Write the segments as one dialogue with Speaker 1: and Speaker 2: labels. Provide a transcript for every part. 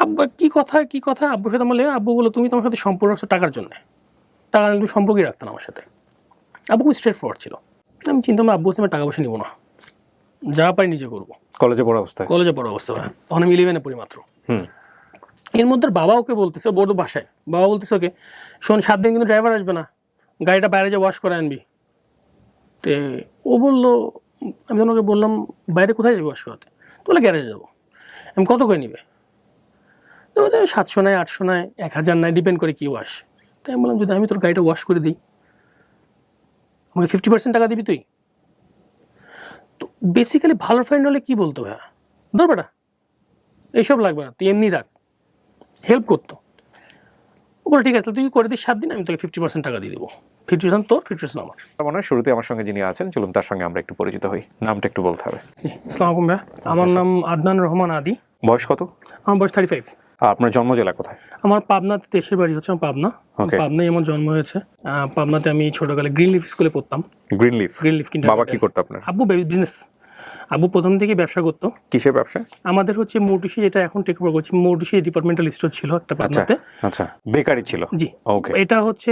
Speaker 1: আব্বা কি কথা আব্বুর সাথে বললে, আব্বু বললো তুমি তোমার সাথে সম্পর্ক রাখছো টাকার জন্য, টাকা তুমি সম্পর্কই রাখতো না আমার সাথে। আব্বু খুব স্ট্রেট ফরওয়ার্ড ছিল। আমি চিন্তা করলাম আব্বু আমি টাকা পয়সা নিবো না, যা পাই নিজে করবো।
Speaker 2: কলেজে পড়া অবস্থা,
Speaker 1: তখন আমি 11-এ পড়ি মাত্র। এর মধ্যে বাবা ওকে বলতেছে, বড় বাসায় বাবা বলতেছে ওকে, শোন 7 দিন কিন্তু ড্রাইভার আসবে না, গাড়িটা বাইরে যে ওয়াশ করে আনবি। তো ও বললো, আমি তখন ওকে বললাম বাইরে কোথায় যাবি ওয়াশ করাতে? তো বলে গ্যারেজে যাবো। আমি কত করে নিবে? তো 700 নেয়, 800 নেয়, 1000 নেয়, ডিপেন্ড করে কি ওয়াশ। তাই আমি বললাম যদি আমি তোর গাড়িটা ওয়াশ করে দিই আমাকে 50% টাকা দিবি তুই? তো বেসিক্যালি ভালো ফ্রেন্ড হলে কি বলতো ভাইয়া, ধর বেটা এইসব লাগবে না, তুই এমনি রাখ, হেল্প করতো। ও বলে ঠিক আছে তুই করে দিস 7 দিন, আমি তোকে 50% টাকা দিয়ে দেবো, 50% তোর 50% আমার।
Speaker 2: মনে হয় শুরুতে আমার সঙ্গে যিনি আছেন, চলুন তার সঙ্গে আমরা একটু পরিচিত হই। নামটা একটু বলতে হবে।
Speaker 1: আসসালামু আলাইকুম ভাইয়া, আমার নাম আদনান রহমান আদি।
Speaker 2: বয়স কত?
Speaker 1: আমার বয়স 35।
Speaker 2: আপনার জন্ম জেলা কোথায়?
Speaker 1: আমার পাবনাতে, দেশের বাড়ি হচ্ছে আমার পাবনা। পাবনায় আমার জন্ম হয়েছে। পাবনাতে আমি ছোটকালে গ্রিন লিফ স্কুলে পড়তাম।
Speaker 2: Green leaf
Speaker 1: kindergarten.
Speaker 2: বাবা কি করতো আপনার?
Speaker 1: আব্বু বিজনেস, আব্বু প্রথম থেকে ব্যবসা করতো।
Speaker 2: কিসের ব্যবসা?
Speaker 1: আমাদের হচ্ছে মোটিশি, যেটা এখন টেক ওভার করছি, মোটিশি ডিপার্টমেন্টাল স্টোর ছিল একটা পাবনাতে।
Speaker 2: আচ্ছা, বেকারি ছিল।
Speaker 1: জি,
Speaker 2: ওকে।
Speaker 1: এটা হচ্ছে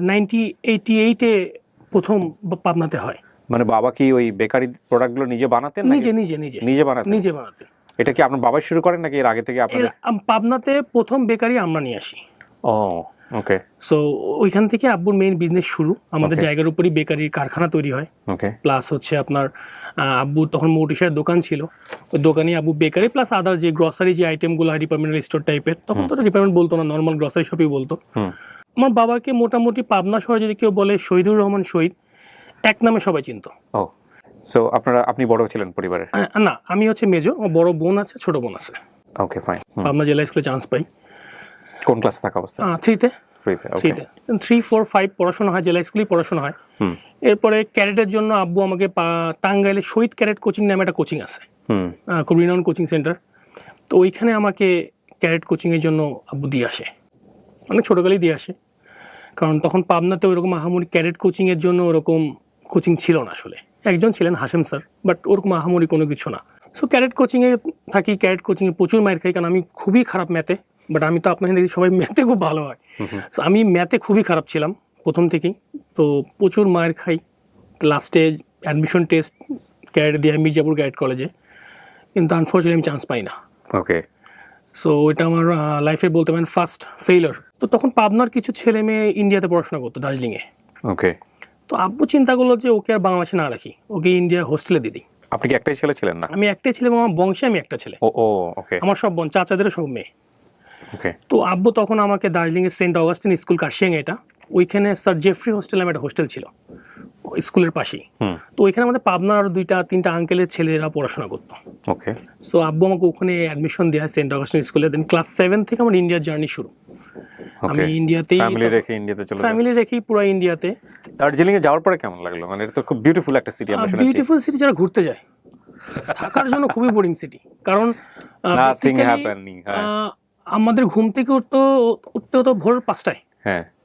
Speaker 1: 1988-এ প্রথম পাবনাতে হয়।
Speaker 2: মানে বাবা কি ওই বেকারি প্রোডাক্টগুলো নিজে বানাতেন?
Speaker 1: নিজে
Speaker 2: বানাতেন। এটা কি আপনার বাবাই শুরু করেন নাকি এর আগে থেকে আপনাদের?
Speaker 1: পাবনাতে প্রথম বেকারি আমরা নিয়ে আসি।
Speaker 2: ও ওকে।
Speaker 1: সো ওইখান থেকে আব্বুর মেইন বিজনেস শুরু। আমাদের জায়গার উপরই বেকারির কারখানা তৈরি হয়।
Speaker 2: ওকে।
Speaker 1: প্লাস হচ্ছে আপনার আব্বু তখন মোটিশার দোকান ছিল, ওই দোকানে আব্বু বেকারি প্লাস আদার যে গ্রসারি যে আইটেমগুলো হয় ডিপার্টমেন্টাল স্টোর টাইপের, তখন তো ডিপার্টমেন্ট বলতো না, নর্মাল গ্রসারি শপই বলতো। আমার বাবাকে মোটামুটি পাবনা শহরে যদি কেউ বলে শহীদুর রহমান শহীদ, এক নামে সবাই চিনতো।
Speaker 2: ও সো আপনি বড় ছিলেন পরিবারের?
Speaker 1: না, আমি হচ্ছে মেজো, আমার বড় বোন আছে, ছোট বোন আছে।
Speaker 2: Okay fine.
Speaker 1: পাবনা জেলা স্কুলে চান্স পাই।
Speaker 2: কোন ক্লাস থাকা অবস্থা?
Speaker 1: 3-তে।
Speaker 2: ওকে।
Speaker 1: 3, 4, 5 পড়াশোনা হয়, জেলা স্কুলেই পড়াশোনা হয়। এরপরে ক্যাডেটের জন্য আব্বু আমাকে টাঙ্গাইলে শহীদ ক্যাডেট কোচিং নামে একটা কোচিং আছে, খুব রিনাউন্ড কোচিং সেন্টার। তো ওইখানে আমাকে ক্যাডেট কোচিংয়ের জন্য আব্বু দিয়ে আসে, অনেক ছোটোকালেই দিয়ে আসে। কারণ তখন পাবনাতে ওইরকম আহামরি ক্যাডেট কোচিংয়ের জন্য ওরকম কোচিং ছিল না আসলে। একজন ছিলেন হাশেম স্যার, বাট ওরকম আহামরি কোনো কিছু না। সো ক্যাডেট কোচিংয়ে থাকি, ক্যাডেট কোচিংয়ে প্রচুর মায়ের খাই, কারণ আমি খুবই খারাপ ম্যাথে। বাট আমি তো আপনার দেখি সবাই ম্যাথে খুব ভালো হয়, সো আমি ম্যাথে খুবই খারাপ ছিলাম প্রথম থেকেই। তো প্রচুর মায়ের খাই। লাস্টে অ্যাডমিশন টেস্ট ক্যাডেট দিয়ে মির্জাপুর ক্যাডেট কলেজে, কিন্তু আনফর্চুনেটলি আমি চান্স পাই না।
Speaker 2: ওকে।
Speaker 1: সো এটা আমার লাইফে বলতে পারেন ফার্স্ট ফেইলার। তো তখন পাবনার কিছু ছেলে মেয়ে ইন্ডিয়াতে পড়াশোনা করতো, দার্জিলিংয়ে।
Speaker 2: ওকে।
Speaker 1: তো আব্বু চিন্তা করলো যে ওকে আর বাংলাদেশে না রাখি, ওকে ইন্ডিয়া হোস্টেলে দিয়ে দিই।
Speaker 2: আপনি কি একটাই ছেলে ছিলেন? না,
Speaker 1: আমি একটাই ছেলে, আমার বংশে আমি একটা ছেলে।
Speaker 2: ও ওকে।
Speaker 1: আমার সব বোন, চাচাদেরও সব মেয়ে।
Speaker 2: ওকে।
Speaker 1: তো আব্বু তখন আমাকে দার্জিলিংয়ের সেন্ট অগাস্টিন স্কুল কার্শিয়াং, এটা ওইখানে স্যার জেফ্রি হোস্টেল নামে একটা হোস্টেল ছিল স্কুলের পাশেই। তো ওইখানে আমাদের পাবনার আরও 2-3টা আঙ্কেলের ছেলেরা পড়াশোনা করতো।
Speaker 2: ওকে।
Speaker 1: সো আব্বু আমাকে ওখানে অ্যাডমিশন দেয় সেন্ট অগাস্টিন স্কুলে। দেন ক্লাস 7 থেকে আমার ইন্ডিয়ার জার্নি শুরু। আমি ইন্ডিয়াতেই ফ্যামিলি রেখেই পুরো ইন্ডিয়াতে।
Speaker 2: দার্জিলিংয়ে যাওয়ার পরে কেমন লাগলো? মানে এটা তো খুব বিউটিফুল একটা সিটি, আমরা শুনেছি।
Speaker 1: বিউটিফুল সিটি, যারা ঘুরতে যায়, থাকার জন্য খুবই বোরিং সিটি। কারণ আমাদের ঘুম থেকে উঠতে হতো ভোর 5টায়।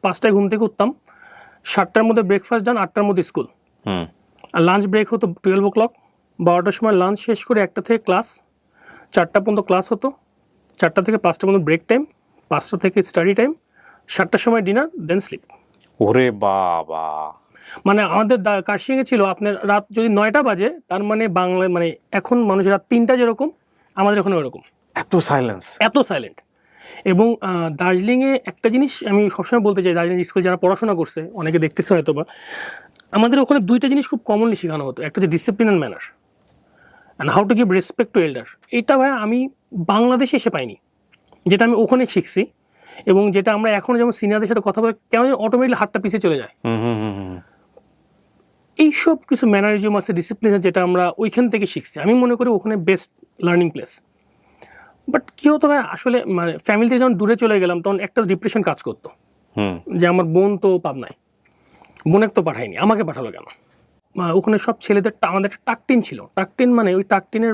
Speaker 1: 5টায় ঘুম থেকে উঠতাম, 7টার মধ্যে ব্রেকফাস্ট ডান, 8টার মধ্যে স্কুল। আর লাঞ্চ ব্রেক হতো 12 o'clock, 12টার সময় লাঞ্চ শেষ করে 1টা থেকে ক্লাস, 4টা পর্যন্ত ক্লাস হতো, 4টা থেকে 5টা পর্যন্ত ব্রেক টাইম, 5টা থেকে স্টাডি টাইম, 7টার সময় ডিনার, দেন স্লিপ।
Speaker 2: ওরে বাবা!
Speaker 1: মানে আমাদের কার্শিয়াংয়ে ছিল আপনার রাত যদি 9টা বাজে, তার মানে বাংলায় মানে এখন মানুষের রাত 3টা যেরকম, আমাদের ওখানে ওরকম।
Speaker 2: এত সাইলেন্ট।
Speaker 1: এবং দার্জিলিংয়ে একটা জিনিস আমি সবসময় বলতে চাই, দার্জিলিং স্কুলে যারা পড়াশোনা করছে অনেকে দেখতেছে হয়তো বা, আমাদের ওখানে 2টা জিনিস খুব কমনলি শেখানো হতো। একটা হচ্ছে discipline and manner, and how to give respect to এল্ডার। এইটা ভাই আমি বাংলাদেশে এসে পাইনি, যেটা আমি ওখানে শিখছি। এবং যেটা আমরা এখন যেমন সিনিয়রদের সাথে কথা বলে কেমন অটোমেটিকলি হাতটা পিছিয়ে চলে যায়। এইসব কিছু ম্যানারিজম আছে, ডিসিপ্লিন, যেটা আমরা ওইখান থেকে শিখছি। আমি মনে করি ওখানে বেস্ট লার্নিং প্লেস। বাট কী হতো ভাই, আসলে মানে ফ্যামিলি থেকে যখন দূরে চলে গেলাম তখন একটা ডিপ্রেশন কাজ করতো, যে আমার বোন তো পাবনায়, বোনের তো পাঠায়নি, আমাকে পাঠালো কেন? ওখানে সব ছেলেদের আমাদের একটা টাকটিন ছিল। টাকটিন মানে ওই টাকটিনের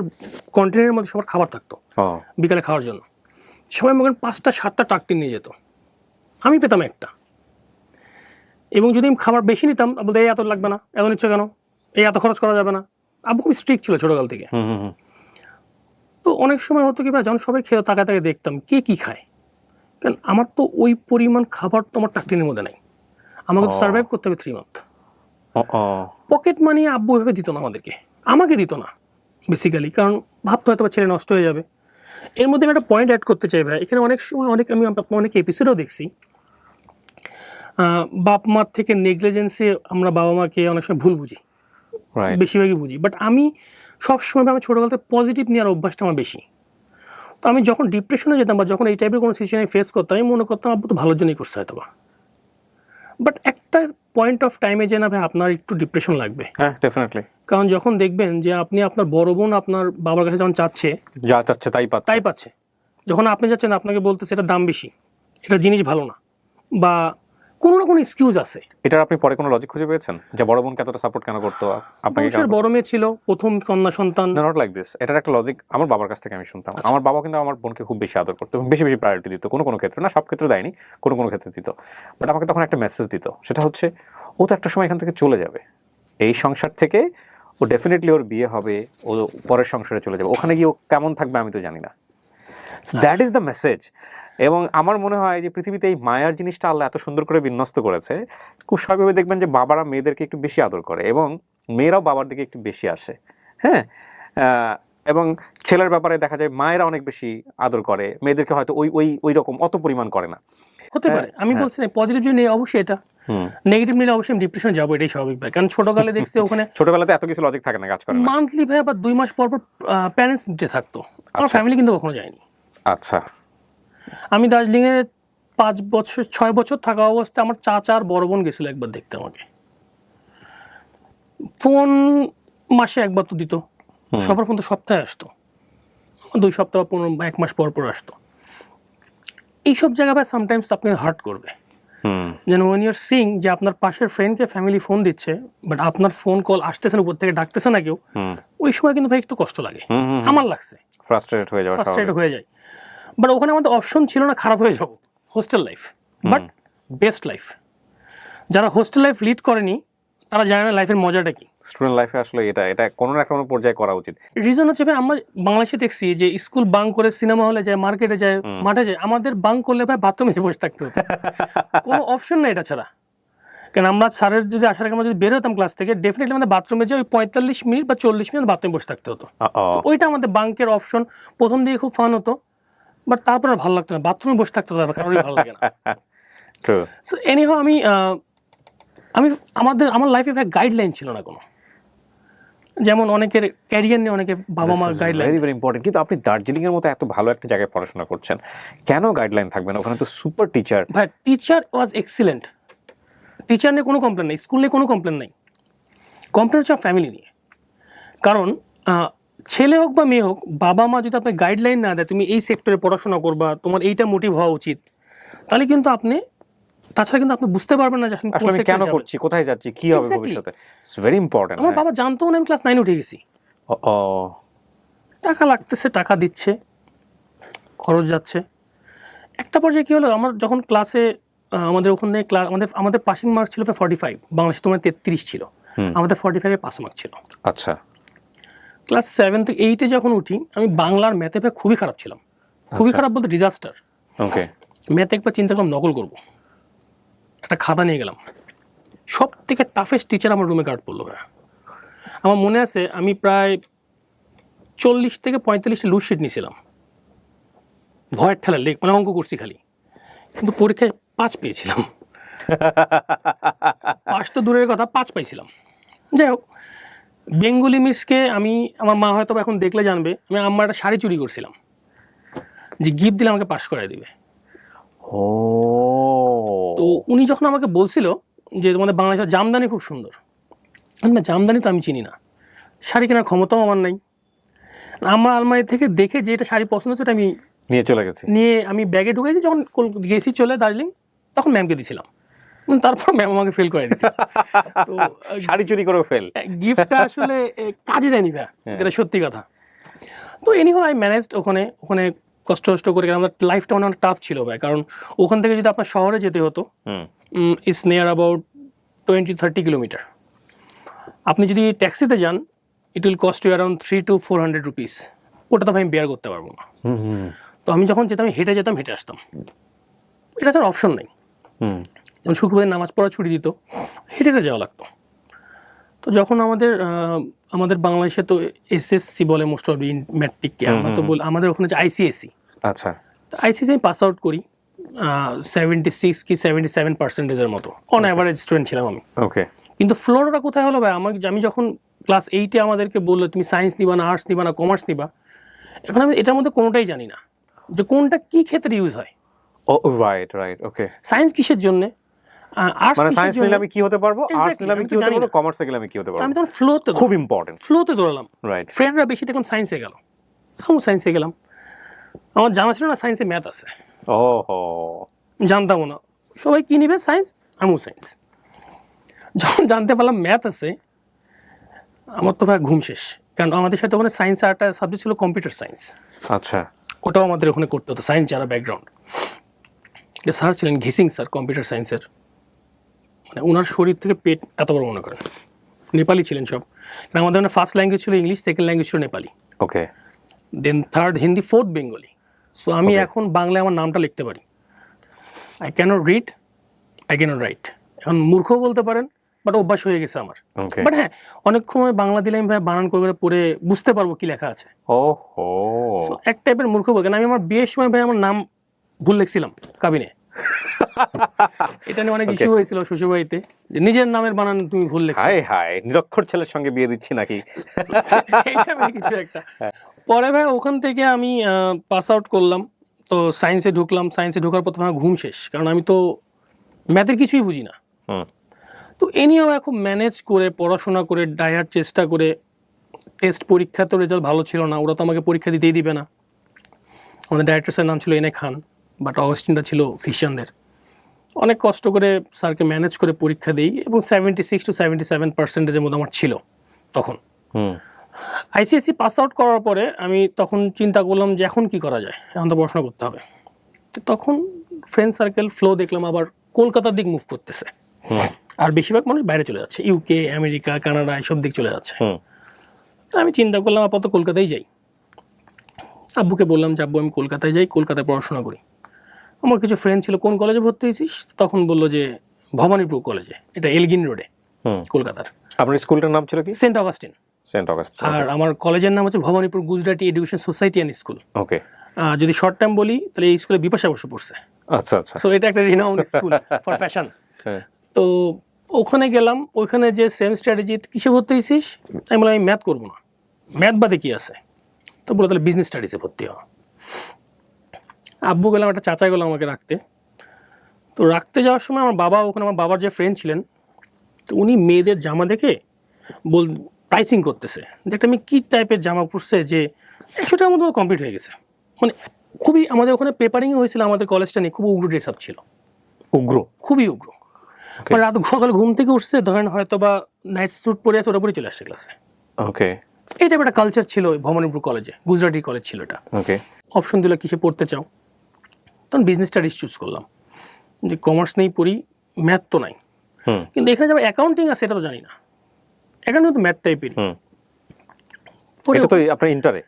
Speaker 1: কন্টেনারের মধ্যে সবার খাবার থাকতো বিকালে খাওয়ার জন্য। সবাই মনে করেন 5টা-7টা টাকটিন নিয়ে যেত, আমি পেতাম একটা। এবং যদি আমি খাবার বেশি নিতাম, বলতে এই এত লাগবে না, এত নিচ্ছ কেন, এই এত খরচ করা যাবে না। আব্বু খুব স্ট্রিক্ট ছিল ছোটোকাল থেকে। তো অনেক সময় হতো কি ভাই, যখন সবাই খেয়ে তাকায় তাকায় দেখতাম কে কি খায়, কারণ আমার তো ওই পরিমাণ খাবার তো আমার টাকটিনের মধ্যে নাই, আমাকে তো সার্ভাইভ করতে হবে 3 মান্থ। পকেট মানি আব্বু এভাবে দিত না আমাদেরকে, আমাকে দিত না বেসিক্যালি, কারণ ভাবতে হয়তো ছেলে নষ্ট হয়ে যাবে। এর মধ্যে আমি একটা পয়েন্ট অ্যাড করতে চাই ভাই, এখানে অনেক সময় আমি অনেক এপিসোডও দেখছি, বাপ মার থেকে নেগলিজেন্সে আমরা বাবা মাকে অনেক সময় ভুল বুঝি, বেশিরভাগই বুঝি। বাট আমি সবসময় আমি ছোটোবেলা থেকে পজিটিভ নেওয়ার অভ্যাসটা আমার বেশি। তো আমি যখন ডিপ্রেশনে যেতাম বা যখন এই টাইপের কোনো সিচুয়েশন ফেস করতাম, আমি মনে করতাম আব্বু তো ভালোর জন্যই করছে হয়তো বা। বাট একটা পয়েন্ট অফ টাইমে যে না ভাই আপনার একটু ডিপ্রেশন লাগবে,
Speaker 2: হ্যাঁ ডেফিনেটলি,
Speaker 1: কারণ যখন দেখবেন যে আপনি আপনার বড় বোন আপনার বাবার কাছে যখন
Speaker 2: যা চাচ্ছে তাই
Speaker 1: পাচ্ছে, যখন আপনি যাচ্ছেন আপনাকে বলতেছে এটা দাম বেশি, এটা জিনিস ভালো না, বা কোনো না কোনো এক্সকিউজ আছে।
Speaker 2: এটার আপনি পরে কোনো লজিক খুঁজে পেয়েছেন যে বড় বোনকে এতটা সাপোর্ট কেন করতো আপনাকে?
Speaker 1: বড় মেয়ে ছিল, প্রথম কন্যা সন্তান।
Speaker 2: নট লাইক দিস, এটার একটা লজিক আমার বাবার কাছ থেকে আমি শুনতাম। আমার বাবা কিন্তু আমার বোনকে খুব বেশি আদর করতো এবং বেশি বেশি প্রায়োরিটি দিত, কোনো কোনো ক্ষেত্রে না, সব ক্ষেত্রে দেয়নি, কোনো কোনো ক্ষেত্রে দিত। বাট আমাকে তখন একটা মেসেজ দিত, সেটা হচ্ছে ও তো একটা সময় এখান থেকে চলে যাবে, এই সংসার থেকে ও ডেফিনেটলি ওর বিয়ে হবে, ও পরের সংসারে চলে যাবে, ওখানে গিয়ে ও কেমন থাকবে আমি তো জানি না। That is the message. এবং আমার মনে হয় যে পৃথিবীতে এই মায়ার জিনিসটা আল্লাহ এত সুন্দর করে বিন্যস্ত করেছে, খুব স্বাভাবিকভাবে দেখবেন যে বাবারা মেয়েদেরকে একটু বেশি আদর করে এবং মেয়েরাও বাবার দিকে একটু বেশি আসে। হ্যাঁ, এবং ছেলের ব্যাপারে দেখা যায় মায়েরা অনেক বেশি আদর করে, মেয়েদেরকে হয়তো ওই ওই ওই রকম অত পরিমাণ করে না।
Speaker 1: হতে পারে, আমি বলছি না পজিটিভ যে নেই অবশ্যই, এটা নেগেটিভ নিলে অবশ্যই আমি ডিপ্রেশনে যাবো, এটাই স্বাভাবিক ভাই। কারণ ছোটকালে দেখছি ওখানে
Speaker 2: ছোটবেলাতে এত কিছু লজিক থাকে না, কাজ করে না।
Speaker 1: মান্থলি ভাই বা 2 মাস পর পর প্যারেন্টস ডে থাকতো, আমার ফ্যামিলি কিন্তু কখনো যায়নি।
Speaker 2: আচ্ছা,
Speaker 1: আমি দার্জিলিংয়ে 6 বছর থাকা অবস্থায় আমার চাচা আর বড় বোন গেছিল একবার দেখতে আমাকে। ফোন মাসে একবার তো দিত, সবার ফোন তো সপ্তাহে আসতো, 2 সপ্তাহ 15 বা 1 মাস পর পর আসতো। এইসব জায়গায় সামটাইমস আপনি হার্ট করবে, যেন ওয়েন ইউর সিং যে আপনার পাশের ফ্রেন্ডকে ফ্যামিলি ফোন দিচ্ছে বাট আপনার ফোন কল আসতেছে না, উপর থেকে ডাকতেছে না কেউ, ওই সময় কিন্তু ভাই একটু কষ্ট লাগে, আমার লাগছে,
Speaker 2: ফ্রাস্ট্রেটেড
Speaker 1: হয়ে যায়। বাট ওখানে আমাদের অপশন ছিল না খারাপ হয়ে যাবো, hostel life but best life. যারা হোস্টেল লাইফ লিড করেনি তারা জানে না লাইফের মজাটা কি।
Speaker 2: স্টুডেন্ট লাইফে আসলে এটা কোনো না কোনো পর্যায়ে করা উচিত।
Speaker 1: রিজন হচ্ছে ভাই আমরা বাংলাদেশে দেখছি যে স্কুল বাং করে সিনেমা হলে যায়, মার্কেটে যায়, মাঠে যায়, আমাদের বাং করলে ভাই বাথরুমে বসে থাকতে হতো, কোনো অপশন নেই এটা ছাড়া। কারণ আমরা স্যারের যদি আসার আগে আমরা যদি বের হতাম ক্লাস থেকে, ডেফিনেটলি আমাদের বাথরুমে যে ওই 45 মিনিট বা 40 মিনিট বাথরুমে বসে থাকতে হতো। ওইটা আমাদের বাঙ্কের অপশন, প্রথম দিকে খুব ফান হতো, বাট তারপর আর ভালো লাগতো না, বাথরুমে বসে থাকতে হতো, কারণ ভালো লাগে না। সো এনিহাউ আমি আমার লাইফে গাইডলাইন ছিল না কোনো, যেমন অনেকের ক্যারিয়ার নিয়ে অনেকে বাবা মা গাইডলাইন।
Speaker 2: Very very important. কিন্তু আপনি দার্জিলিং এর মতো এত ভালো একটা জায়গায় পড়াশোনা করছেন, কেন গাইডলাইন থাকবে না? ওখানে তো সুপার টিচার।
Speaker 1: ভাই টিচার ওয়াজ এক্সিলেন্ট, টিচার নিয়ে কোনো কমপ্লেন নেই, স্কুল নিয়ে কোনো কমপ্লেন নেই, কমপ্লেন হচ্ছে ফ্যামিলি নিয়ে। কারণ ছেলে হোক বা মেয়ে হোক, বাবা মা যদি আপনি গাইডলাইন না দেয় তুমি এই সেক্টরে পড়াশোনা করবা, তোমার এইটা মোটিভ হওয়া উচিত, তাহলে কিন্তু আপনি, তাছাড়া কিন্তু আপনি বুঝতে পারবেন না যে
Speaker 2: আসলে আমি কেন করছি, কোথায় যাচ্ছি, কি হবে ভবিষ্যতে। It's very important.
Speaker 1: আমার বাবা জানতো না আমি ক্লাস 9 উঠে গেছি, টাকা লাগতেছে, টাকা দিচ্ছে, খরচ যাচ্ছে। একটা পর্যায়ে কি হলো, আমার যখন ক্লাসে আমাদের ওখানে ক্লাস আমাদের পাসিং মার্ক ছিল 45, বাংলাদেশে তোমার 33 ছিল, আমাদের 45-এ পাস মার্ক ছিল।
Speaker 2: আচ্ছা,
Speaker 1: ক্লাস 7 থেকে 8-এ যখন উঠি আমি বাংলার ম্যাথে খুবই খারাপ ছিলাম, খুবই খারাপ বলতে ডিজাস্টার।
Speaker 2: ওকে,
Speaker 1: ম্যাথে একবার চিন্তা করলাম নকল করবো, একটা খাতা নিয়ে গেলাম, সব থেকে টাফেস্ট টিচার আমার রুমে গার্ড পড়লো। আমার মনে আছে আমি প্রায় 40 থেকে 45টা লুজ শিট নিয়েছিলাম, ভয়ের ঠেলা মানে অঙ্ক করছি খালি, কিন্তু পরীক্ষায় 5 পেয়েছিলাম। 5 তো দূরের কথা, 5 পাইছিলাম। যাই হোক, বেঙ্গলি মিসকে আমি, আমার মা হয়তো এখন দেখলে জানবে, আমি আমার একটা শাড়ি চুরি করছিলাম যে গিফট দিলে আমাকে পাস করাই দেবে। তো উনি যখন আমাকে বলছিল যে তোমাদের বাংলাদেশের জামদানি খুব সুন্দর, জামদানি তো আমি চিনি না, শাড়ি কেনার ক্ষমতাও আমার নাই, আমার আলমারি থেকে দেখে যে এটা শাড়ি পছন্দ হচ্ছে আমি
Speaker 2: নিয়ে চলে গেছি,
Speaker 1: নিয়ে আমি ব্যাগে ঢুকেছি। যখন গেছি চলে দার্জিলিং, তখন ম্যামকে দিয়েছিলাম, তারপর ম্যাম আমাকে ফেল করে দিয়েছে। তো
Speaker 2: শাড়ি চুরি করে ফেল,
Speaker 1: গিফটটা আসলে কাজে দেয়নি ভাই, এটা সত্যি কথা। তো এনিহাউ আই ম্যানেজড। ওখানে কষ্ট করে, আমার লাইফটা অনেক টাফ ছিল ভাই, কারণ ওখান থেকে যদি আপনার শহরে যেতে হতো, ইটস নিয়ার অ্যাবাউট 20-30 কিলোমিটার। আপনি যদি ট্যাক্সিতে যান, it will cost you around 300 to 400 rupees ওটা তো ভাই আমি বেয়ার করতে পারবো না। তো আমি যখন যেতাম হেঁটে যেতাম, হেঁটে আসতাম, এটা ছাড়া অপশন নেই। যেমন শুক্রবারের নামাজ পড়া ছুটি দিত, হেঁটে হেঁটে যাওয়া লাগতো। তো যখন আমাদের বাংলাদেশে তো এসএসসি বলে মোস্ট অফ ম্যাট্রিককে, আমরা তো বলি আমাদের ওখানে যে আইসিএসসি।
Speaker 2: আচ্ছা,
Speaker 1: তো আইসিএসসি আমি পাস আউট করি 76 কি 77% মতো অন অ্যাভারেজ স্টুডেন্ট ছিলাম আমি।
Speaker 2: ওকে।
Speaker 1: কিন্তু ফ্লোরটা কোথায় হলো ভাই, আমি যখন ক্লাস 8-এ আমাদেরকে বললো তুমি সায়েন্স নিবা না, আর্টস নিবা না, কমার্স নিবা, এখন আমি এটার মধ্যে কোনোটাই জানি না যে কোনটা কি ক্ষেত্রে ইউজ হয়।
Speaker 2: ও রাইট রাইট, ওকে।
Speaker 1: সায়েন্স কিসের জন্য, আর্টস
Speaker 2: মানে
Speaker 1: কিসের
Speaker 2: সায়েন্স
Speaker 1: জন্য,
Speaker 2: নিলে আমি কি হতে পারবো, আর্টস
Speaker 1: Exactly,
Speaker 2: নিলে আমি
Speaker 1: আমি
Speaker 2: কি
Speaker 1: তো
Speaker 2: হতে
Speaker 1: জানি
Speaker 2: পারবো,
Speaker 1: না।
Speaker 2: কমার্সে গেলে আমি কি হতে পারবো।
Speaker 1: আমি তখন ফ্লোতে
Speaker 2: খুব ইম্পর্টেন্ট।
Speaker 1: দৌড়ালাম।
Speaker 2: রাইট।
Speaker 1: ফ্রেন্ডরা বেশি দেখলাম সায়েন্সে গেল, আমিও সায়েন্সে গেলাম। আমার জানা ছিল না সায়েন্সে ম্যাথ আছে,
Speaker 2: ওহো,
Speaker 1: জানতামও না। সবাই কি নিবে, সায়েন্স, আমিও সায়েন্স। যখন জানতে পারলাম ম্যাথ আছে, আমার তো ভাই ঘুম শেষ। কারণ আমাদের সাথে ওখানে সায়েন্সে একটা সাবজেক্ট ছিল কম্পিউটার সায়েন্স।
Speaker 2: আচ্ছা।
Speaker 1: ওটাও আমাদের ওখানে করতে হতো, সায়েন্স যারা ব্যাকগ্রাউন্ড। স্যার ছিলেন ঘিসিং স্যার, কম্পিউটার সায়েন্সের। মানে ওনার শরীর থেকে পেট এত বড় মনে করেন। নেপালি ছিলেন সব। কারণ আমাদের মানে ফার্স্ট ল্যাঙ্গুয়েজ ছিল ইংলিশ, সেকেন্ড ল্যাঙ্গুয়েজ ছিল Nepali,
Speaker 2: okay.
Speaker 1: Then third Hindi, fourth Bengali. So আমি এখন বাংলায় আমার নামটা লিখতে পারি। I cannot read, I cannot write. এখন মূর্খ বলতে পারেন, বাট অভ্যাস হয়ে গেছে আমার।
Speaker 2: ওকে।
Speaker 1: বাট হ্যাঁ, অনেক সময় বাংলা দিলে আমি ভাই বানান করে পড়ে বুঝতে পারবো কি লেখা আছে।
Speaker 2: ওহো।
Speaker 1: So, এক টাইপের মূর্খ বলবেন। আমি আমার বিয়ের সময় ভাই আমার নাম ভুল লিখছিলাম কাবিনে। এটা নিয়ে অনেক ইস্যু হয়েছিল শ্বশুরবাড়িতে, যে নিজের নামের বানান তুমি ভুল লিখছো।
Speaker 2: হাই হাই, নিরক্ষর ছেলের সঙ্গে বিয়ে দিচ্ছি নাকি?
Speaker 1: এইটা ভাই কিছু একটা। পরে ভাই ওখান থেকে আমি পাস আউট করলাম, তো সায়েন্সে ঢুকলাম। সায়েন্সে ঢোকার পর তো আমার ঘুম শেষ, কারণ আমি তো ম্যাথের কিছুই বুঝি না। তো এ নিয়েও খুব ম্যানেজ করে পড়াশোনা করে ডায়ার চেষ্টা করে, টেস্ট পরীক্ষা তো রেজাল্ট ভালো ছিল না, ওরা তো আমাকে পরীক্ষা দিতেই দিবে না। আমাদের ডাইরেক্টরের নাম ছিল এনে খান, বাট অগাস্টিনটা ছিল খ্রিস্টানদের। অনেক কষ্ট করে স্যারকে ম্যানেজ করে পরীক্ষা দিই, এবং 76 to 77% মতো আমার ছিল তখন। আইসিএসসি পাস আউট করার পরে আমি তখন চিন্তা করলাম যে এখন কি করা যায়, এখন তো পড়াশোনা করতে হবে। তখন ফ্রেন্ড সার্কেল ফ্লো দেখলাম আবার কলকাতার দিক মুভ করতেছে, আর বেশিরভাগ মানুষ বাইরে চলে যাচ্ছে, ইউকে, আমেরিকা, কানাডা, এইসব দিক চলে যাচ্ছে। তো আমি চিন্তা করলাম আপাতত কলকাতায় যাই। আব্বুকে বললাম যে আব্বু আমি কলকাতায় যাই, কলকাতায় পড়াশোনা করি। আমার কিছু ফ্রেন্ড ছিল, কোন কলেজে ভর্তি হয়েছিস? তখন বললো যে ভবানীপুর কলেজে, এটা এলগিন রোডে কলকাতার।
Speaker 2: আপনার স্কুলটার নাম ছিল কি?
Speaker 1: Saint Augustine.
Speaker 2: Saint Augustine.
Speaker 1: আর আমার কলেজের নাম হচ্ছে Bhowanipore Gujarati education society and school.
Speaker 2: Okay.
Speaker 1: যদি শর্ট টাইম বলি তাহলে এই স্কুলে বিপাশা বসু পড়ছে।
Speaker 2: আচ্ছা আচ্ছা।
Speaker 1: সো এটা একটা রিনাউন্ড স্কুল ফর ফ্যাশন।
Speaker 2: হ্যাঁ।
Speaker 1: তো ওখানে গেলাম, ওইখানে যে সেম স্ট্র্যাটেজি, কিসে ভর্তি হয়েছিস? আমি বললাম আমি ম্যাথ করবো না, ম্যাথ বাদে কি আছে? তো বলে তাহলে বিজনেস স্টাডিজে ভর্তি হওয়া। আব্বু গেলাম, একটা চাচা গেলাম আমাকে রাখতে। তো রাখতে যাওয়ার সময় আমার বাবা, ওখানে আমার বাবার যে ফ্রেন্ড ছিলেন, তো উনি মেয়েদের জামা দেখে প্রাইসিং করতেছে, যে একটা মেয়ে কী টাইপের জামা পরছে যে 100 টাকার মতো কমপ্লিট হয়ে গেছে। মানে খুবই আমাদের ওখানে পেপারিংও হয়েছিল, আমাদের কলেজটা নিয়ে খুব উগ্র ড্রেস আপ ছিল,
Speaker 2: উগ্র,
Speaker 1: খুবই উগ্র। মানে রাত সকালে ঘুম থেকে উঠছে, ধরেন হয়তো বা নাইট স্যুট পরে আছে, ওটা পরে চলে আসছে ক্লাসে।
Speaker 2: ওকে।
Speaker 1: এই টাইপের একটা কালচার ছিল ভবানীপুর কলেজে, গুজরাটি কলেজ ছিল এটা।
Speaker 2: ওকে।
Speaker 1: অপশন দিল কিসে পড়তে চাও, তখন বিজনেস স্টাডিজ চুজ করলাম, যে কমার্স নেই পড়ি, ম্যাথ তো নাই। কিন্তু এখানে যাবে অ্যাকাউন্টিং আছে এটা তো জানি না, অ্যাকাউন্টিং তো ম্যাথ টাইপেরই।
Speaker 2: এটা তো আপনার ইন্টারে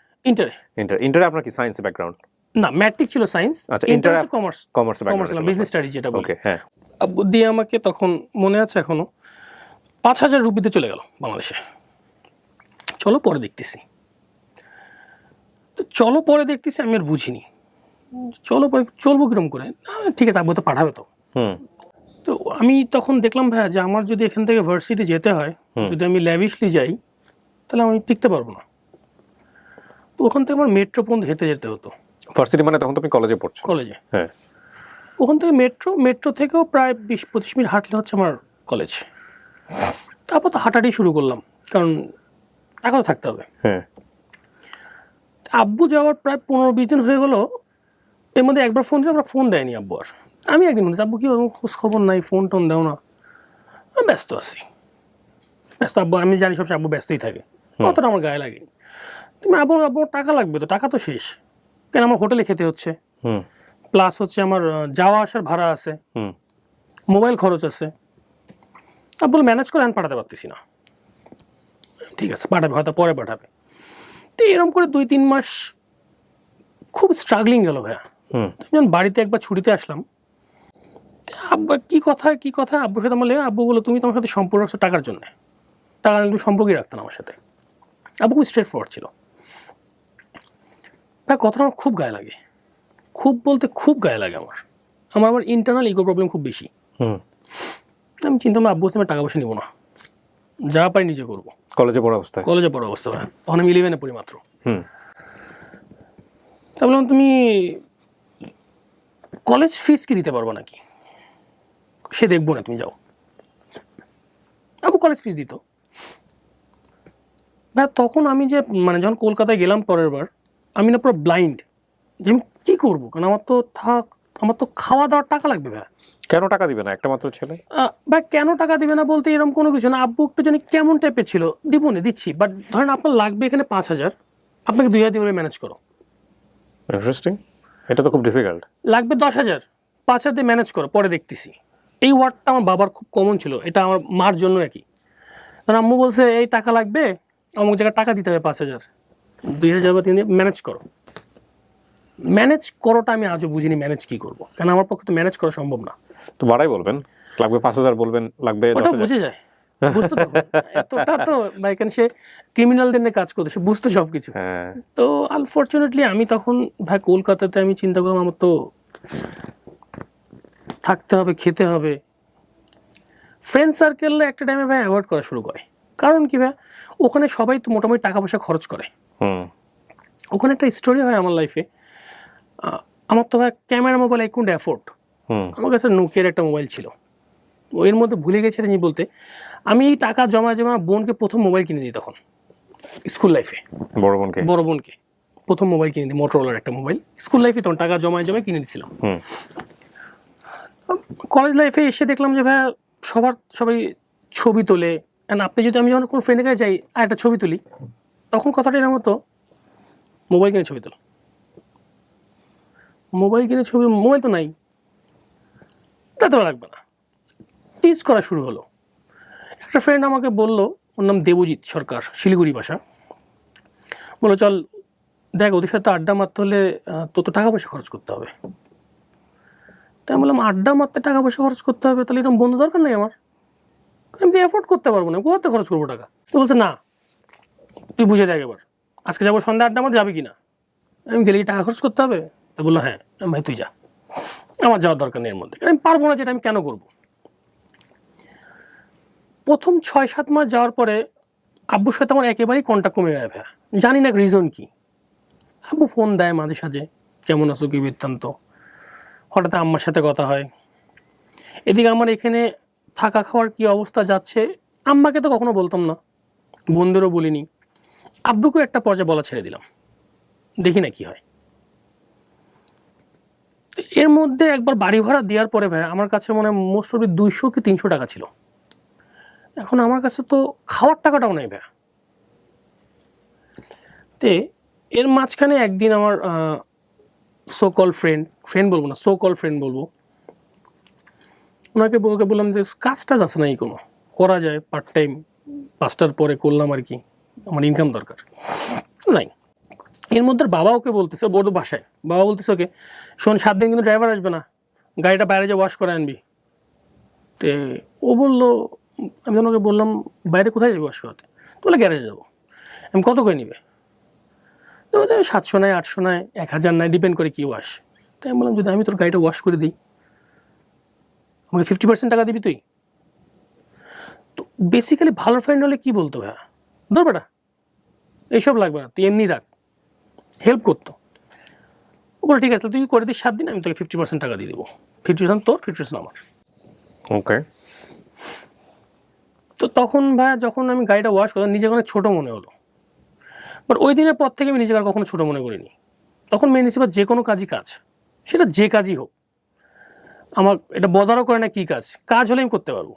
Speaker 1: ইন্টারে
Speaker 2: আপনার কি সায়েন্স ব্যাকগ্রাউন্ড?
Speaker 1: না, ম্যাট্রিক ছিল সায়েন্স,
Speaker 2: আচ্ছা,
Speaker 1: ইন্টারে
Speaker 2: ইন্টার
Speaker 1: কমার্স।
Speaker 2: কমার্স
Speaker 1: কমার্স না, বিজনেস স্টাডিজ যেটা বলি।
Speaker 2: ওকে, হ্যাঁ।
Speaker 1: আব্বু দিয়ে আমাকে তখন মনে আছে এখনো 5,000 রুপিতে চলে গেল বাংলাদেশে। চলো পরে দেখতেছি, তো চলো পরে দেখতেছি, আমি আর বুঝিনি চলো পরে চলবো কিরম করে। ঠিক আছে আব্বু তো পাঠাবে তো। তো আমি তখন দেখলাম ভাইয়া যে আমার যদি এখান থেকে ভার্সিটি যেতে হয়, যদি আমি ল্যাভিশলি যাই তাহলে আমি টিকতে পারবো না। তো ওখান থেকে আমার মেট্রো পর্যন্ত হেঁটে যেতে হতো।
Speaker 2: ভার্সিটি মানে তখন তো আপনি কলেজে পড়ছেন?
Speaker 1: কলেজে,
Speaker 2: হ্যাঁ।
Speaker 1: ওখান থেকে মেট্রো থেকেও প্রায় 20-25 মিনিট হাঁটলে হচ্ছে আমার কলেজ। তারপর তো হাঁটাটাই শুরু করলাম, কারণ টাকা তো থাকতে হবে।
Speaker 2: হ্যাঁ।
Speaker 1: আব্বু যাওয়ার প্রায় 15-20 দিন হয়ে গেলো, এর মধ্যে একবার ফোন দিলে, আমরা ফোন দেয়নি আব্বু আর। আমি একদিন বলছি আব্বু কি খোঁজ খবর নাই, ফোন টোন দাও না। আমি ব্যস্ত আছি, ব্যস্ত। আব্বু আমি জানি সবসময় আব্বু ব্যস্তই থাকে, অতটা আমার গায়ে লাগে। তুমি আব্বু টাকা লাগবে তো, টাকা তো শেষ, কেন আমার হোটেলে খেতে হচ্ছে, প্লাস হচ্ছে আমার যাওয়া আসার ভাড়া আছে, মোবাইল খরচ আছে। আব্বু ম্যানেজ করে আমি পাঠাতে পারতেছি না। ঠিক আছে পাঠাবে, হয়তো পরে পাঠাবে। তো এরকম করে 2-3 মাস খুব স্ট্রাগলিং গেল ভাইয়া। যখন বাড়িতে একবার ছুটিতে আসলাম, আব্বা কি কথা আব্বুর সাথে আমার লেগে, আব্বু বললো তুমি তোমার সাথে সম্পর্ক রাখছো টাকার জন্য, টাকা তুমি সম্পর্কই রাখতো না আমার সাথে। আব্বু খুব স্ট্রেট ফরওয়ার্ড ছিল ভাই। কথাটা আমার খুব গায়ে লাগে, খুব বলতে খুব গায়ে লাগে আমার। আবার ইন্টারনাল ইগো প্রবলেম খুব বেশি। আমি চিন্তা করলাম আব্বু আমি টাকা পয়সা নিবো না, যা পাই নিজে করবো।
Speaker 2: কলেজে পড়া অবস্থা
Speaker 1: ভাই, তখন আমি 11-এ পড়ি মাত্র। তা বললাম তুমি কলেজ ফিস কি দিতে পারবো নাকি, সে দেখবো না, তুমি যাও। আবু কলেজ ফিস দিত ভাই। তখন আমি যে মানে যখন কলকাতায় গেলাম পরের বার, আমি না পুরো ব্লাইন্ড যে আমি কী করবো, কারণ আমার তো খাওয়া দাওয়ার টাকা লাগবে ভাই।
Speaker 2: কেন টাকা দিবে না, একটা মাত্র ছেলে
Speaker 1: ভাই? কেন টাকা দিবে না বলতে এরকম কোনো কিছু না। আব্বু একটু জানি কেমন টাইপের ছিল, দিব না দিচ্ছি, বাট ধরেন আপনার লাগবে এখানে 5,000, আপনাকে 2,000 দিয়ে ম্যানেজ করো।
Speaker 2: ইন্টারেস্টিং, এটা তো খুব ডিফিকাল্ট।
Speaker 1: লাগবে 10,000, 5,000 দিয়ে ম্যানেজ করো, পরে দেখতেছি। এই ওয়ার্ডটা আমার বাবার খুব কমন ছিল, এটা আমার মার জন্য একই। কারণ আম্মু বলছে এই টাকা লাগবে, অমুক জায়গায় টাকা দিতে হবে 5,000, 2,000 বা 3,000 ম্যানেজ করো। ম্যানেজ করোটা আমি আজও বুঝিনি ম্যানেজ কি করবো, কারণ আমার পক্ষে তো ম্যানেজ করা সম্ভব না।
Speaker 2: তো বাড়াই বলবেন, লাগবে 5,000 বলবেন, লাগবে 10,000,
Speaker 1: বুঝে যায়, বুঝতে তো এতটা তো ভাই, কেন সে ক্রিমিনালদের নিয়ে কাজ করতে, সে বুঝতো সবকিছু। তো আনফর্চুনেটলি আমি তখন ভাই কলকাতাতে আমি চিন্তা করলাম আমার তো থাকতে হবে, খেতে হবে। ফ্রেন্ড সার্কেলে একটা টাইমে ভাই অ্যাভয়েড করা শুরু করে। কারণ কি ভাই, ওখানে সবাই তো মোটামুটি টাকা পয়সা খরচ করে। ওখানে একটা স্টোরি হয় আমার লাইফে। আমার তো ভাই camera mobile I couldn't afford. আমার কাছে নোকিয়ার একটা মোবাইল ছিল, এর মধ্যে ভুলে গেছি আমি বলতে। আমি এই টাকা জমা বোনকে প্রথম মোবাইল কিনে দিই তখন স্কুল লাইফে। বড় বোনকে প্রথম মোবাইল কিনে দিই, মোটরোলার একটা মোবাইল। স্কুল লাইফে তখন টাকা জমায় কিনে দিয়েছিলাম। কলেজ লাইফে এসে দেখলাম যে ভাই সবাই ছবি তোলে। আপনি যদি আমি যখন কোনো ফ্রেন্ডের কাছে যাই আর একটা ছবি তুলি, তখন কথাটা এর মতো মোবাইল কিনে ছবি তোল, মোবাইল তো নাই, তা তো লাগবে না। টিজ করা শুরু হলো। একটা ফ্রেন্ড আমাকে বললো, ওর নাম দেবজিৎ সরকার, শিলিগুড়ি বাসা, বললো চল দেখ ওদের সাথে আড্ডা মারতে হলে তো টাকা পয়সা খরচ করতে হবে। তাই বললাম আড্ডা মারতে টাকা পয়সা খরচ করতে হবে, তাহলে এরকম বন্ধু দরকার নেই আমার, আমি তো অ্যাফোর্ড করতে পারবো না, কোথাতে খরচ করবো টাকা। তো বলছে না তুই বুঝে দেখ এবার, আজকে যাবো সন্ধ্যা আড্ডা আমার, যাবে কি না? আমি গেলে টাকা খরচ করতে হবে? তো বললো হ্যাঁ। ভাই তুই যা, আমার যাওয়ার দরকার নেই এর মধ্যে, আমি পারবো না, যেটা আমি কেন করবো। প্রথম 6-7 মাস যাওয়ার পরে আব্বুর সাথে আমার একেবারেই কন্ট্যাক্ট কমে যায় ভাইয়া, জানি না রিজন কি। আব্বু ফোন দেয় মাঝে সাঝে, কেমন আছো কি বৃত্তান্ত, হঠাৎ আম্মার সাথে কথা হয়। এদিকে আমার এখানে থাকা খাওয়ার কি অবস্থা যাচ্ছে, আম্মাকে তো কখনো বলতাম না, বন্ধুরও বলিনি। আব্বুকেও একটা পর্যায়ে বলা ছেড়ে দিলাম, দেখি না কি হয়। এর মধ্যে একবার বাড়ি ভাড়া দেওয়ার পরে ভাই আমার কাছে মনে হয় মোস্ট অফ 200 কি 300 টাকা ছিল। এখন আমার কাছে তো খাওয়ার টাকাটাও নেই ভাই। তে এর মাঝখানে একদিন আমার সো কল ফ্রেন্ড বলবো না, ফ্রেন্ড বলবো, ওনাকে বললাম যে কাজটা আছে না, এই কোনো করা যায় পার্ট টাইম, 5টার পরে করলাম আর কি, আমার ইনকাম দরকার নাই। এর মধ্যে বাবা ওকে বলতেছে, বড় বাসায় বাবা বলতেছে ওকে, শোন 7 দিন কিন্তু ড্রাইভার আসবে না, গাড়িটা বাইরে যে ওয়াশ করে আনবি। তে ও বললো, আমি ওকে বললাম বাইরে কোথায় যাবি ওয়াশ করাতে? তো বলে গ্যারেজে যাবো। আমি কত করে নিবে? তো 700 নেয়, 800 নেয়, 1,000 নেয়, ডিপেন্ড করে কি ওয়াশ। তাই আমি বললাম যদি আমি তোর গাড়িটা ওয়াশ করে দিই, আমাকে 50% টাকা দিবি তুই? তো বেসিক্যালি ভালো ফ্রেন্ড হলে কি বলতো ভাইয়া, ধর বেটা এইসব লাগবে না, তুই এমনি রাখ, হেল্প করতো। ও বলে ঠিক আছে তুই করে দিস 7 দিন, আমি তোকে 50% টাকা দিয়ে দেবো, 50% তোর, 50% আমার।
Speaker 2: ওকে।
Speaker 1: তো তখন ভাইয়া যখন আমি গাড়িটা ওয়াশ করলাম, নিজে কোনো ছোটো মনে হলো, বাট ওই দিনের পর থেকে আমি নিজেকে আর কখনো ছোটো মনে করিনি। তখন মেন হিসেবে যে কোনো কাজই কাজ, সেটা যে কাজই হোক, আমার এটা বদারও করে না কী কাজ হলে আমি করতে পারবো।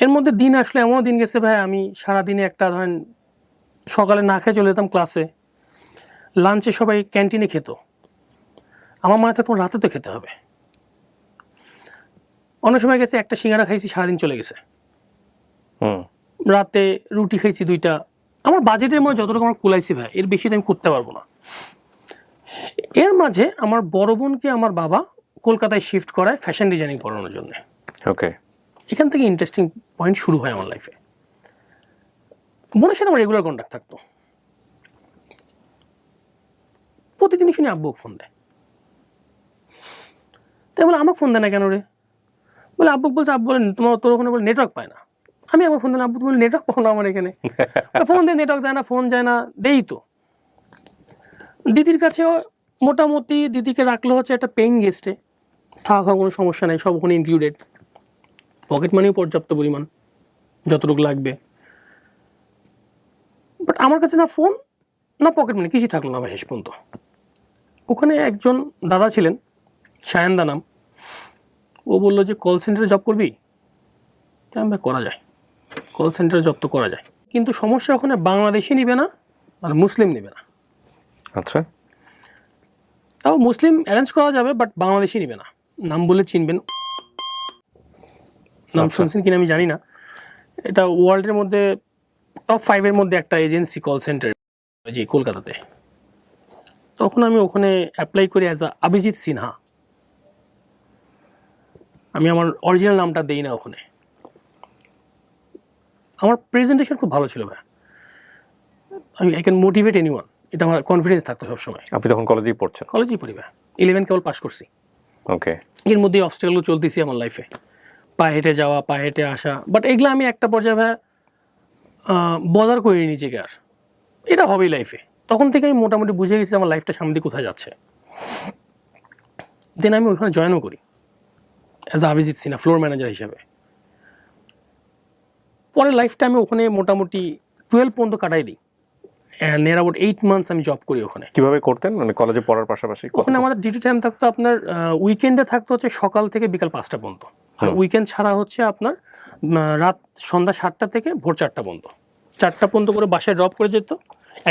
Speaker 1: এর মধ্যে দিন আসলে এমনও দিন গেছে ভাই, আমি সারাদিনে একটা ধরেন সকালে না খেয়ে চলে যেতাম ক্লাসে, লাঞ্চে সবাই ক্যান্টিনে খেত, আমার মাথায় তখন রাতে তো খেতে হবে। অনেক সময় গেছে একটা সিঙ্গারা খাইছি, সারাদিন চলে গেছে। রাতে রুটি খাইছি 2টা, আমার বাজেটের মধ্যে যতটুকু আমার কুলাইছি ভাই, এর বেশি আমি করতে পারবো না। এর মাঝে আমার বড় বোনকে আমার বাবা কলকাতায় শিফট করায় ফ্যাশন ডিজাইনিং পড়ানোর জন্য।
Speaker 2: ওকে,
Speaker 1: এখান থেকে ইন্টারেস্টিং পয়েন্ট শুরু হয় আমার লাইফে। বোনের সাথে আমার রেগুলার কন্ট্যাক্ট থাকতো, প্রতিদিনই শুনি আব্বু ফোন দেয়। তাই বলে আমাকে ফোন দেয় না কেন রে? বলে আব্বু বলছে, আব্বু বলে তোর ওখানে বলে নেটওয়ার্ক পায় না। আমি আমার ফোন দিলাম, আব্বু তুমি নেটওয়ার্ক পাও না আমার এখানে? ফোন দিয়ে নেটওয়ার্ক যায় না, ফোন যায় না, দেই তো। দিদির কাছেও মোটামুটি দিদিকে রাখলে হচ্ছে একটা পেইং গেস্টে, থাকা কোনো সমস্যা নেই, সব ওখানে ইনক্লুডেড, পকেট মানিও পর্যাপ্ত পরিমাণ যতটুকু লাগবে। বাট আমার কাছে না ফোন না পকেট মানি কিছুই থাকলো না শেষ পর্যন্ত। ওখানে একজন দাদা ছিলেন, সায়ন্দা নাম, ও বললো যে কল সেন্টারে জব করবি? ভাই করা যায়, কল সেন্টারে জব তো করা যায়, কিন্তু সমস্যা ওখানে বাংলাদেশি নিবে না আর মুসলিম নিবে না।
Speaker 2: আচ্ছা,
Speaker 1: তাও মুসলিম অ্যারেঞ্জ করা যাবে, বাট বাংলাদেশি নিবে না। নাম বলে চিনবেন, নাম শুনছেন কিনা আমি জানি না। এটা ওয়ার্ল্ডের মধ্যে টপ 5-এর মধ্যে একটা এজেন্সি কল সেন্টার, যে কলকাতাতে। তখন আমি ওখানে অ্যাপ্লাই করি অ্যাজ আ অভিজিৎ সিনহা। আমি আমার অরিজিনাল নামটা দেই না ওখানে। আমার প্রেজেন্টেশন খুব ভালো ছিল ভাই, আমি আই ক্যান মোটিভেট এনিওয়ান, এটা আমার কনফিডেন্স থাকতো সবসময়।
Speaker 2: আপনি তখন কলেজেই পড়ছেন?
Speaker 1: কলেজেই পড়ি ভাই, 11 কেবল পাস করছি।
Speaker 2: ওকে,
Speaker 1: এর মধ্যে অবস্টাকেলগুলো চলতেছি আমার লাইফে, পায়ে হেঁটে যাওয়া, পায়ে হেঁটে আসা। বাট এগুলো আমি একটা পর্যায়ে ভাই বদার করিনি নিজেকে আর, এটা হবেই লাইফে। তখন থেকে আমি মোটামুটি বুঝে গেছি আমার লাইফটা সামনে দিয়ে কোথায় যাচ্ছে। দেন আমি ওইখানে জয়েনও করি as a Abhijit Sinha floor manager হিসেবে। পরে লাইফটা আমি ওখানে মোটামুটি 12 পর্যন্ত কাটাই দিই, নিয়ার অ্যাবাউট 8 মান্থস আমি জব করি ওখানে।
Speaker 2: কিভাবে করতেন মানে কলেজে পড়ার পাশাপাশি?
Speaker 1: ওখানে আমাদের ডিউটি টাইম থাকতো আপনার উইকেন্ডে থাকতো হচ্ছে সকাল থেকে বিকাল 5টা পর্যন্ত, আর উইকেন্ড ছাড়া হচ্ছে আপনার রাত সন্ধ্যা 7টা থেকে ভোর 4টা পর্যন্ত। 4টা পর্যন্ত করে বাসায় ড্রপ করে যেত,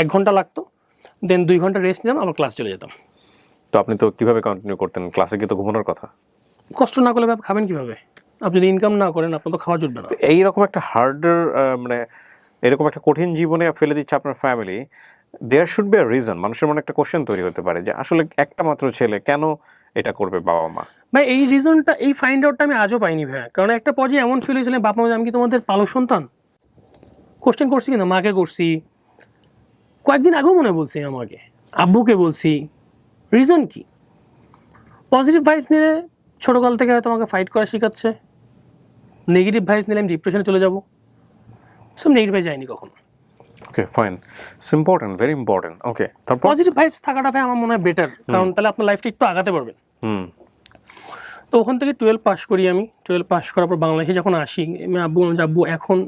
Speaker 1: 1 ঘন্টা লাগতো, দেন 2 ঘন্টা রেস্ট নিলাম, আবার ক্লাস চলে যেতাম।
Speaker 2: তো আপনি তো কিভাবে কন্টিনিউ করতেন? ক্লাসে গিয়ে তো ঘুমানোর কথা।
Speaker 1: কষ্ট না করলে খাবেন কিভাবে? আপনি যদি ইনকাম না করেন আপনার তো খাওয়া জুটবে না।
Speaker 2: এইরকম একটা হার্ডার মানে এরকম একটা কঠিন জীবনে ফেলে দিচ্ছে আপনার family, there should be a reason. মানুষের মনে একটা কোশ্চেন তৈরি হতে পারে যে আসলে একটা মাত্র ছেলে কেন এটা করবে বাবা মা?
Speaker 1: ভাই এই রিজনটা, এই ফাইন্ড আউটটা আমি আজও পাইনি ভাই। কারণ একটা পর্যায়ে এমন ফিল হয়েছিল, বাপ মা আমি কি তোমাদের পালক সন্তান? কোশ্চেন করছি কিনা, মাকে করছি, কয়েকদিন আগেও মনে বলছি আমাকে, আব্বুকে বলছি। রিজন কি? পজিটিভ ভাইবস নিলে ছোটোকাল থেকে হয়তো আমাকে ফাইট করা শেখাচ্ছে, নেগেটিভ ভাইবস নিলে আমি ডিপ্রেশনে চলে যাবো। সব নেগেটিভ ভাইবস যায়নি কখনো।
Speaker 2: Okay fine, it's important, very important. Okay, তারপর
Speaker 1: পজিটিভ ভাইবস থাকাটা ভাই আমার মনে হয় বেটার, কারণ তাহলে আপনার লাইফটা একটু আগাতে পারবেন। তো ওখান থেকে 12 পাস করি আমি। 12 পাস করার পর বাংলাদেশে যখন আসি, আমি আব্বু আব্বু এখন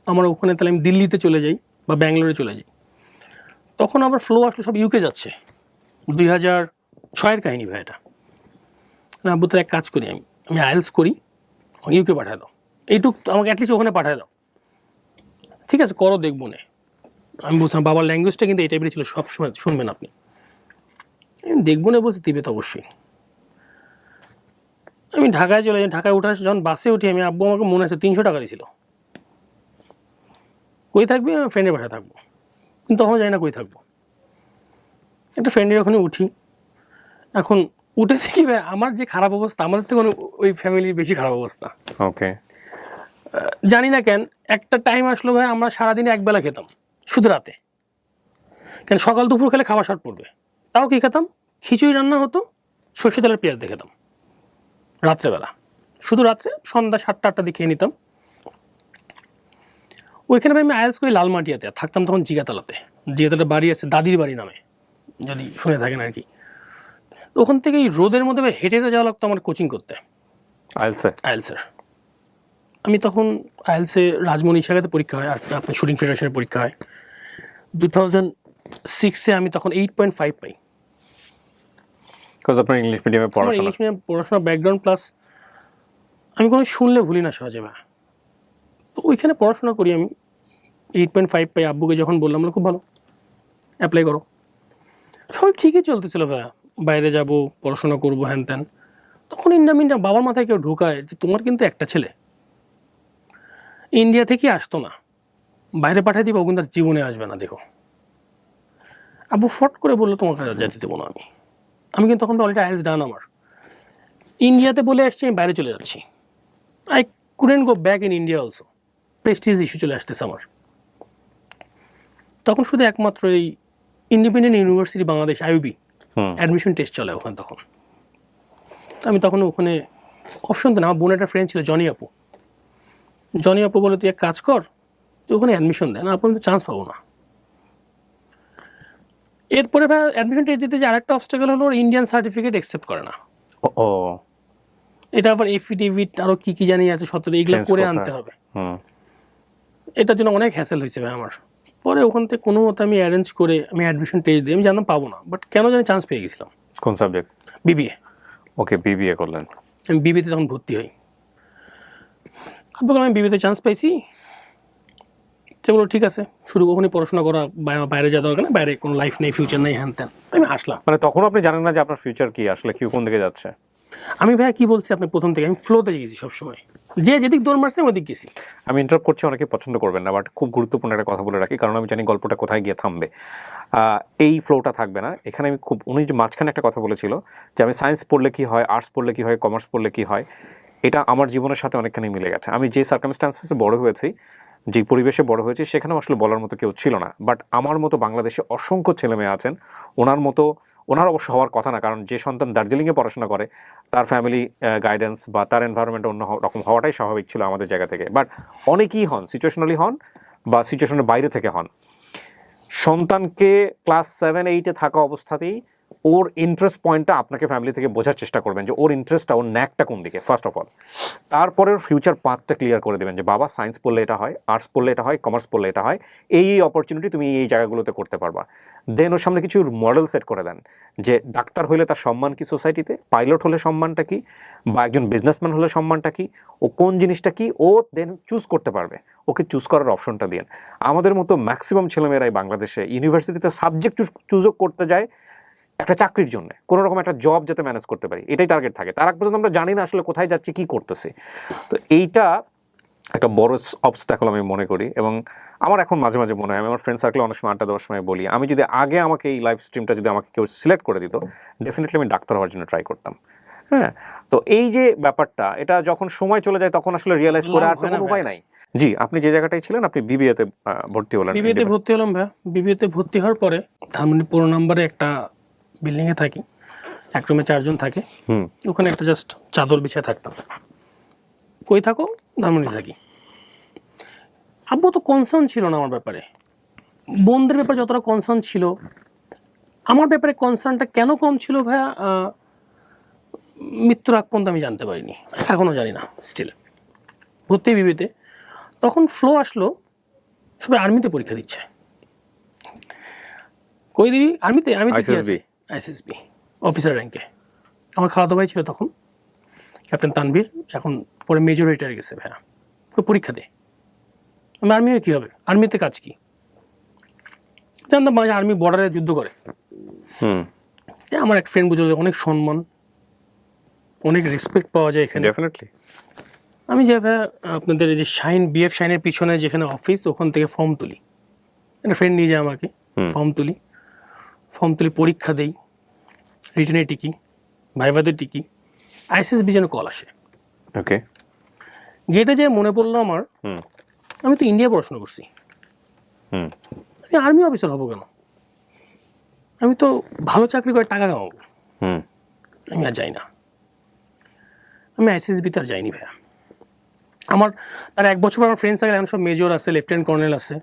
Speaker 1: আমার ওখানে তাহলে আমি দিল্লিতে চলে যাই বা ব্যাঙ্গালোরে চলে যাই। তখন আবার ফ্লো আসলো সব ইউকে যাচ্ছে, 2006-এর কাহিনী ভাই এটা। আব্বু তো এক কাজ করি, আমি আইএলস করি, ইউকে পাঠায় দাও, এইটুক আমাকে অ্যাটলিস্ট ওখানে পাঠায় দাও। ঠিক আছে করো, দেখবো না। আমি বলছিলাম বাবার ল্যাঙ্গুয়েজটা কিন্তু এই টাইপের ছিল, সবসময় শুনবেন আপনি। আমি দেখবো না বলছি, দিবে তো অবশ্যই। আমি ঢাকায় চলে যাই। ঢাকায় উঠে যখন বাসে উঠি আমি, আব্বু আমাকে মনে আছে 300 টাকা দিয়েছিল। কই থাকবি? আমি ফ্রেন্ডের বাসায় থাকবো, কিন্তু তখন জানি না কই থাকবো। একটা ফ্রেন্ডের ওখানে উঠি। এখন উঠে দেখি ভাই আমার যে খারাপ অবস্থা, আমাদের থেকে ওই ফ্যামিলির বেশি খারাপ অবস্থা।
Speaker 2: ওকে,
Speaker 1: জানি না কেন একটা টাইম আসলো ভাই, আমরা সারাদিনে একবেলা খেতাম, শুধু রাতে। কেন সকাল দুপুর খেলে খাবার শর্ট পড়বে, তাও কি খেতাম? খিচুড়ি রান্না হতো, সর্ষে তেলের পেঁয়াজ দিয়ে খেতাম রাত্রেবেলা, শুধু রাত্রে সন্ধ্যা 7টা-8টা দিয়ে খেয়ে নিতাম। ওইখানে আমি আইএলস করি লালমাটিয়াতে, থাকতাম তখন জিগাতলাতে। জিগাতলার বাড়ি আছে দাদির বাড়ি নামে, যদি শুনে থাকেন আর কি। তো ওখান থেকে এই রোদের মধ্যে হেঁটে হেঁটে যাওয়া লাগতো আমার কোচিং করতে আইএলসের। আমি তখন আইএলসে রাজমণি শাখাতে পরীক্ষা হয়, আর আপনার শুটিং ফেডারেশনের পরীক্ষা হয়। 2006-এ আমি তখন 8.5 পাই।
Speaker 2: আপনার ইংলিশ মিডিয়ামে
Speaker 1: ইংলিশ মিডিয়াম পড়াশোনা ব্যাকগ্রাউন্ড প্লাস আমি কোনো শুনলে ভুলি না সহজে ভাই। তো ওইখানে পড়াশোনা করি আমি, 8.5 পাই। আব্বুকে যখন বললাম খুব ভালো, অ্যাপ্লাই করো। সব ঠিকই চলতেছিল ভাইয়া, বাইরে যাব, পড়াশোনা করবো, হ্যান ত্যান। তখন ইন্ডিয়া বাবার মাথায় কেউ ঢোকায় যে তোমার কিন্তু একটা ছেলে, ইন্ডিয়া থেকে আসতো না, বাইরে পাঠিয়ে দিবো, ও কিন্তু আর জীবনে আসবে না। দেখো আব্বু ফট করে বললো তোমাকে যেতে দেবো না আমি। আমি কিন্তু তখন অলরেডি আইএলটিএস ডান আমার, ইন্ডিয়াতে বলে আসছি আমি বাইরে চলে যাচ্ছি। I couldn't go back in India also, Prestige issue চলে আসতেছে আমার। তখন শুধু একমাত্র এই independent university Bangladesh IUB admission test চলে ওখানে। তখন আমি তখন ওখানে অপশন তো না, আমার বোন একটা ফ্রেন্ড ছিল জনি আপু। জনি আপু বলে তুই এক কাজ কর, তুই ওখানে অ্যাডমিশন দেয় না, আপু আমি তো চান্স পাবো না। এরপরে ভাই অ্যাডমিশন টেস্ট দিতে যে আরেকটা অবস্টাকেল হলো, ইন্ডিয়ান সার্টিফিকেট অ্যাকসেপ্ট করে না।
Speaker 2: ও
Speaker 1: এটা আবার এফিডেভিট আরো কি কি জানি আছে 17, এগুলো করে আনতে হবে। এটার জন্য অনেক হ্যাসেল হয়েছে ভাই আমার। পরে ওখান থেকে কোনো মতো আমি অ্যারেঞ্জ করে আমি অ্যাডমিশন টেস্ট দিই, আমি জানলাম পাবো না, বাট কেন জানি চান্স পেয়ে গেছিলাম।
Speaker 2: কোন সাবজেক্ট?
Speaker 1: বিবিএ।
Speaker 2: ওকে, বিবিএ করলেন।
Speaker 1: আমি বিবিতে তখন ভর্তি হই। আমি বিবিতে চান্স পাইছি, সেগুলো ঠিক আছে, শুরু ওখানে পড়াশোনা করা, বাইরে যাওয়া দরকার না, বাইরে কোনো লাইফ নেই, ফিউচার নেই, হ্যান ত্যান। আমি আসলাম।
Speaker 2: মানে তখন আপনি জানেন না যে আপনার ফিউচার কি, আসলে কি কোন দিকে যাচ্ছে?
Speaker 1: আমি ভাই কি বলছি আপনি প্রথম থেকে, আমি ফ্লোতে গেছি সবসময়, যে যেদিক দৌড় মারছে ওদিক গেছি।
Speaker 2: আমি ইন্টারাপ্ট করছি, অনেকে পছন্দ করবেন না, বাট খুব গুরুত্বপূর্ণ একটা কথা বলে রাখি, কারণ আমি জানি গল্পটা কোথায় গিয়ে থামবে। এই ফ্লোটা থাকবে না এখানে। আমি খুব, উনি যে মাঝখানে একটা কথা বলেছিল যে আমি সায়েন্স পড়লে কি হয়, আর্টস পড়লে কি হয়, কমার্স পড়লে কি হয়, এটা আমার জীবনের সাথে অনেকখানি মিলে গেছে। আমি যে সার্কামস্টান্সেসে বড় হয়েছি, যে পরিবেশে বড় হয়েছি, সেখানেও আসলে বলার মতো কেউ ছিল না। বাট আমার মতো বাংলাদেশে অসংখ্য ছেলেমেয়ে আছেন ওনার মতো। ওনার অবশ্য হওয়ার কথা না, কারণ যে সন্তান দার্জিলিংয়ে পড়াশোনা করে তার ফ্যামিলি গাইডেন্স বা তার এনভায়রনমেন্ট অন্য রকম হওয়াটাই স্বাভাবিক ছিল আমাদের জায়গা থেকে। বাট অনেকেই হন, সিচুয়েশনালি হন বা সিচুয়েশনের বাইরে থেকে হন। সন্তানকে ক্লাস 7-8-এ থাকা অবস্থাতেই ওর ইন্টারেস্ট পয়েন্টটা আপনাকে ফ্যামিলি থেকে বোঝার চেষ্টা করবেন, যে ওর ইন্টারেস্টটা, ওর ন্যাকটা কোন দিকে ফার্স্ট অফ অল। তারপরে ওর ফিউচার পাথটা ক্লিয়ার করে দেবেন যে বাবা সায়েন্স পড়লে এটা হয়, আর্টস পড়লে এটা হয়, কমার্স পড়লে এটা হয়, এই অপরচুনিটি তুমি এই জায়গাগুলোতে করতে পারবা। দেন ওর সামনে কিছু মডেল সেট করে দেন, যে ডাক্তার হলে তার সম্মান কি সোসাইটিতে, পাইলট হলে সম্মানটা কি, বা একজন বিজনেসম্যান হলে সম্মানটা কি, ও কোন জিনিসটা কি ও দেন চুজ করতে পারবে, ওকে চুজ করার অপশনটা দিন। আমাদের মতো ম্যাক্সিমাম ছেলেমেয়েরাই বাংলাদেশে ইউনিভার্সিটিতে সাবজেক্ট চুজও করতে যায় একটা চাকরির জন্য, কোনো রকম একটা জব যাতে ম্যানেজ করতে পারি, এটাই টার্গেট থাকে। তার আগ পর্যন্ত আমরা জানি না আসলে কোথায় যাচ্ছি, কি করতেছি। তো এইটা একটা বড় অবস্টাকল আমি মনে করি। এবং আমার এখন মাঝে মাঝে মনে হয়, আমি আমার ফ্রেন্ড সার্কেলে অনেক সময় আড্ডা দেওয়ার সময় বলি, আমি যদি আগে আমাকে এই লাইফ স্ট্রিমটা যদি আমাকে কেউ সিলেক্ট করে দিত, ডেফিনেটলি আমি ডাক্তার হওয়ার জন্য ট্রাই করতাম। হ্যাঁ, তো এই যে ব্যাপারটা, এটা যখন সময় চলে যায় তখন আসলে রিয়েলাইজ করে আর তো কোনো উপায় নাই। জি, আপনি যে জায়গাটাই ছিলেন, আপনি বিবিএতে ভর্তি হলেন।
Speaker 1: বিবিএতে ভর্তি হলাম ভাই। বিবিএতে ভর্তি হওয়ার পরে ধানমন্ডি 15 নম্বরে একটা বিল্ডিংয়ে থাকি, এক রুমে 4 জন থাকে। ওখানে একটা জাস্ট চাদর বিছিয়ে থাকতাম। কই থাকো? ধানমন্ডি থাকি। আব্বু তো কনসার্ন ছিল না আমার ব্যাপারে, বোনদের ব্যাপারে যতটা কনসার্ন ছিল, আমার ব্যাপারে কনসার্নটা কেন কম ছিল ভাইয়া, মৃত্যুর আগ পর্যন্ত আমি জানতে পারিনি, এখনও জানি না স্টিল। ভর্তি বিবিতে তখন ফ্লো আসলো, সবাই আর্মিতে পরীক্ষা দিচ্ছে। কই দিবি? আর্মিতে। আমি আইএসএসবি অফিসার র্যাঙ্কে। আমার খালাতো ভাই ছিল তখন, ক্যাপ্টেন তানভীর, এখন পরে মেজর রিটায়ার গেছে ভাইয়া। তো পরীক্ষা দে। আমি আর্মি কী হবে, আর্মিতে কাজ কি জানতাম, আর্মি বর্ডারে যুদ্ধ করে। আমার এক ফ্রেন্ড বুঝলো অনেক সম্মান, অনেক রেসপেক্ট পাওয়া যায় এখানে।
Speaker 2: ডেফিনেটলি।
Speaker 1: আমি যে ভাইয়া আপনাদের যে শাইন, বিএফ শাইনের পিছনে যেখানে অফিস, ওখান থেকে ফর্ম তুলি, একটা ফ্রেন্ড নিয়ে যায় আমাকে, ফর্ম তুলি, পরীক্ষা দেই, রিটেনে টিকি, ভাইভাতে টিকি, আইএসএসবি যেন কল আসে।
Speaker 2: ওকে,
Speaker 1: গেটে যে মনে পড়লো আমার, আমি তো ইন্ডিয়া পড়াশোনা করছি, আমি আর্মি অফিসার হবো কেন? আমি তো ভালো চাকরি করে টাকা কামাবো। আমি আর যাই না, আমি আইএসএসবিতে আর যাইনি ভাইয়া। আমার তার 1 বছর আমার ফ্রেন্ড সার্কেল এখন সব মেজর আছে, লেফটেন্যান্ট কর্নেল আছে।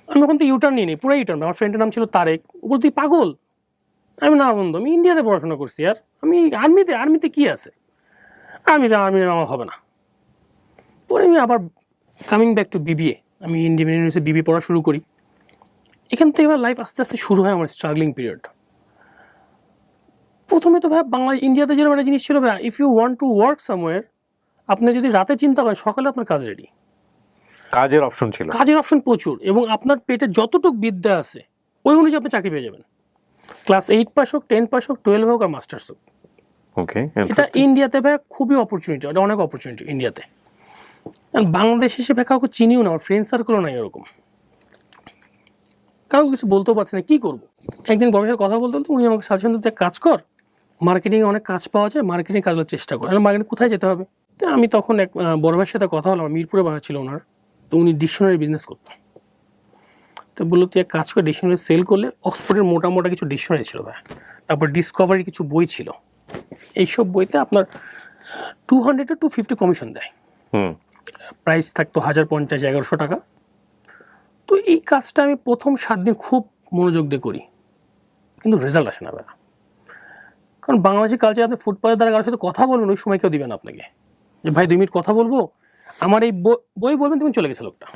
Speaker 1: আমি ওখান থেকে ইউটার্ন নিই, পুরো ইউটার্ন। আমার ফ্রেন্ডের নাম ছিল তারেক, ও বল তুই পাগল। আমি না বন্ধু, আমি ইন্ডিয়াতে পড়াশোনা করছি, আর আমি আর্মিতে কি আছে, আর্মিতে আমার হবে না। পরে আমি আবার কামিং ব্যাক টু বিবিএ, আমি ইন্ডিয়ান ইউনিভার্সিটি বিবিএ পড়া শুরু করি। এখান থেকে এবার লাইফ আস্তে আস্তে শুরু হয় আমার স্ট্রাগলিং পিরিয়ড। প্রথমে তো ভাই ইন্ডিয়াতে যেরকম একটা জিনিস ছিল ভাই, if you want to work somewhere, আপনি যদি রাতে চিন্তা করেন, সকালে আপনার কাজ রেডি।
Speaker 2: কাজের অপশন ছিল,
Speaker 1: কাজের অপশন প্রচুর, এবং আপনার পেটে যতটুকু বিদ্যা আছে ওই অনুযায়ী আপনি চাকরি পেয়ে যাবেন। ক্লাস 8 পাস হোক, 10 পাস হোক, 12 হোক আর মাস্টার্স হোক।
Speaker 2: ওকে,
Speaker 1: এটা ইন্ডিয়াতে ভাই খুবই অপরচুনিটি, এটা অনেক অপরচুনিটি ইন্ডিয়াতে। বাংলাদেশ হিসেবে কাউকে চিনিও না, আমার ফ্রেন্ড সার্কেলও নাই এরকম, কাউকে কিছু বলতেও পারছি না, কী করবো। একদিন বড় সাথে কথা বলতে বলতে উনি আমাকে সাজেশন দিতে, কাজ কর, মার্কেটিংয়ে অনেক কাজ পাওয়া যায়, মার্কেটিং কাজের চেষ্টা কর। মার্কেটিং কোথায় যেতে হবে? তো আমি তখন এক বড় ভাইয়ের সাথে কথা হলাম, মিরপুরে বাসা ছিল ওনার, তো উনি ডিকশনারি বিজনেস করতেন। তো বললো তুই এক কাজ করে ডিকশনারি সেল করলে, অক্সফোর্ডের মোটা কিছু ডিকশনারি ছিল ভাই, তারপর ডিসকভারির কিছু বই ছিল, এইসব বইতে আপনার 200 to 250 কমিশন দেয়, প্রাইস থাকতো 1050-1100 টাকা। তো এই কাজটা আমি প্রথম 7 দিন খুব মনোযোগ দিয়ে করি, কিন্তু রেজাল্ট আসে না ভাই। কারণ বাংলাদেশি কালচার, আপনি ফুটপাতের দ্বারা কারোর সাথে কথা বলবেন, ওই সময় কেউ দিবেন আপনাকে যে ভাই 2 মিনিট কথা বলবো, আমার এই বই বলবেন, তুমি চলে গেছে লোকটা,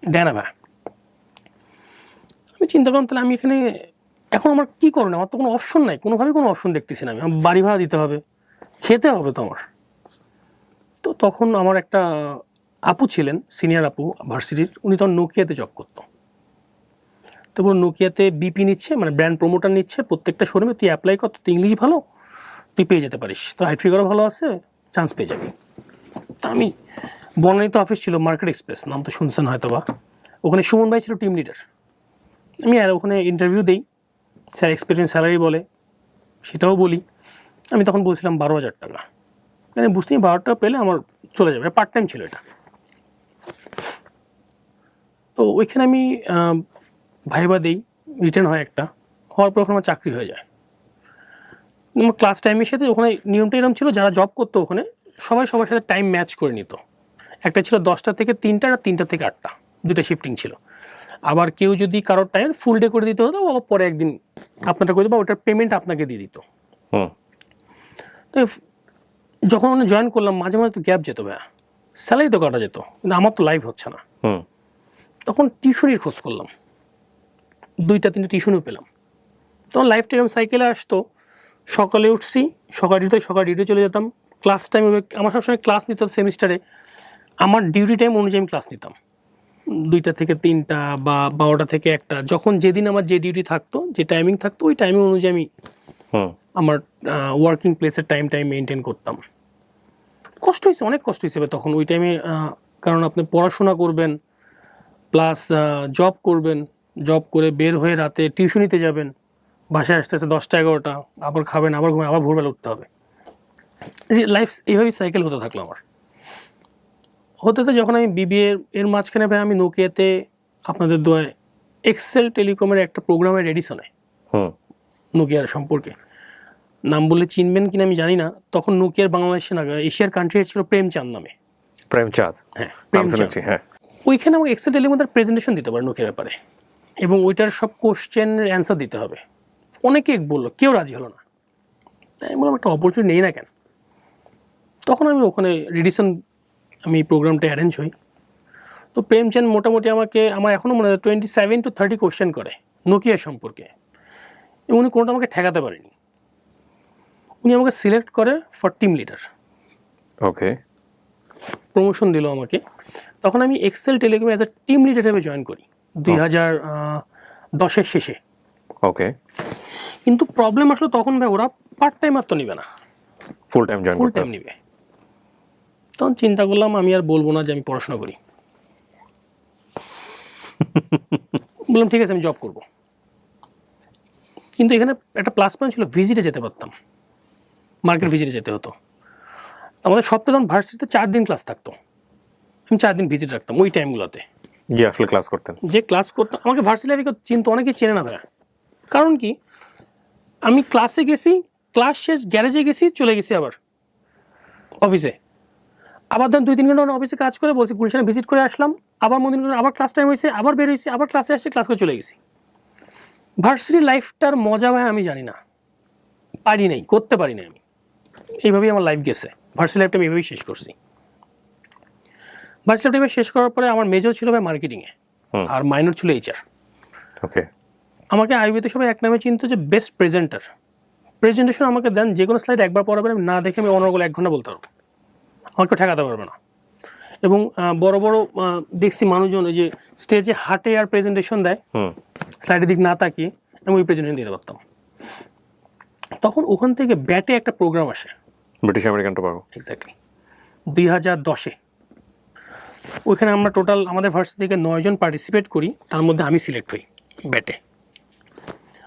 Speaker 1: দেয় না ভাই। আমি চিন্তা করলাম তাহলে আমি এখানে এখন আমার কী করবো, আমার তো কোনো অপশন নাই, কোনোভাবে কোনো অপশন দেখতেছি না আমি, আমার বাড়ি ভাড়া দিতে হবে, খেতে হবে তো আমার। তো তখন আমার একটা আপু ছিলেন, সিনিয়র আপু ভার্সিটির, উনি তখন নোকিয়াতে জব করতো। তো বলুন নোকিয়াতে বিপি নিচ্ছে, মানে ব্র্যান্ড প্রমোটার নিচ্ছে প্রত্যেকটা শোরুমে, তুই অ্যাপ্লাই কর, তুই ইংলিশ ভালো, তুই পেয়ে যেতে পারিস, তোর হাইট ফিগারও ভালো আছে, চান্স পেয়ে যাবি। তা আমি, বনানীতে অফিস ছিল মার্কেট এক্সপ্রেস, নাম তো শুনছেন হয়তো বা, ওখানে সুমন ভাই ছিল টিম লিডার। আমি আর ওখানে ইন্টারভিউ দিই, স্যার এক্সপেকটেশন স্যালারি বলে, সেটাও বলি। আমি তখন বলছিলাম 12,000 টাকা, মানে বুঝতেই 12 টাকা পেলে আমার চলে যাবে, পার্ট টাইম ছিল এটা। তো ওইখানে আমি ভাইবা দিই, রিটার্ন হয় একটা, হওয়ার পর ওখানে আমার চাকরি হয়ে যায়। আমার ক্লাস টাইমের সাথে ওখানে নিয়মটা এরকম ছিল, যারা জব করতো ওখানে সবাই সবার সাথে টাইম ম্যাচ করে নিত। একটা ছিল 10টা থেকে 3টা, আর 3টা থেকে 8টা, দুটো শিফটিং ছিল। আবার কেউ যদি কারোর টাইম ফুল ডে করে দিতে হতো, আবার পরে একদিন আপনারটা করে দিত, বা ওটার পেমেন্ট আপনাকে দিয়ে দিত। তো যখন আমি জয়েন করলাম, মাঝে মাঝে তো গ্যাপ যেত ভাইয়া, স্যালারি তো কাটা যেত, কিন্তু আমার তো লাইভ হচ্ছে না। তখন টিউশনির খোঁজ করলাম, 2-3টা টিউশনও পেলাম। তখন লাইফ টাইম সাইকেলে আসতো, সকালে উঠছি, সকাল ডিউটি চলে যেতাম, ক্লাস টাইম আমার সবসময় ক্লাস নিতাম সেমিস্টারে, আমার ডিউটি টাইম অনুযায়ী আমি ক্লাস নিতাম, 2টা থেকে 3টা বা 12টা থেকে 1টা, যখন যেদিন আমার যে ডিউটি থাকতো, যে টাইমিং থাকতো, ওই টাইমিং অনুযায়ী আমি আমার ওয়ার্কিং প্লেসের টাইম মেনটেন করতাম। কষ্ট হয়েছে, অনেক কষ্ট হিসেবে তখন ওই টাইমে, কারণ আপনি পড়াশোনা করবেন প্লাস জব করবেন, জব করে বের হয়ে রাতে টিউশনিতে যাবেন, বাসায় আসতে আসতে 10টা-11টা, আবার খাবেন, আবার ঘুমেন, আবার ভোরবেলা উঠতে হবে। লাইফ এইভাবেই সাইকেল হতে থাকলো আমার। হতে যখন আমি বিবিএ এর মাঝখানে ভাই আমি নোকিয়াতে আপনাদের দোয়ায় এক্সেল টেলিকমের একটা প্রোগ্রামের এডিশনে, নোকিয়ার সম্পর্কে নাম বললে চিনবেন কিনা আমি জানি না, তখন নোকিয়ার বাংলাদেশে না, এশিয়ার কান্ট্রি ছিল প্রেমচাঁদ নামে।
Speaker 2: প্রেমচাঁদ,
Speaker 1: হ্যাঁ প্রেমচাঁদ, হ্যাঁ। ওইখানে আমাকে এক্সেল টেলিকম তার প্রেজেন্টেশন দিতে পারে নোকিয়ার ব্যাপারে, এবং ওইটার সব কোশ্চেনের অ্যান্সার দিতে হবে। অনেকে বললো, কেউ রাজি হলো না। তাই আমি বললাম একটা অপরচুনিটি নেই না কেন। তখন আমি ওখানে রেডিসন, আমি প্রোগ্রামটা অ্যারেঞ্জ হই। তো প্রেমচাঁদ মোটামুটি আমাকে, আমার এখনও মনে হয় 27 to 30 কোশ্চেন করে নোকিয়া সম্পর্কে, এবং উনি কোনোটা আমাকে ঠেকাতে পারেনি। উনি আমাকে সিলেক্ট করে for team leader.
Speaker 2: Okay,
Speaker 1: promotion দিল আমাকে। তখন আমি এক্সেল টেলিকমে অ্যাজ এ টিম লিডার হিসেবে জয়েন করি 2010-এর শেষে।
Speaker 2: ওকে,
Speaker 1: কিন্তু প্রবলেম আসলে তখন ভাই, ওরা পার্ট টাইম আর তো নিবে না,
Speaker 2: ফুল টাইম
Speaker 1: নিবে। তখন চিন্তা করলাম আমি আর বলবো না যে আমি পড়াশোনা করি, বললাম ঠিক আছে আমি জব করব। কিন্তু এখানে একটা প্লাস পয়েন্ট ছিল, ভিজিটে যেতে পারতাম, মার্কেট ভিজিটে যেতে হতো। আমাদের সপ্তাহে তখন ভার্সিটিতে 4 দিন ক্লাস থাকতো, আমি 4 দিন ভিজিট রাখতাম ওই টাইমগুলোতে,
Speaker 2: গিয়ে আসলে ক্লাস করতেন।
Speaker 1: যে ক্লাস করতাম, আমাকে ভার্সিটি লাইফে চিনতো, অনেকেই চেনে না ভাইয়া। কারণ কি, আমি ক্লাসে গেছি, ক্লাস শেষ, গ্যারেজে গেছি, চলে গেছি আবার অফিসে, আবার ধরেন 2-3 ঘন্টা অফিসে কাজ করে, বলছি গুলশানে ভিজিট করে আসলাম, আবার মনে করেন আবার ক্লাস টাইম হয়েছে, আবার বের হয়েছি, আবার ক্লাসে আসছে, ক্লাস করে চলে গেছি। ভার্সিটি লাইফটার মজা ভাই আমি জানি না, পারি নাই, করতে পারি না আমি। এইভাবেই আমার লাইফ গেছে, ভার্সিটি লাইফটা আমি এইভাবেই শেষ করছি। ভার্সিটি লাইফটা শেষ করার পরে আমার মেজর ছিল ভাই মার্কেটিংয়ে, আর মাইনর ছিল এইচআর।
Speaker 2: ওকে,
Speaker 1: আমাকে আইবিতে সবাই এক নামে চিনতো যে বেস্ট প্রেজেন্টার। প্রেজেন্টেশন আমাকে দেন, যে কোনো স্লাইড একবার পড়াবেন, আমি না দেখে আমি অনর্গল 1 ঘন্টা বলতে পারবো, আমাকে ঠেকাতে পারবে না। এবং বড় বড় দেখছি মানুষজন ওই যে স্টেজে হাঁটে আর প্রেজেন্টেশন দেয়, স্লাইডের দিক না তাকিয়ে, আমি ওই প্রেজেন্টেশন দিতে পারতাম। তখন ওখান থেকে ব্যাটে একটা প্রোগ্রাম আসে,
Speaker 2: ব্রিটিশ আমেরিকান টোবাগো,
Speaker 1: এক্স্যাক্টলি 2010-এ। ওইখানে আমরা টোটাল আমাদের ভার্সিটি থেকে 9 জন পার্টিসিপেট করি, তার মধ্যে আমি সিলেক্ট হই ব্যাটে।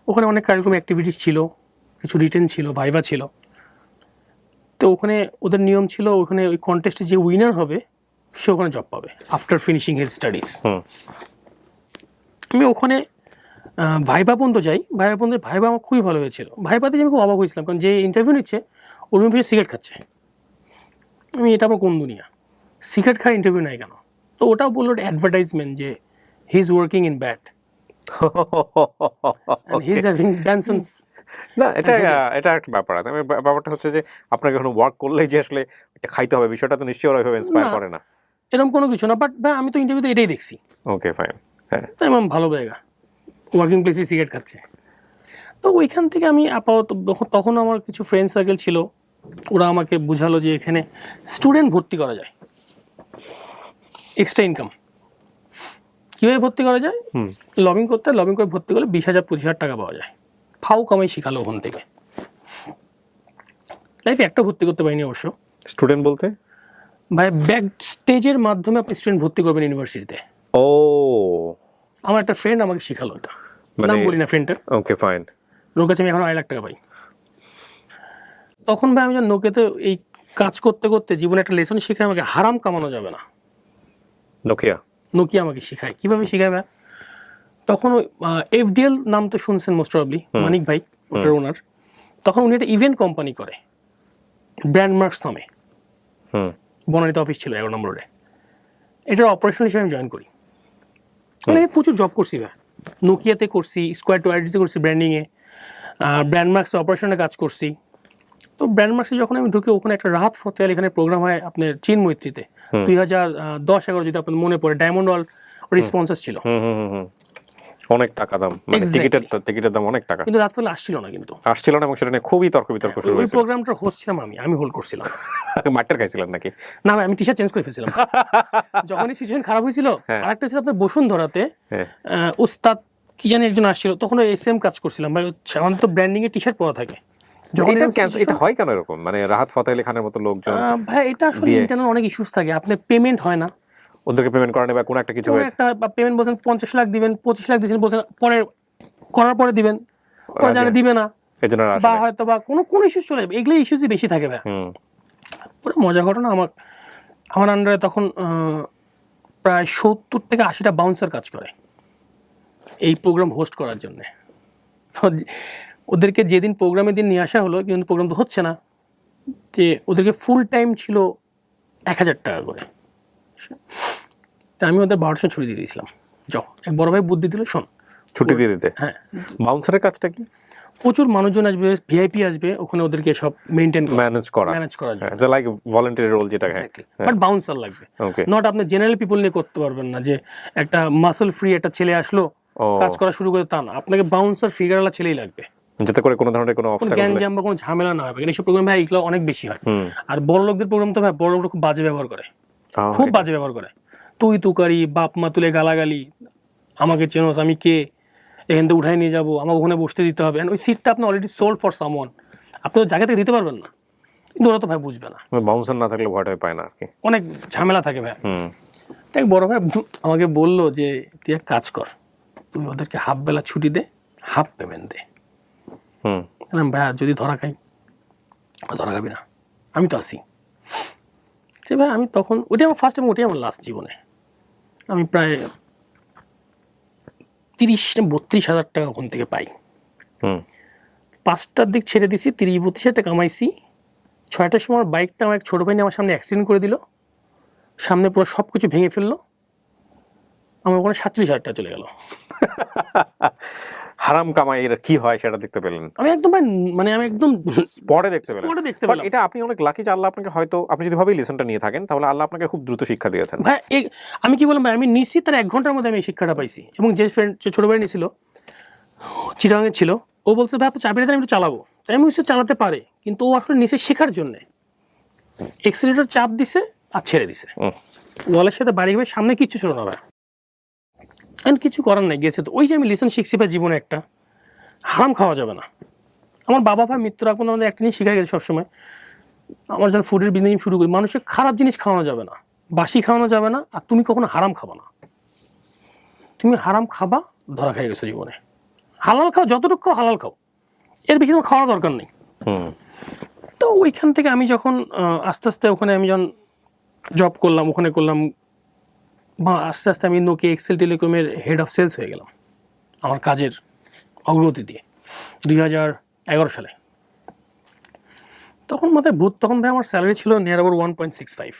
Speaker 1: ওখানে অনেক কারিকুলাম অ্যাক্টিভিটিস ছিল, কিছু রিটেন ছিল, ভাইভা ছিল। তো ওখানে ওদের নিয়ম ছিল ওখানে ওই কন্টেস্টে যে উইনার হবে সে ওখানে জব পাবে আফটার ফিনিশিং হিজ স্টাডিজ। আমি ওখানে ভাইবা পর্যন্ত যাই, ভাইবা আমার খুবই ভালো হয়েছিল। ভাইবাতে আমি খুব অবাক হয়েছিলাম, কারণ যে ইন্টারভিউ নিচ্ছে ওর রুমে সিগারেট খাচ্ছে। আমি এটা আবার কোন দুনিয়া, সিগারেট খাওয়ার ইন্টারভিউ নাই কেন? তো ওটাও বললো অ্যাডভার্টাইজমেন্ট যে he is working in bat and he is having Danson's
Speaker 2: না, এটা একটা ব্যাপার আছে। ব্যাপারটা হচ্ছে যে আপনাকে এখন ওয়ার্ক করলেই যে আসলে এটা খাইতে হবে বিষয়টা তো নিশ্চয়ই ওরা এভাবে ইন্সপায়ার করে না,
Speaker 1: এরকম কোনো কিছু না। বাট ভাই আমি তো ইন্টারভিউতে এটাই দেখছি।
Speaker 2: ওকে ফাইন, হ্যাঁ
Speaker 1: তাই আমার ভালো জায়গা, ওয়ার্কিং প্লেসে সিগারেট খাচ্ছে। তো ওইখান থেকে আমি আপাতত তখন আমার কিছু ফ্রেন্ড সার্কেল ছিল, ওরা আমাকে বুঝালো যে এখানে স্টুডেন্ট ভর্তি করা যায়, এক্সট্রা ইনকাম কীভাবে ভর্তি করা যায়, লবিং করে ভর্তি করলে 20,000-25,000 টাকা পাওয়া যায়। ফাও কামাই শিখালো ওখান থেকে। লাইফে একটা ভর্তি করতে পারিনি অবশ্য।
Speaker 2: স্টুডেন্ট বলতে
Speaker 1: ভাই ব্যাক স্টেজের মাধ্যমে আপনি স্টুডেন্ট ভর্তি করবেন ইউনিভার্সিটিতে।
Speaker 2: ও
Speaker 1: আমার একটা ফ্রেন্ড আমাকে শিখালো এটা, নাম বলি না ফ্রেন্ডের।
Speaker 2: Okay fine.
Speaker 1: ওর কাছে আমি এখন 2.5 লাখ টাকা পাই। তখন ভাই আমি যখন নোকিয়াতে এই কাজ করতে করতে জীবনে একটা লেসন শিখায় আমাকে, হারাম কামানো যাবে না। নোকিয়া আমাকে শিখায়। কীভাবে শিখায় ভাই? তখন ওই এফডিএল নাম তো শুনছেন মোস্ট প্রবাবলি, মানিক ভাই ওটার ওনার। তখন উনি একটা ইভেন্ট কোম্পানি করে, ব্র্যান্ড মার্কস নামে, বনানীতে অফিস ছিল 11 নম্বরে। এটার অপারেশন হিসেবে আমি জয়েন করি। মানে আমি প্রচুর জব করছি ভাই, নোকিয়াতে করছি, স্কোয়ার টু আইডিতে করছি, ব্র্যান্ডিংয়ে, ব্র্যান্ড মার্কসে অপারেশনে কাজ করছি। তো ব্র্যান্ড মার্কসে যখন আমি ঢুকি, ওখানে একটা রাহাত ফতে আলী এখানে প্রোগ্রাম হয় আপনার চীন মৈত্রীতে 2010-11 যদি আপনার মনে পড়ে, ডায়মন্ড ওয়ার্ল্ড স্পন্সর ছিল।
Speaker 2: অনেক টাকা দাম, মানে টিকিটের দাম অনেক টাকা,
Speaker 1: কিন্তু রাত ফলে আসছিল না
Speaker 2: এবং সেটা নিয়ে খুবই তর্ক বিতর্ক শুরু হয়েছিল।
Speaker 1: ওই প্রোগ্রামটার হোস্ট ছিলাম আমি হোল্ড করছিলাম।
Speaker 2: মাঠটার খাইছিলেন নাকি?
Speaker 1: না ভাই, আমি টি শার্ট চেঞ্জ করে ফেলছিলাম যখনই সিচুয়েশন খারাপ হয়েছিল। আরেকটা ছিল আপনার বসুন্ধরাতে উস্তাদ কি জানি একজন আসছিল, তখন ওই সেম কাজ করছিলাম ভাই। আমাদের তো ব্র্যান্ডিং এর টি শার্ট পরা থাকে।
Speaker 2: এটা হয় কেন এরকম, মানে রাহাত ফতে আলী খানের মতো লোকজন?
Speaker 1: ভাই এটা আসলে ইন্টারনাল অনেক ইস্যুস থাকে। আপনার পেমেন্ট হয় না,
Speaker 2: ওদেরকে পেমেন্ট করা নেবে, কোনো একটা কিছু হয়েছে,
Speaker 1: একটা পেমেন্ট বলছেন 50 লাখ দিবেন, 25 লাখ দিয়েছেন বলছেন, পরে করার পরে দিবেন, পরে জানে দিবে না, বা হয়তো বা কোনো ইস্যুস চলে যাবে। এগুলো ইস্যুসই বেশি থাকে ভাই। পরে মজা ঘটনা, আমার আন্ডারে তখন প্রায় 70 থেকে 80টা বাউন্সার কাজ করে এই প্রোগ্রাম হোস্ট করার জন্যে। ওদেরকে যেদিন প্রোগ্রামের দিন নিয়ে আসা হলো, কিন্তু প্রোগ্রাম তো হচ্ছে না, যে ওদেরকে ফুল টাইম ছিল 1000 টাকা করে। তা আমি ওদের 1200 ছুটি দিয়ে দিয়েছিলাম। যাও, এক বড় ভাই বুদ্ধি দিল, শোন
Speaker 2: ছুটি দিয়ে দিতে।
Speaker 1: হ্যাঁ,
Speaker 2: বাউন্সারের কাজটা কি?
Speaker 1: প্রচুর মানুষজন আসবে, ভিআইপি আসবে, ওখানে ওদেরকে সব মেইনটেইন
Speaker 2: ম্যানেজ করা
Speaker 1: জন্য,
Speaker 2: লাইক ভলান্টিয়ার রোল যেটা।
Speaker 1: বাট বাউন্সার লাগবে, নট আপনি জেনারেল পিপল নিয়ে করতে পারবেন না, যে একটা মাসল ফ্রি একটা ছেলে আসলো কাজ করা শুরু করে, তা না। আপনাকে বাউন্সার ফিগারওয়ালা ছেলেই লাগবে,
Speaker 2: যাতে করে কোনো ধরনের কোনো অবস্থায়
Speaker 1: গ্যাঞ্জাম বা কোনো ঝামেলা না হবে। এইসব প্রোগ্রাম ভাই এগুলো অনেক বেশি হয়। আর বড় লোকদের প্রোগ্রাম তো ভাই বড় লোকরা খুব বাজে ব্যবহার করে, খুব বাজে ব্যবহার করে। তুই তুকারি, বাপ মা তুলে গালাগালি, আমাকে চেনোস, আমি কে, এখান থেকে উঠাই নিয়ে যাবো, আমাকে ওখানে বসতে দিতে হবে। ওই সিটটা আপনি অলরেডি সোল্ড ফর সামওয়ান, আপনি ওই জায়গা থেকে দিতে পারবেন না। কিন্তু ওরা তো ভাই বুঝবে না,
Speaker 2: বাউন্সার না থাকলে ভয়টা পায় না আর কি,
Speaker 1: অনেক ঝামেলা থাকে ভাই। তাই বড় ভাই আমাকে বললো যে তুই এক কাজ কর, তুই ওদেরকে হাফ বেলা ছুটি দে, হাফ পেমেন্ট দে। ভাই যদি ধরা খাই, ধরা খাবি না, আমি তো আসি। যে ভাই আমি তখন ওটাই আমার ফার্স্ট এবং ওটাই আমার লাস্ট জীবনে। আমি প্রায় 30-32 হাজার টাকা ওখান থেকে পাই। 5টার দিক ছেড়ে দিছি, 30-32 হাজার টাকা কামাইছি। 6টার সময় বাইকটা আমার এক ছোটো ভাই নিয়ে আমার সামনে অ্যাক্সিডেন্ট করে দিল, সামনে পুরো সব কিছু ভেঙে ফেললো। আমার ওখানে 47 হাজার টাকা চলে গেল।
Speaker 2: হারাম কামাই এর কি হয় সেটা দেখতে পেলেন?
Speaker 1: আমি একদম মানে আমি একদম
Speaker 2: স্পটে দেখতে পেলাম। এটা আপনি অনেক লাকি যে আল্লাহ আপনাকে, হয়তো আপনি যদি ভাবে লেসনটা নিয়ে থাকেন, তাহলে আল্লাহ আপনাকে খুব দ্রুত শিক্ষা দিয়েছেন।
Speaker 1: ভাই আমি কি বললাম ভাই, আমি নিশ্চিত তার 1 ঘন্টার মধ্যে আমি এই শিক্ষাটা পাইছি। এবং যে ফ্রেন্ড, যে ছোটো ভাই নিয়েছিল, চিটাগাংয়ে ছিল, ও বলছে ভাই আপনি চাবিটা আমি একটু চালাবো। তাই আমি হচ্ছে চালাতে পারে, কিন্তু ও আসলে নিচে শেখার জন্যে এক্সিলেটর চাপ দিছে আর ছেড়ে দিছে, ওয়ালের সাথে বাড়ি গিয়ে সামনে কিচ্ছু ছিল না ভাই। এন্ড কিছু করার নাই, গেছে তো। ওই যে আমি লেসন শিখছি ভাই জীবনে, একটা হারাম খাওয়া যাবে না। আমার বাবা ভাই মৃত্যুর আগে আমাদের একটা জিনিস শিখে গেছে সবসময়, আমার যখন ফুডের বিজনেস শুরু করি, মানুষের খারাপ জিনিস খাওয়ানো যাবে না। বাসি খাওয়ানো যাবে না, আর তুমি কখনো হারাম খাবা না। তুমি হারাম খাবা, ধরা খাই গেছো জীবনে। হালাল খাও, যতটুকু খাও হালাল খাও, এর বেশি তোমার খাওয়ার দরকার নেই। তো ওইখান থেকে আমি যখন আস্তে আস্তে ওখানে আমি যখন জব করলাম, ওখানে করলাম, বা আস্তে আস্তে আমি নোকিয়া এক্সেল টেলিকমের হেড অফ সেলস হয়ে গেলাম আমার কাজের অগ্রগতি দিয়ে 2011 সালে। তখন মাথায় ভূত, তখন ভাই আমার স্যালারি ছিল নিয়ার অ্যাবাউট 1.65,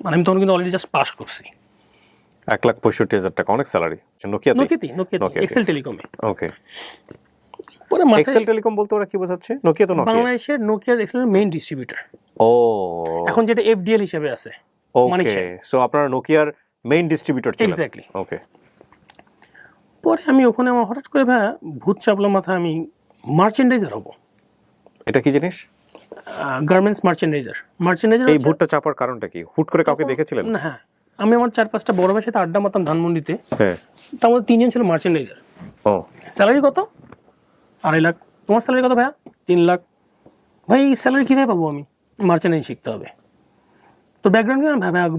Speaker 1: মানে আমি তখন কিন্তু অলরেডি জাস্ট পাস করছি।
Speaker 2: 1,65,000 টাকা অনেক স্যালারি নোকিয়াতে
Speaker 1: এক্সেল টেলিকমে।
Speaker 2: ওকে,
Speaker 1: পরে
Speaker 2: এক্সেল টেলিকম বলতে ওরা কি বোঝাচ্ছে? নোকিয়া তো নোকিয়া,
Speaker 1: বাংলাদেশের নোকিয়ার এক্সেল মেইন ডিস্ট্রিবিউটর।
Speaker 2: ও,
Speaker 1: এখন যেটা এফডিএল হিসেবে আছে।
Speaker 2: ওকে, সো আপনারা নোকিয়ার মেইন ডিস্ট্রিবিউটর ছিলেন।
Speaker 1: এক্স্যাক্টলি।
Speaker 2: ওকে,
Speaker 1: পরে আমি ওখানে আমার হঠাৎ করে ভাই ভূত চাপলো মাথা, আমি মার্চেন্ডাইজার হব।
Speaker 2: এটা কি জিনিস?
Speaker 1: Garments merchandiser.
Speaker 2: এই ভূতটা চাপার কারণটা কি? হুট করে কাউকে দেখেছিলেন?
Speaker 1: না, হ্যাঁ, আমি আমার 4-5টা বড় ভাইয়ের সাথে আড্ডা মারতাম ধানমন্ডিতে।
Speaker 2: হ্যাঁ,
Speaker 1: তার মধ্যে 3 জন ছিল মার্চেন্ডাইজার।
Speaker 2: ও,
Speaker 1: স্যালারি কত? 2.5 লাখ। তোমার স্যালারি কত ভাইয়া? 3 লাখ। ভাই স্যালারি কীভাবে পাবো? আমি মার্চেন্ডাইজিং শিখতে হবে। তো ব্যাকগ্রাউন্ড কি?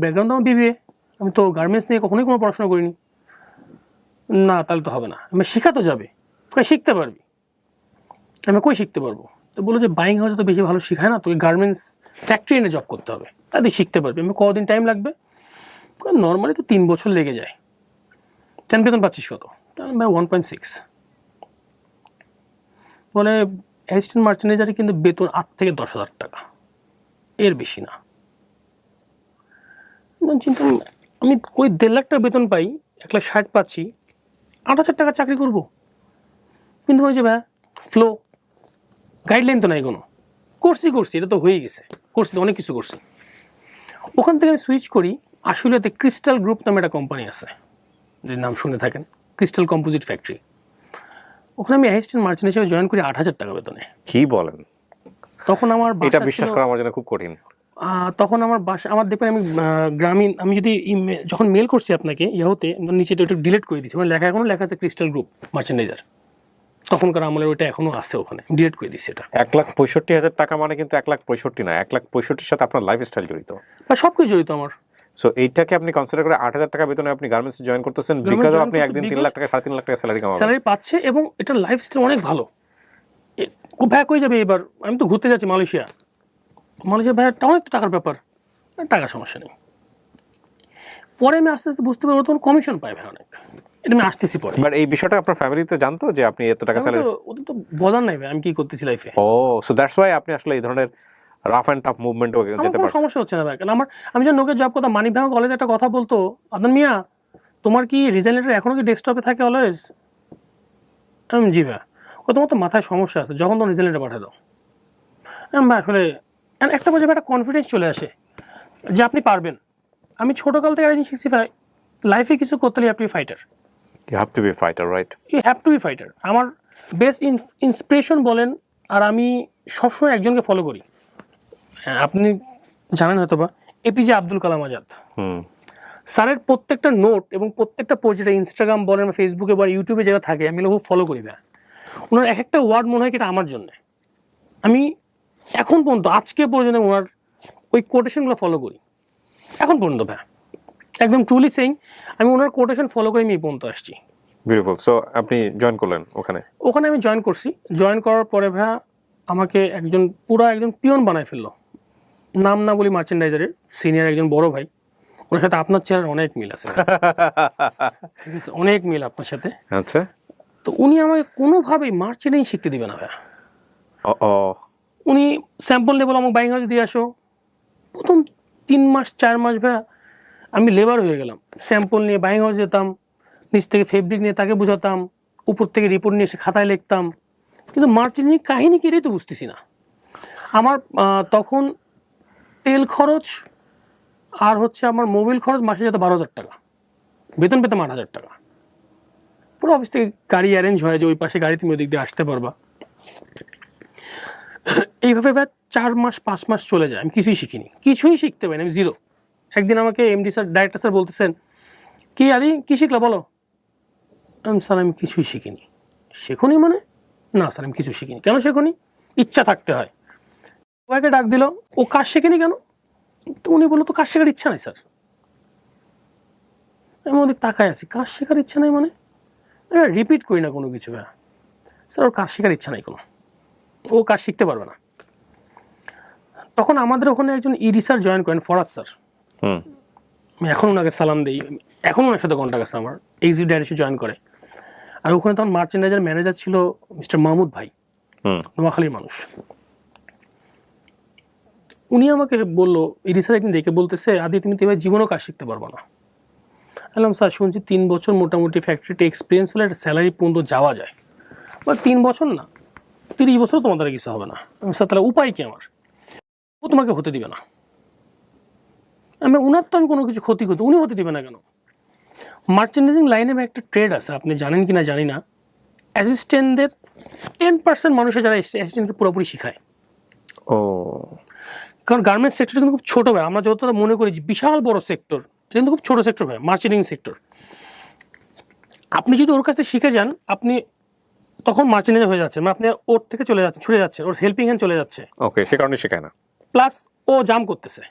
Speaker 1: ব্যাকগ্রাউন্ড তো আমার বিবিএ, আমি তো গার্মেন্টস নিয়ে কখনোই কোনো পড়াশোনা করিনি। না, তাহলে তো হবে না, আমি শেখা তো যাবে। কই শিখতে পারবি? আমি কই শিখতে পারবো? তো বললো যে বাইং হাউসে তো বেশি ভালো শেখায় না, তোকে গার্মেন্টস ফ্যাক্টরি এনে জব করতে হবে, তাদের শিখতে পারবি। আমি কদিন টাইম লাগবে? নর্মালি তো 3 বছর লেগে যায়। বেতন পাচ্ছিস কত? ভাই 1.6। বলে অ্যাসিস্ট্যান্ট মার্চেন্ডাইজারে কিন্তু বেতন 8 থেকে 10,000 টাকা, এর বেশি না। চিন্তা, আমি ওই 1.5 লাখ টাকা বেতন পাই, 1,60,000 পাচ্ছি, 8,000 টাকা চাকরি করব? কিন্তু ওই যে ভাই ফ্লো, গাইডলাইন তো নাই কোনো। করছি, এটা তো হয়ে গেছে, করছি তো অনেক কিছু করছি। ওখান থেকে আমি সুইচ করি আশুলিয়াতে ক্রিস্টাল গ্রুপ নামে একটা কোম্পানি আছে, যদি নাম শুনে থাকেন, ক্রিস্টাল কম্পোজিট ফ্যাক্টরি। ওখানে আমি অ্যাসিস্ট্যান্ট মার্চেন্ট হিসেবে জয়েন করি 8,000 টাকা বেতনে।
Speaker 2: কি বলেন?
Speaker 1: তখন আমার
Speaker 2: এটা বিশ্বাস করা আমার জন্য খুব কঠিন।
Speaker 1: তখন আমার বাসা, আমার দেখবেন আমি গ্রামীণ, আমি যদি যখন মেল করছি আপনাকে ইয়াহুতে, নিচে তো একটু ডিলিট করে দিচ্ছি, মানে লেখা এখনো লেখা আছে ক্রিস্টাল গ্রুপ মার্চেন্ডাইজার। তখনকার আমলের ওইটা এখনো আছে ওখানে, ডিলিট করে দিচ্ছি এটা।
Speaker 2: 1,65,000 টাকা মানে কিন্তু 1,65,000 না, 1,65,000 সাথে আপনার লাইফস্টাইল জড়িত,
Speaker 1: বা সব কিছু জড়িত আমার।
Speaker 2: সো এইটাকে আপনি কনসিডার করে 8,000 টাকা বেতনে আপনি গার্মেন্টসে জয়েন করতেছেন, বিকজ আপনি একদিন 3 লাখ টাকা 3.5 লাখ টাকা স্যালারি
Speaker 1: পাচ্ছে, এবং এটা লাইফস্টাইল অনেক ভালো। ভাই কই যাবে এবার? আমি তো ঘুরতে যাচ্ছি মালয়েশিয়া ভাই, অনেক টাকার ব্যাপার, টাকা সমস্যা নেই। পরে আমি আস্তে আস্তে বুঝতে পারবো তখন কমিশন পাই ভাই অনেক, এটা আমি আসতেছি পরে।
Speaker 2: বাট এই বিষয়টা আপনার ফ্যামিলিতে জানতো যে আপনি এত টাকা স্যালারি?
Speaker 1: ওদের তো বলার নাই ভাই আমি কি করতেছি লাইফে।
Speaker 2: ও, সো দ্যাটস ওয়াই আপনি আসলে এই ধরনের রাফ এন্ড টাফ মুভমেন্টও যেতে পারছেন।
Speaker 1: সমস্যা হচ্ছে না ভাই, কারণ আমি যখন নোকিয়া জব করতাম, মানিক ভাই কলেজে একটা কথা বলতো, আদনান মিয়া তোমার কি রিজাইন লেটার এখনো কি ডেস্কটপে থাকে অলওয়েজ? জি ভাই। তোমার তো মাথায় সমস্যা আছে, যখন তখন রিজাইন লেটার পাঠিয়ে দাও। ভাই আসলে একটা পর্যায়ে একটা কনফিডেন্স চলে আসে যে আপনি পারবেন। আমি ছোটোকাল থেকে একটা শিখছি ভাই, লাইফে কিছু করতে হলে
Speaker 2: You have to be a fighter, right?
Speaker 1: You have to be fighter. আমার বেস্ট ইন্সপিরেশন বলেন, আর আমি সবসময় একজনকে ফলো করি, আপনি জানেন হয়তো বা, এপিজে আব্দুল কালাম আজাদ। স্যারের প্রত্যেকটা নোট এবং প্রত্যেকটা পোস্ট, যেটা ইনস্টাগ্রাম বলেন, ফেসবুকে বা ইউটিউবে যেটা থাকে, আমি খুব ফলো করি ভাই। ওনার এক একটা ওয়ার্ড মনে হয় কি এটা আমার জন্য। আমি এখন পর্যন্ত, আজকে পর্যন্ত ওনার ওই কোটেশনগুলো ফলো করি এখন পর্যন্ত ভাই, একদম ট্রুলি সেইং। আমি ওনার কোটেশন ফলো করে আমি এই পর্যন্ত আসছি।
Speaker 2: বিউটিফুল। সো আপনি জয়েন করলেন ওখানে
Speaker 1: আমি জয়েন করছি। জয়েন করার পরে ভাই আমাকে একজন পিয়ন বানায় ফেললো। নাম না বলি, মার্চেন্ডাইজারের সিনিয়র একজন বড় ভাই, ওনার সাথে আপনার চেহারার অনেক মিল আছে, ঠিক আছে, অনেক মিল আপনার সাথে।
Speaker 2: আচ্ছা।
Speaker 1: তো উনি আমাকে কোনোভাবেই মার্চেন্ডাইজিং শিখতে দিবে না ভাই। উনি স্যাম্পল লেভেল আমাকে বাইং হাউসে দিয়ে আসো। প্রথম 3 মাস 4 মাস ভাই আমি লেবার হয়ে গেলাম। স্যাম্পল নিয়ে বাইং হাউস যেতাম, নিচ থেকে ফেব্রিক নিয়ে তাকে বুঝাতাম, উপর থেকে রিপোর্ট নিয়ে এসে খাতায় লিখতাম, কিন্তু মার্চেন্ডিং কাহিনী কি এটাই তো বুঝতেছি না। আমার তখন তেল খরচ আর হচ্ছে আমার মোবাইল খরচ মাসে যেত 12,000 টাকা, বেতন পেতাম 8,000 টাকা। পুরো অফিস থেকে গাড়ি অ্যারেঞ্জ হয় যে ওই পাশে গাড়ি তুমি ওই দিক দিয়ে আসতে পারবা। এইভাবে 4 মাস 5 মাস চলে যায়, আমি কিছুই শিখিনি, কিছুই শিখতে পারিনি, আমি জিরো। একদিন আমাকে এমডি স্যার, ডাইরেক্টর স্যার বলতেছেন, কি আরে কী শিখলা বলো? স্যার আমি কিছুই শিখিনি। শেখনি মানে? না স্যার আমি কিছু শিখিনি। কেন শেখনি? ইচ্ছা থাকতে হয়। সবাইকে ডাক দিল, ও কাজ শেখেনি কেন? তো উনি বললো তো কাজ শেখার ইচ্ছা নাই স্যার। আমি ওদের তাকায় আছি, কাজ শেখার ইচ্ছা নাই মানে? রিপিট করি না কোনো কিছু, ভাইয়া স্যার ওর কাজ শেখার ইচ্ছা নাই কোনো, ও কাজ শিখতে পারবে না। তখন আমাদের ওখানে একজন ইডি স্যার জয়েন করেন, ফরাদ স্যার। আমি এখন ওনাকে সালাম দিই, এখন ওনার সাথে কন্ট্যাক্ট আছে আমার, এক্সিকিউটিভ ডাইরেক্টর জয়েন করে। আর ওখানে তখন মার্চেন্ডাইজার ম্যানেজার ছিল মিস্টার মাহমুদ ভাই, নোয়াখালীর মানুষ। উনি আমাকে বললো, ইডি স্যার একদিন দেখে বলতেছে, আদি তুমি তো এবার জীবনেও কাজ শিখতে পারবো না। বললাম স্যার শুনছি 3 বছর মোটামুটি ফ্যাক্টরিতে এক্সপিরিয়েন্স হলে একটা স্যালারি পর্যন্ত যাওয়া যায়, বা 3 বছর না 30 বছর তোমার দ্বারা কিছু হবে না। আমি স্যার তাহলে উপায় কি আমার? ও তোমাকে হতে দিবে না। আমি উনার তো আমি কোনো কিছু ক্ষতি করতে, উনি হতে দিবে না কেন? মার্চেন্ডাইজিং লাইনে একটা ট্রেড আছে, আপনি জানেন কি না জানি না, অ্যাসিস্ট্যান্টদের 10% মানুষের যারা অ্যাসিস্ট্যান্টকে পুরোপুরি শেখায়।
Speaker 2: ও,
Speaker 1: কারণ গার্মেন্টস সেক্টর কিন্তু খুব ছোটো ভাই, আমরা যতটা মনে করি যে বিশাল বড় সেক্টর, এটা কিন্তু খুব ছোটো সেক্টর ভাই, মার্চেন্ডিং সেক্টর। আপনি যদি ওর কাছ থেকে শিখে যান, আপনি তখন মার্চেন্ডাইজার হয়ে যাচ্ছে, মানে আপনি ওর থেকে চলে যাচ্ছেন, ছুটে যাচ্ছে, ওর হেল্পিং হ্যান্ড চলে যাচ্ছে।
Speaker 2: ওকে, সে কারণে শেখায় না।
Speaker 1: প্লাস ও জাম করতেছে।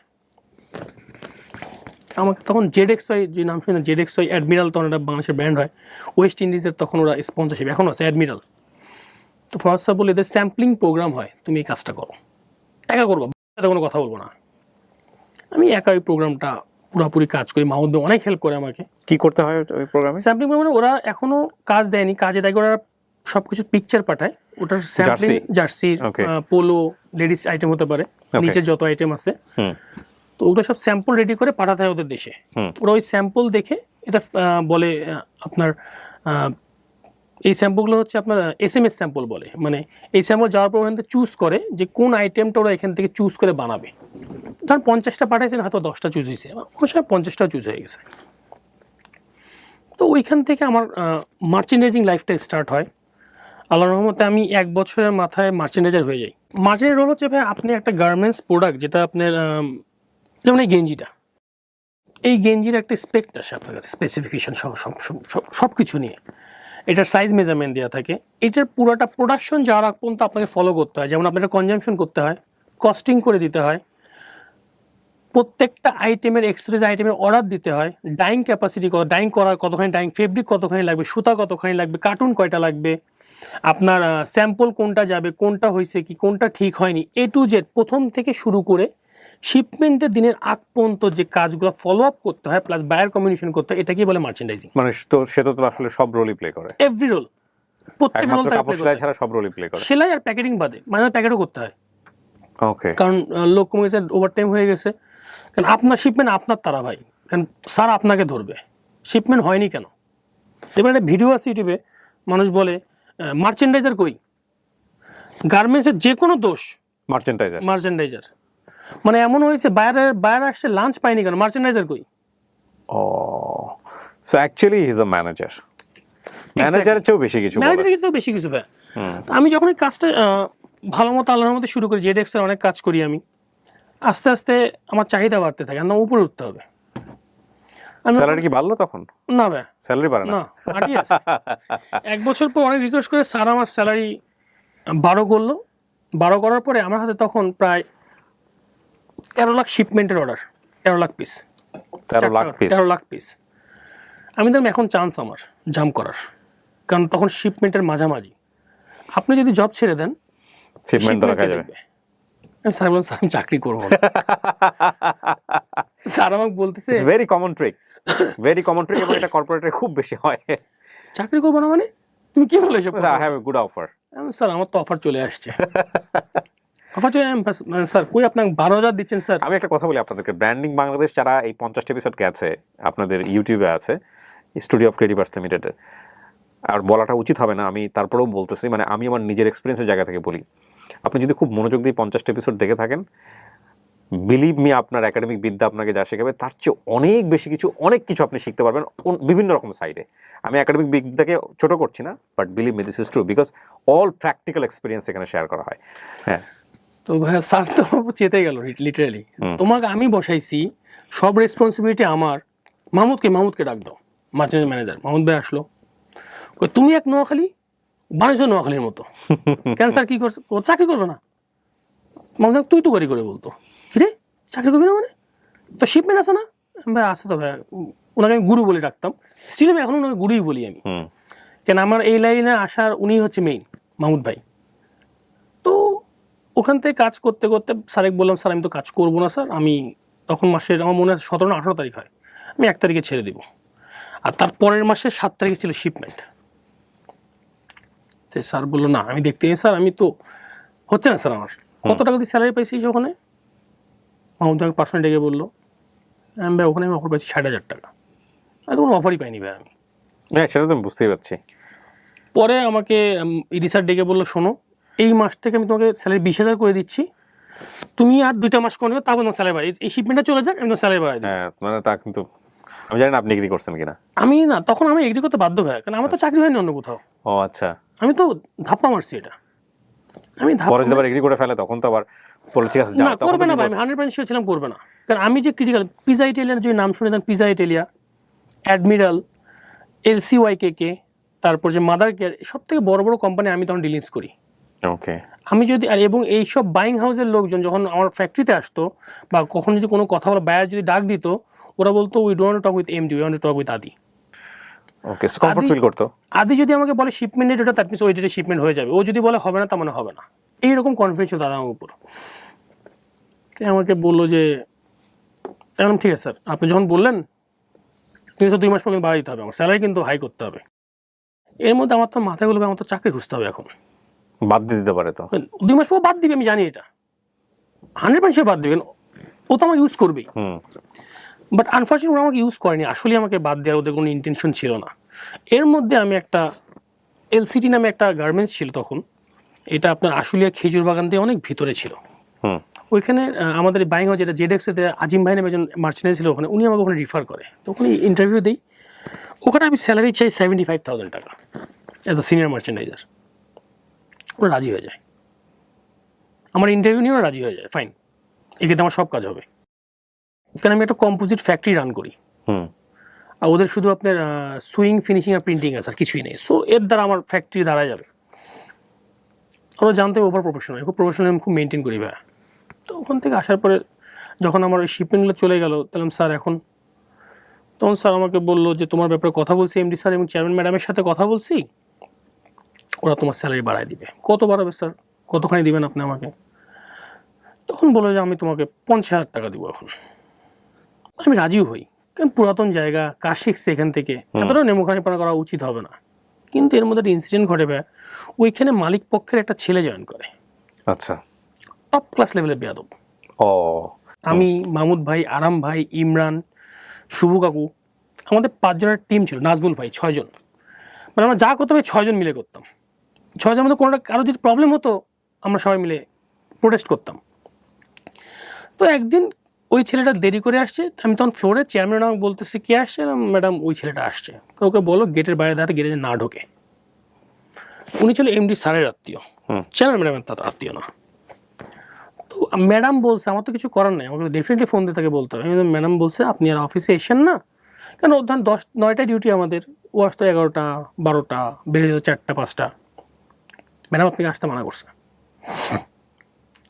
Speaker 1: আমাকে তখন জেডএক্সওয়াই, যে নাম শুনে, জেডএক্সওয়াই অ্যাডমিরাল, তখন একটা বাংলাদেশের ব্র্যান্ড হয়, ওয়েস্ট ইন্ডিজের, তখন ওরা স্পন্সরশিপ এখনও আছে অ্যাডমিরাল। তো ফরাজ স্যার বলে, এদের স্যাম্পলিং প্রোগ্রাম হয়, তুমি এই কাজটা করো, একা করবো, কোনো কথা বলবো না। আমি একা ওই প্রোগ্রামটা পুরোপুরি কাজ করি, মাহমুদ ভাই অনেক হেল্প করে আমাকে।
Speaker 2: কি করতে হয় ওই প্রোগ্রামে?
Speaker 1: স্যাম্পলিং প্রোগ্রামে ওরা এখনো কাজ দেয়নি, কাজে দেয় ওরা সব কিছু পিকচার পাঠায়, ওটার sampling, jersey, polo, ladies item হতে পারে, নিচের যত আইটেম আছে, তো ওগুলো সব স্যাম্পল রেডি করে পাঠাতে হয় ওদের দেশে। ওরা ওই স্যাম্পল দেখে এটা বলে আপনার, এই স্যাম্পলগুলো হচ্ছে আপনার SMS স্যাম্পল বলে, মানে এই স্যাম্পল যাওয়ার পর ওখান থেকে চুজ করে যে কোন আইটেমটা ওরা এখান থেকে চুজ করে বানাবে। ধরুন 50টা পাঠাইছেন, হয়তো 10টা চুজ হয়েছে, আমার সাথে 50টাও চুজ হয়ে গেছে। তো ওইখান থেকে আমার মার্চেন্ডাইজিং লাইফটা স্টার্ট হয়। আল্লাহর রহমতে আমি 1 বছরের মাথায় মার্চেন্ডাইজার হয়ে যাই। মার্চেন্ডাইজার রোল হচ্ছে ভাই, আপনি একটা গার্মেন্টস প্রোডাক্ট, যেটা আপনার যেমন এই গেঞ্জিটা, এই গেঞ্জির একটা স্পেক্ট আসে আপনার কাছে, স্পেসিফিকেশন সহ সব কিছু নিয়ে, এটার সাইজ মেজারমেন্ট দেওয়া থাকে, এটার পুরোটা প্রোডাকশন যাওয়ার আগ পর্যন্ত আপনাকে ফলো করতে হয়। যেমন আপনার কনজামশন করতে হয়, কস্টিং করে দিতে হয়, প্রত্যেকটা আইটেমের এক্সট্রেজ আইটেমের অর্ডার দিতে হয়, ডাইং ক্যাপাসিটি কত, ডাইং করা কতখানি, ডাইং ফেব্রিক কতখানি লাগবে, সুতা কতখানি লাগবে, কার্টুন কয়টা লাগবে, আপনার স্যাম্পল কোনটা যাবে, কোনটা হয়েছে কি, কোনটা ঠিক হয়নি, A to Z প্রথম থেকে শুরু করে শিপমেন্টের দিনের আগ পর্যন্ত যে কাজগুলো ফলো আপ করতে হয়, প্লাস বায়ার কমিউনিকেশন করতে হয়, এটাকেই বলে মার্চেন্ডাইজিং।
Speaker 2: মানে তো সে তো আসলে সব রোলই প্লে করে,
Speaker 1: এভরি রোল, প্রত্যেক রোল
Speaker 2: কাপড় সেলাই ছাড়া সব রোলই প্লে করে,
Speaker 1: সেলাই আর প্যাকেটিং বাদে, মানে প্যাকেটও করতে হয়।
Speaker 2: ওকে,
Speaker 1: কারণ লোক কমে গেছে, ওভারটাইম হয়ে গেছে, কারণ আপনার শিপমেন্ট আপনার তারা ভাই, কারণ স্যার আপনাকে ধরবে, শিপমেন্ট হয়নি কেন। এবার একটা ভিডিও আছে ইউটিউবে, মানুষ বলে মার্চেন্ডাইজার কই, গার্মেন্টসের যে কোনো দোষ মার্চেন্ডাইজার, মানে এমন হয়েছে বাইরে আসছে লাঞ্চ পাইনি কেন, মার্চেন্ডাইজার কই।
Speaker 2: ও, so actually he is a ম্যানেজারের চেয়েও বেশি কিছু,
Speaker 1: ম্যানেজারের চেয়েও বেশি কিছু ভাই। আমি যখন এই কাজটা ভালো মতো আল্লাহর মধ্যে শুরু করি, জেডএক্সের অনেক কাজ করি আমি, আস্তে আস্তে আমার চাহিদা বাড়তে থাকে, আমার উপরে উঠতে হবে।
Speaker 2: স্যালারি কি বাড়লো তখন?
Speaker 1: না ভাই,
Speaker 2: স্যালারি বাড়ে না,
Speaker 1: 1 বছর পর অনেক রিকোয়েস্ট করে স্যার আমার স্যালারি 12 করলো। 12 করার পরে আমার হাতে তখন প্রায় 13 লাখ শিপমেন্টের order, 13 lakh piece, 13 lakh piece. আমি দেখলাম এখন চান্স আমার জাম্প করার, কারণ তখন শিপমেন্টের মাঝামাঝি, আপনি যদি জব ছেড়ে দেন
Speaker 2: শিপমেন্ট ধরা যাবে।
Speaker 1: আমি স্যার বললাম, স্যার আমি চাকরি করবো না। স্যার আমাকে বলতেছে,
Speaker 2: ভেরি কমন ট্রিক এবং এটা কর্পোরেটে খুব বেশি হয়।
Speaker 1: চাকরি করবো না মানে তুমি কি বলেছো?
Speaker 2: I have a good offer.
Speaker 1: Sir আমার তো অফার চলে আসছে। অফার চলে, স্যার কই আপনাকে 12,000 দিচ্ছেন স্যার।
Speaker 2: আমি একটা কথা বলি আপনাদেরকে, ব্র্যান্ডিং বাংলাদেশ যারা এই 50টা এপিসোড গেছে আপনাদের ইউটিউবে আছে, স্টুডিও অফ ক্রিয়েটিভার্স লিমিটেডের, আর বলাটা উচিত হবে না, আমি তারপরেও বলতেছি, মানে আমি আমার নিজের এক্সপিরিয়েন্সের জায়গা থেকে বলি, আপনি যদি খুব মনোযোগ দিয়ে 50টা এপিসোড দেখে থাকেন, বিলিভ মি, আপনার একাডেমিক বিদ্যা আপনাকে যা শেখাবে তার চেয়ে অনেক কিছু আপনি শিখতে পারবেন বিভিন্ন রকম সাইডে। আমি একাডেমিক বিদ্যাকে ছোট করছি না, but believe me, this is true, because all practical experience এখানে শেয়ার করা হয়। হ্যাঁ,
Speaker 1: তো ভাইয়া স্যার তো চেতে গেল লিটারালি, তোমাকে আমি বসাইছি, সব রেসপন্সিবিলিটি আমার। মাহমুদকে ডাক দাও, মার্চেন্ট ম্যানেজার। মাহমুদ ভাই আসলো, তুমি এক নোয়াখালী বানিয়েছো নোয়াখালীর মতো, কেন স্যার কি করছো? ও চাকরি করবে না। মাহমুদ তুই তো গাড়ি করে বলতো, কিরে চাকরি করবি না মানে? তো শিপমেন্ট আছে না? ভাই আছে তো ভাই, ওনাকে আমি গুরু বলে ডাকতাম, স্টিল আমি এখন ওনাকে গুরুই বলি আমি। কেন আমার এই লাইনে আসার উনি হচ্ছে মেইন, মাহমুদ ভাই। তো ওখান থেকে কাজ করতে করতে স্যারকে বললাম, স্যার আমি তো কাজ করবো না স্যার, আমি তখন মাসের আমার মনে আছে 17 না 18 তারিখ হয়, আমি 1 তারিখে ছেড়ে দিব। আর তার পরের মাসে 7 তারিখে ছিল শিপমেন্ট। তো স্যার বললো না আমি দেখতে স্যার, আমি তো হচ্ছে না স্যার আমার। কত টাকা দিয়ে স্যালারি পাইছি ওখানে? মাহমুদ ভাই পার্সোনালি ডেকে বললো, ভাই ওখানে আমি অফার পাইছি 60,000 টাকা। আমি তো কোনো অফারই পাইনি ভাই আমি।
Speaker 2: হ্যাঁ সেটা তো আমি বুঝতেই পারছি।
Speaker 1: পরে আমাকে ইডি স্যার ডেকে বললো, শোনো এই মাস থেকে আমি তোমাকে স্যালারি 20,000 করে দিচ্ছি, তুমি আর 2টা মাস করে নেবে, তারপর তোমার স্যালারি বাড়াই, এই শিপমেন্টটা চলে যাক, আমি তোমার স্যালারি বাড়াই দিই।
Speaker 2: হ্যাঁ মানে তা কিন্তু আমি জানি না আপনি এগ্রি করছেন কিনা।
Speaker 1: আমি না তখন আমি এগ্রি করতে বাধ্য ভাই, কারণ আমার তো চাকরি হয়নি অন্য কোথাও।
Speaker 2: ও আচ্ছা।
Speaker 1: আমি তো ধাপ্পা মারছি এটা। আমি
Speaker 2: পরে যদি আবার এগ্রি করে ফেলে তখন তো আবার ঠিক আছে
Speaker 1: না করবে না ভাই, আমি 100% শিওর ছিলাম করবে না। কারণ আমি যে ক্রিটিক্যাল পিজা ইটালিয়ান যদি নাম শুনে দেন, পিজা ইটালিয়া, অ্যাডমিরাল, LCYKK, তারপর যে মাদার কেয়ার, সব থেকে বড় বড় কোম্পানি আমি তখন ডিলিংস করি।
Speaker 2: ওকে।
Speaker 1: আমি যদি আর এবং এইসব বাইং হাউসের লোকজন যখন আমার ফ্যাক্টরিতে আসতো বা কখন যদি কোনো কথা বলা বায়ার যদি ডাক দিত, ওরা বলতো we don't talk with MD, we want to talk with আদি।
Speaker 2: ওকে, কমফর্ট ফিল করতো।
Speaker 1: আদি যদি আমাকে বলে শিপমেন্টের ডেটা, তার পিছনে ওই ডেটে শিপমেন্ট হয়ে যাবে, ও যদি বলে হবে না, তার মানে হবে না। এইরকম কনফিডেন্স ছিল তারা আমার উপর। আমাকে বললো যে এখন ঠিক আছে স্যার, আপনি যখন বললেন 2 মাস পর কিন্তু বাড়া দিতে হবে, আমার স্যালারি কিন্তু হাই করতে হবে। এর মধ্যে আমার তো মাথায় বলবে আমার তো চাকরি খুঁজতে হবে এখন।
Speaker 2: বাদ দিয়ে দিতে পারে তো।
Speaker 1: 2 মাস পর বাদ দিবে, আমি জানি এটা 100% বাদ দিবেন, ও তো আমাকে ইউজ করবেই। বাট আনফর্চুনেটলি ওরা আমাকে ইউজ করেনি, আসলে আমাকে বাদ দেওয়ার ওদের কোনো ইন্টেনশন ছিল না। এর মধ্যে আমি একটা LCT নামে একটা গার্মেন্টস ছিল তখন, এটা আপনার আশুলিয়া খেজুর বাগান দিয়ে অনেক ভিতরে ছিল। ওইখানে আমাদের বাইং হাউস যেটা জেডএক্সেতে আজিম ভাই নামে একজন মার্চেন্ট ছিল ওখানে, উনি আমাকে ওখানে রিফার করে। তো ওখানে ইন্টারভিউ দিই, ওখানে আমি স্যালারি চাই 75,000 টাকা অ্যাজ আ সিনিয়র মার্চেন্ডাইজার। ওরা রাজি হয়ে যায়, আমার ইন্টারভিউ নিয়ে ওরা রাজি হয়ে যায়, ফাইন, এক্ষেত্রে আমার সব কাজ হবে। কারণ আমি একটা কম্পোজিট ফ্যাক্টরি রান করি, আর ওদের শুধু আপনার সুইং, ফিনিশিং আর প্রিন্টিং আছে, আর কিছুই নেই। সো এর দ্বারা আমার ফ্যাক্টরি দাঁড়ায় যাবে। ওরা জানতে ওভার প্রফেশনাল, খুব প্রফেশনাল, আমি খুব মেনটেন করি ভাই। তো ওখান থেকে আসার পরে যখন আমার ওই শিপমেন্টগুলো চলে গেল, তাহলে স্যার এখন, তখন স্যার আমাকে বললো যে তোমার ব্যাপারে কথা বলছি MD স্যার এবং চেয়ারম্যান ম্যাডামের সাথে কথা বলছি, ওরা তোমার স্যালারি বাড়ায় দিবে। কত বাড়াবে স্যার, কতখানি দিবেন আপনি আমাকে? তখন বললো যে আমি তোমাকে 50,000 টাকা দিব এখন। আমি রাজিও হই, কারণ পুরাতন জায়গা, কাজ শিখছে এখান থেকে, এতটা নেমোখানিপনা করা উচিত হবে না। কিন্তু এর মধ্যে একটা ইনসিডেন্ট ঘটে ভাই, ওইখানে মালিক পক্ষের একটা ছেলে জয়েন করে।
Speaker 2: আচ্ছা।
Speaker 1: টপ ক্লাস লেভেলের বেয়াদব। আমি, মাহমুদ ভাই, আরাম ভাই, ইমরান, শুভ কাকু, আমাদের 5 জনের টিম ছিল, নাজমুল ভাই 6 জন। মানে আমরা যা করতাম 6 জন মিলে করতাম। 6 জনের মধ্যে কোনোটা কারো যদি প্রবলেম হতো, আমরা সবাই মিলে প্রোটেস্ট করতাম। তো একদিন ওই ছেলেটা দেরি করে আসছে, আমি তখন ফ্লোরে, চেয়ারম্যান আমাকে বলতেছে কে আসছে, ম্যাডাম ওই ছেলেটা আসছে। তো ওকে বলো গেটের বাইরে দাঁড়াতে, গেটে না ঢোকে। উনি ছিল MD স্যারের আত্মীয়, চেয়ারম্যান ম্যাডামের তার আত্মীয় না। তো ম্যাডাম বলছে আমার তো কিছু করার নেই, আমাকে ডেফিনেটলি ফোন দিয়ে তাকে বলতে হবে। ম্যাডাম বলছে আপনি আর অফিসে এসেন না, কেন ধরেন 9টা ডিউটি আমাদের, ও আসতো 11টা 12টা, বেড়ে যেত 4টা 5টা, ম্যাডাম আপনাকে আসতে মানা করছে।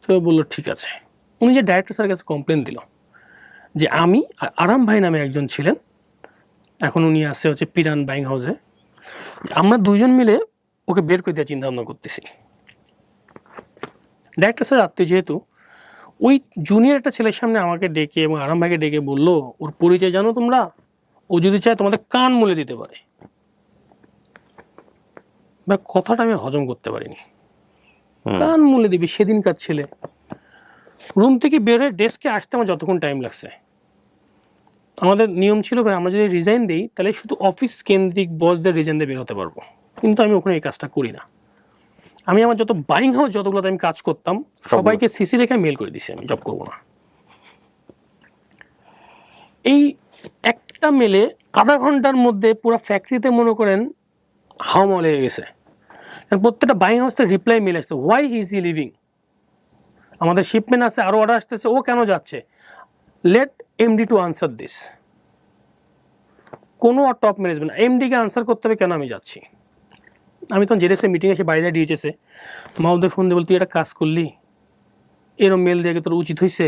Speaker 1: তো বললো ঠিক আছে। উনি যে ডাইরেক্টর স্যারের কাছে কমপ্লেন দিল যে আমি আর আরাম ভাই নামে একজন ছিলেন, এখন উনি আসে হচ্ছে পিরান বাইং হাউসে, আমরা 2 জন মিলে ওকে বের করে দেওয়ার চিন্তা ভাবনা করতেছি। ডাইরেক্টর স্যার আত্মীয় যেহেতু, ওই জুনিয়র একটা ছেলের সামনে আমাকে ডেকে এবং আরাম ভাইকে ডেকে বললো ওর পরিচয় জানো তোমরা, ও যদি চায় তোমাদের কান মুলে দিতে পারে। বা কথাটা আমি হজম করতে পারিনি, কান মুলে দিবি সেদিনকার ছেলে। রুম থেকে বের হয়ে ডেস্কে আসতে আমার যতক্ষণ টাইম লাগছে। আমাদের নিয়ম ছিল ভাই, আমরা যদি রিজাইন দিই তাহলে শুধু অফিস কেন্দ্রিক বসদের রিজাইন দিয়ে বের হতে পারবো, কিন্তু আমি ওখানে এই কাজটা করি না। আমি আমার যত বাইং হাউস যতগুলোতে আমি কাজ করতাম সবাইকে সিসি রেখে মেল করে দিছি আমি জব করবো না। এই একটা মেলে আধা ঘন্টার মধ্যে পুরো ফ্যাক্টরিতে মনে করেন হাওয়া লেগে গেছে। প্রত্যেকটা বাইং হাউস থেকে রিপ্লাই মেল আসছে, হোয়াই ইজ হি লিভিং, আমাদের শিপমেন্ট আছে, আরও অর্ডার আসতেছে, ও কেন যাচ্ছে, let MD to answer this. কোনো টপ ম্যানেজমেন্ট, MDকে আনসার করতে হবে কেন আমি যাচ্ছি। আমি তখন জেডএসএ মিটিং এসে বাইরে দিয়েছে, মাউদের ফোন দিয়ে বল তুই একটা কাজ করলি, এরম মেল দিয়ে তোর উচিত হয়েছে,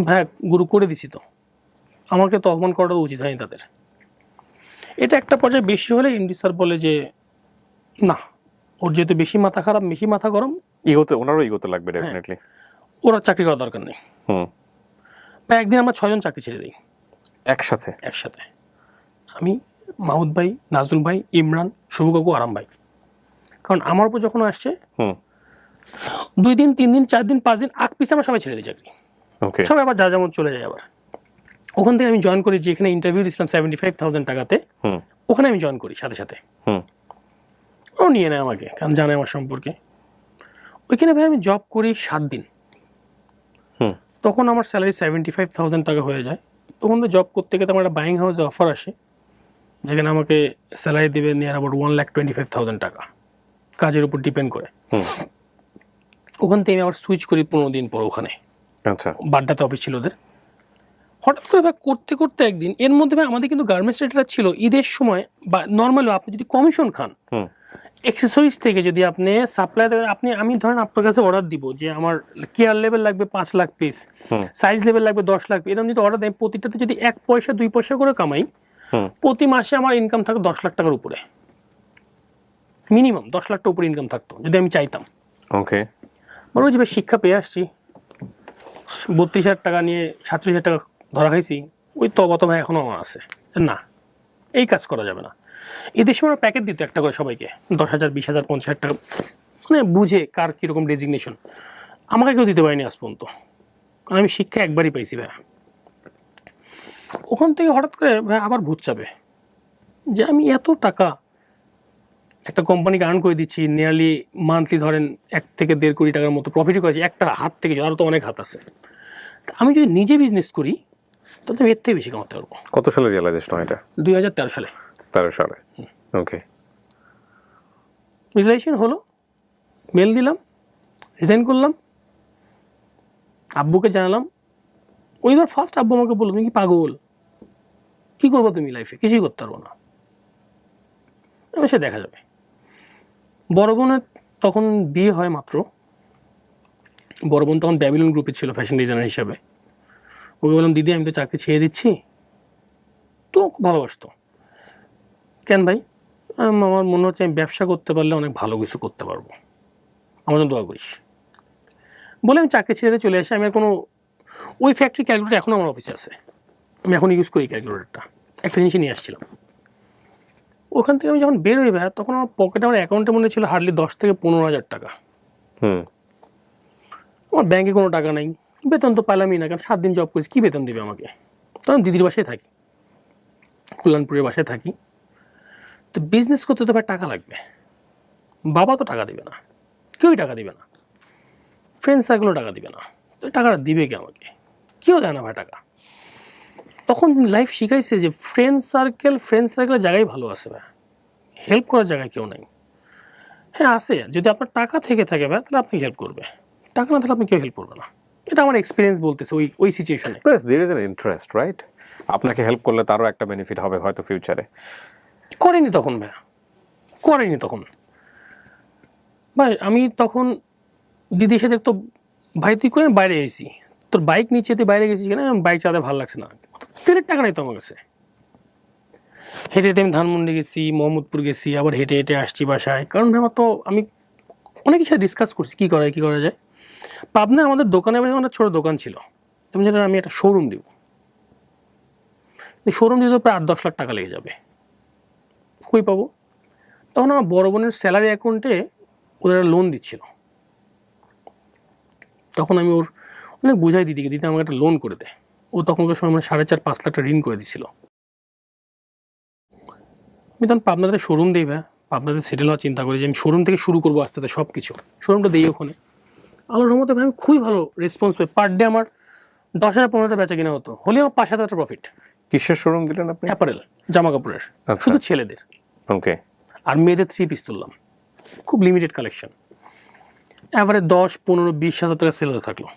Speaker 1: ভাই গুরু করে দিছি তো, আমাকে তো অপমান করাটা উচিত হয়নি তাদের। এটা একটা পর্যায়ে বেশি হলে এমডি স্যার বলে যে না, ওর যেহেতু বেশি মাথা খারাপ, বেশি মাথা গরম,
Speaker 2: ইগোতে, ওনারও ইগোতে লাগবে ডেফিনেটলি।
Speaker 1: ওরা চাকরি করার দরকার নেই। বা একদিন আমরা 6 জন চাকরি ছেড়ে দিই
Speaker 2: একসাথে।
Speaker 1: আমি, মাহুদ ভাই, নাজুল ভাই, ইমরান, শুভ কাকু, আরাম ভাই। কারণ আমার উপর যখন আসছে 2 দিন 3 দিন 4 দিন 5 দিন আগ পিছে আমরা সবাই ছেড়ে দিই চাকরি। সবাই আবার যা যেমন চলে যায়। আবার ওখান থেকে আমি জয়েন করি, যেখানে ইন্টারভিউ দিয়েছিলাম 75,000 টাকাতে, ওখানে আমি জয়েন করি সাথে সাথে। ও নিয়ে নেয় আমাকে, কারণ জানে আমার সম্পর্কে। ওইখানে ভাই আমি জব করি 7 দিন। তখন আমার স্যালারি 75,000 টাকা হয়ে যায়। তখন তো জব করতে গেলে আমার একটা বাইং হাউসে অফার আসে, যেখানে আমাকে স্যালারি দেবে নিয়ার অ্যাবাউট 1,25,000 টাকা, কাজের উপর ডিপেন্ড করে। ওখান থেকে আমি আবার সুইচ করি 15 দিন পর ওখানে।
Speaker 2: আচ্ছা,
Speaker 1: বাড্ডাতে অফিস ছিল ওদের। হঠাৎ করে ভাই করতে করতে একদিন, এর মধ্যে ভাই আমাদের কিন্তু গার্মেন্টস রেটটা ছিল ঈদের সময়, বা নর্মালি আপনি যদি কমিশন খান অ্যাক্সেসরিজ থেকে, যদি আপনি সাপ্লাই, আমি ধরেন আপনার কাছে অর্ডার দিব যে আমার কেয়ার লেভেল লাগবে 5 লাখ পিস, সাইজ লেভেল লাগবে 10 লাখ, এরকম যদি অর্ডার দেয়, প্রতিটাতে যদি 1 পয়সা 2 পয়সা করে কামাই, প্রতি মাসে আমার ইনকাম থাকতো 10 লাখ টাকার উপরে। মিনিমাম 10 লাখ টাকার উপরে ইনকাম থাকতো যদি আমি চাইতাম।
Speaker 2: ওকে,
Speaker 1: বলো যে ভাই শিক্ষা পেয়ে আসছি, 32,000 টাকা নিয়ে 37,000 টাকা ধরা খাইছি, ওই তবা ভাই এখনো আমার আছে। না, এই কাজ করা যাবে না। এদের সময় প্যাকেট দিত একটা করে সবাইকে, 10,000, 20,000, 50,000 টাকা, মানে বুঝে কার কীরকম ডেজিগনেশন। আমাকে কেউ দিতে পারেনি আজ পর্যন্ত, কারণ আমি শিক্ষা একবারই পাইছি ভাই। ওখান থেকে হঠাৎ করে ভাই আবার ভূত চাপে যে আমি এত টাকা একটা কোম্পানিকে আর্ন করে দিচ্ছি, নিয়ারলি মান্থলি ধরেন 1 থেকে 1.5 কোটি টাকার মতো প্রফিটই করেছি একটা হাত থেকে, আরও তো অনেক হাত আছে। আমি যদি নিজে বিজনেস করি তাহলে আমি এর থেকে বেশি কামাতে পারবো।
Speaker 2: কত সালে রিয়েলাইজেশন এটা?
Speaker 1: 2013 সালে।
Speaker 2: 13 সালে, ওকে।
Speaker 1: রিয়েলাইজেশন হলো, মেল দিলাম, রিজাইন করলাম, আব্বুকে জানালাম। ওইবার ফার্স্ট আব্বু আমাকে বললো, তুমি কি পাগল, কী করবো তুমি লাইফে, কিছুই করতে পারবো না। আমি সে দেখা যাবে। বড় বোনের তখন বিয়ে হয় মাত্র, বড় বোন তখন ব্যাবিলন গ্রুপে ছিল ফ্যাশন ডিজাইনার হিসাবে। ওকে বললাম, দিদি আমি তো চাকরি ছেড়ে দিচ্ছি। তো খুব ভালোবাসতো। কেন ভাই? আমার মনে হচ্ছে আমি ব্যবসা করতে পারলে অনেক ভালো কিছু করতে পারবো, আমার জন্য দোয়া করিস বলে আমি চাকরি ছেড়ে দিয়ে চলে আসি। আমি আর কোনো, ওই ফ্যাক্টরি ক্যালকুলেটার এখনও আমার অফিসে আছে, আমি এখন ইউজ করি ক্যালকুলেটারটা। একটা জিনিসই নিয়ে আসছিলাম ওখান থেকে। আমি যখন বের হই ভাই, তখন আমার পকেটে, আমার অ্যাকাউন্টে মনে ছিল হার্ডলি 10 থেকে 15,000 টাকা। আমার ব্যাংকে কোনো টাকা নাই, বেতন তো পেলামই না, কারণ 7 দিন জব করেছি, কী বেতন দিবে আমাকে? তখন দিদির বাসায় থাকি, কল্যাণপুরের বাসায় থাকি। তো বিজনেস করতে তো ভাই টাকা লাগবে, বাবা তো টাকা দিবে না, কেউই টাকা দিবে না, ফ্রেন্ড সার্কেলও টাকা দিবে না। তো টাকাটা দিবে কি আমাকে? কেউ দেয় না ভাই টাকা। তখন লাইফ শিখাইছে যে ফ্রেন্ড সার্কেলের জায়গায় ভালো আছে ভাই, হেল্প করার জায়গায় কেউ নাই। হ্যাঁ আছে, যদি আপনার টাকা থেকে থাকে ভাই তাহলে আপনি হেল্প করবে, টাকা না থাকলে আপনি কেউ হেল্প করবে না। এটা আমার এক্সপিরিয়েন্স বলতেছে ওই সিচুয়েশনে।
Speaker 2: Plus there is an interest, right? আপনাকে হেল্প করলে তারও একটা বেনিফিট হবে হয়তো ফিউচারে।
Speaker 1: করেনি তখন ভাই। আমি তখন দিদি এসে দেখতো, ভাই তুই করে বাইরে গেছি, তোর বাইক নিচে তুই বাইরে গেছিস কেন? বাইক চালাতে ভালো লাগছে না, তেলের টাকা নাই তো আমার কাছে। হেঁটে হেঁটে আমি ধানমন্ডি গেছি, মোহাম্মদপুর গেছি, আবার হেঁটে হেঁটে আসছি বাসায়। কারণ আমার তো, আমি অনেক কিছু ডিসকাস করছি কী করা যায়। পাবনায় আমাদের দোকানের বাড়ি, আমার ছোটো দোকান ছিল, তুমি যেটা আমি একটা শোরুম দিব, শোরুম দিতে প্রায় 8-10 লাখ টাকা লেগে যাবে, কই পাবো? তখন আমার বড় বোনের স্যালারি অ্যাকাউন্টে ওদের লোন দিচ্ছিল। তখন আমি ওর অনেক বুঝাই দিদি আমাকে একটা লোন করে দেয়। ও তখনকার সময় মানে 4.5-5 লাখ টাকা ঋণ করে দিচ্ছিল। আমি তখন পাবনাতে শোরুম দিই ভাই, পাবনাতে সেটেল হওয়ার চিন্তা করি যে আমি শোরুম থেকে শুরু করবো আস্তে আস্তে সব কিছু। শোরুমটা দিই ওখানে, আলোর রহমতে ভাই আমি খুবই ভালো রেসপন্স পাই। পার ডে আমার 10,000-15,000 বেচা কিনা হতো, হলে আমার 5,000 টাকা প্রফিট।
Speaker 2: কিসের শোরুম দিলেন আপনি?
Speaker 1: অ্যাপারেল, জামা কাপড়ের, শুধু ছেলেদের।
Speaker 2: ওকে।
Speaker 1: আর মেয়েদের 3 পিস তুললাম, খুব লিমিটেড কালেকশন। এভারেজ 10-15-20,000 টাকা সেল হতে থাকলো।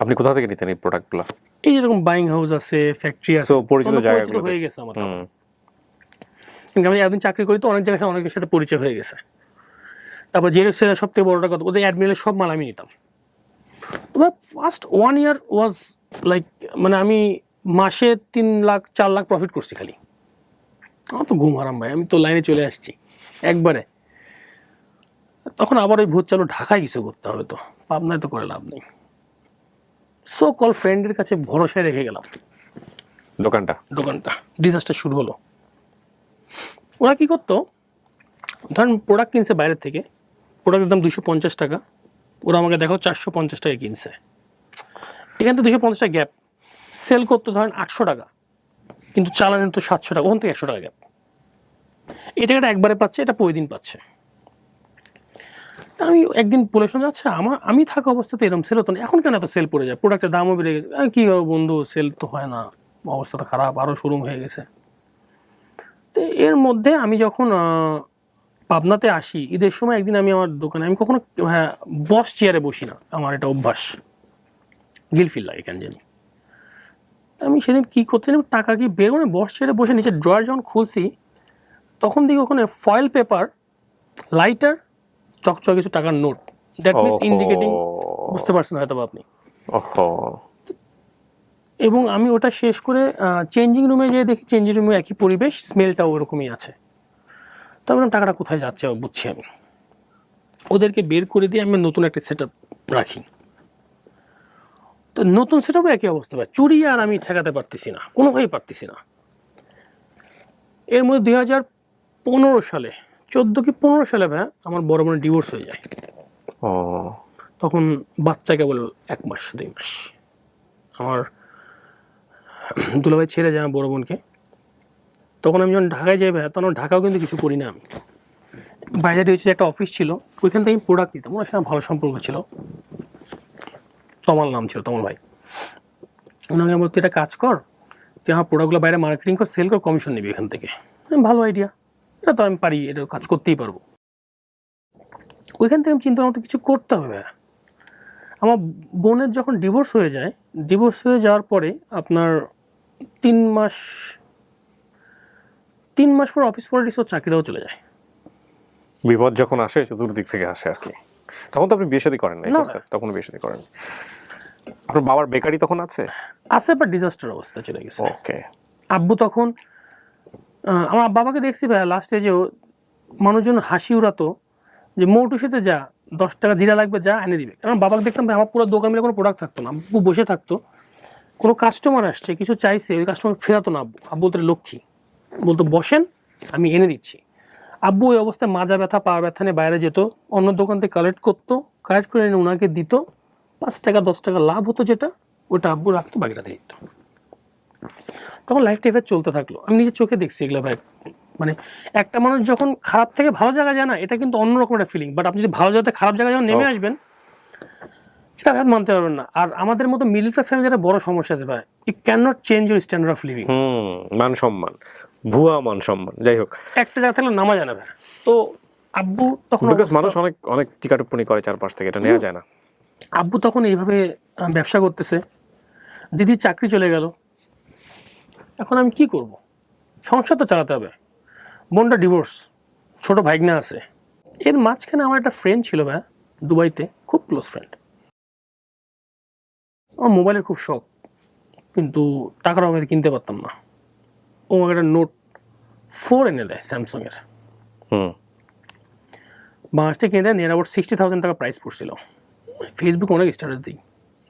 Speaker 2: আপনি কোথা থেকে নিতেন এই প্রোডাক্টগুলো?
Speaker 1: এই যেরকম বাইং হাউস আছে, ফ্যাক্টরি আছে,
Speaker 2: পরিচিত জায়গাগুলো
Speaker 1: হয়ে গেছে আমার তখন। আমি একদিন চাকরি করি তো অনেক জায়গায় অনেকের সাথে পরিচয় হয়ে গেছে। তারপর জেরক্স সেলের সব থেকে বড়টা কথা, ওদের অ্যাডমিনের সব মাল আমি নিতাম। তো তবে ফার্স্ট 1 year ওয়াজ লাইক, মানে আমি মাসে 3 লাখ 4 লাখ প্রফিট করছি খালি। আমার তো ঘুম হারাম ভাই, আমি তো লাইনে চলে আসছি একবারে। তখন আবার ওই ভূত চালু, ঢাকায় কিছু করতে হবে, তো পাবনায় তো করে লাভ নেই। সো কল ফ্রেন্ডের কাছে ভরসায় রেখে গেলাম দোকানটা। ডিজাস্টার শুরু হলো। ওরা কি করতো, ধরেন প্রোডাক্ট কিনছে বাইরের থেকে, প্রোডাক্টের দাম 250 টাকা, ওরা আমাকে দেখো 450 টাকা কিনছে, এখান থেকে 250 টাকা গ্যাপ। সেল করতো ধরেন 800 টাকা, কিন্তু চালানো তো 700 টাকা, ওখান থেকে 100 টাকা গ্যাপ। এই টাকাটা একবারে পাচ্ছে, এটা প্রতিদিন পাচ্ছে। তা আমি একদিন বলে শোনা যাচ্ছে, আমি থাকা অবস্থাতে এরকম সেল হতো না, এখন কেন এত সেল পড়ে যায়, প্রোডাক্টের দামও বেড়ে গেছে। কী হবে বন্ধু, সেল তো হয় না, অবস্থা তো খারাপ, আরও শোরুম হয়ে গেছে। তো এর মধ্যে আমি যখন পাবনাতে আসি ঈদের সময়, একদিন আমি আমার দোকানে, আমি কখনো বস চেয়ারে বসি না, আমার এটা অভ্যাস, গিল ফিল লাগে কেন জানি। আমি সেদিন কী করতে জানি, টাকা কি বের করে বস চেয়ারে বসে নিচে ড্রয়ার যখন খুলছি, তখন দিকে ওখানে ফয়েল পেপার, লাইটার, চকচক কিছু টাকার নোট, দ্যাট মিনস ইন্ডিকেটিং, বুঝতে পারছেন হয়তো আপনি। এবং আমি ওটা শেষ করে চেঞ্জিং রুমে যেয়ে দেখি, চেঞ্জিং রুমে একই পরিবেশ, স্মেলটাও ওরকমই আছে। তবে টাকাটা কোথায় যাচ্ছে বুঝছি আমি, ওদেরকে বের করে দিয়ে আমি নতুন একটা সেট রাখি। তো নতুন সেট আপে একই অবস্থা ভাই, চুরি আর আমি ঠেকাতে পারতেছি না, কোনোভাবেই পারতেছি না। এর মধ্যে 2015 সালে, 14 কি 15 সালে ভাই আমার বড় বোনের ডিভোর্স হয়ে যায়। তখন বাচ্চাকে বলে 1 মাস 2 মাস, আমার দুলাভাই ছেড়ে যায় আমার বড় বোনকে। তখন আমি যখন ঢাকায় যাই ভাই, তখন ঢাকাও কিন্তু কিছু করি না আমি, বাইরে হচ্ছে একটা অফিস ছিল, ওইখান থেকে আমি প্রোডাক্ট নিতাম, ওনার সাথে ভালো সম্পর্ক ছিল, তমাল নাম ছিল, তমাল ভাই। ওনাকে বলতো এটা কাজ কর, তুই আমার প্রোডাক্টগুলো বাইরে মার্কেটিং কর, সেল কর, কমিশন নিবি এখান থেকে। ভালো আইডিয়া, এটা তো আমি পারি, এটা কাজ করতেই পারবো। ওইখান থেকে আমি চিন্তা মতো কিছু করতে হবে ভাই। আমার বোনের যখন ডিভোর্স হয়ে যায়, ডিভোর্স হয়ে যাওয়ার পরে আপনার 3 মাস পর অফিস পলিটিক্স ও চাকরিটাও চলে যায়।
Speaker 2: বিপদ যখন আসে চতুর্দিক থেকে আসে আর কি। তখন তো আপনি বিয়ে শাদী করেন নাই, তখন বিয়ে শাদী করেন। আপনার বাবার বেকারি তখন আছে,
Speaker 1: বাট ডিজাস্টার অবস্থা চলে গেছে।
Speaker 2: ওকে।
Speaker 1: আব্বু তখন, আমার বাবাকে দেখছি ভাই লাস্ট স্টেজেও মানুষজন হাসি উড়াতো যে মৌটুসিতে যা 10 টাকা জিরা লাগবে, যা এনে দিবে। কারণ বাবাকে দেখতাম ভাই, আমার পুরো দোকান মিলে কোনো প্রোডাক্ট থাকতো না, আব্বু বসে থাকতো, কোনো কাস্টমার আসছে কিছু চাইছে, ওই কাস্টমার ফেরাতো না। আব্বু বলতো লক্ষ্মী, বলতো বসেন আমি এনে দিচ্ছি। আব্বু ওই অবস্থায় মাজা ব্যথা পা ব্যথা নিয়ে বাইরে যেত, অন্য দোকান থেকে কালেক্ট করতো, কালেক্ট করে এনে ওনাকে দিত, 5 টাকা 10 টাকা লাভ হতো, যেটা ওটা আব্বু রাখতো, বাকিটা দিয়ে দিত। তখন লাইফ টাইফে চলতে থাকলো। আমি নিজের চোখে দেখছি এগুলো ভাই, মানে একটা মানুষ যখন খারাপ থেকে ভালো জায়গায় যায় না, এটা কিন্তু অন্যরকম একটা ফিলিং। বাট আপনি যদি ভালো জায়গাতে খারাপ জায়গায় যখন নেমে আসবেন, এটা ভাই মানতে পারবেন না। আর আমাদের মতো মিডল ক্লাস ফ্যামিলির একটা বড় সমস্যা আছে ভাই, you can not change your standard of living.
Speaker 2: মান সম্মান, ভুয়া মান সম্মান, যাই হোক,
Speaker 1: একটা জায়গা থাকলে নামা যায় না ভাই। তো আব্বু তখন,
Speaker 2: বিকজ মানুষ অনেক অনেক টিকাটুপ্পনি করে চারপাশ থেকে, এটা নেওয়া যায় না।
Speaker 1: আব্বু তখন এইভাবে ব্যবসা করতেছে, দিদির চাকরি চলে গেল, এখন আমি কি করব, সংসার তো চালাতে হবে, বোনটা ডিভোর্স, ছোট ভাইগনা আছে। এর মাঝখানে আমার একটা ফ্রেন্ড ছিল ভাই দুবাইতে, খুব ক্লোজ ফ্রেন্ড। আমার মোবাইলের খুব শখ, কিন্তু টাকার অভাবে কিনতে পারতাম না। ও আমাকে একটা Note 4 এনে দেয় স্যামসাংয়ের, বাংলাদেশ থেকে কিনে দেয়, নিয়ার অ্যাবাউট 60,000 টাকা প্রাইস পড়ছিল। ফেসবুক অনেক স্ট্যাটাস দিই,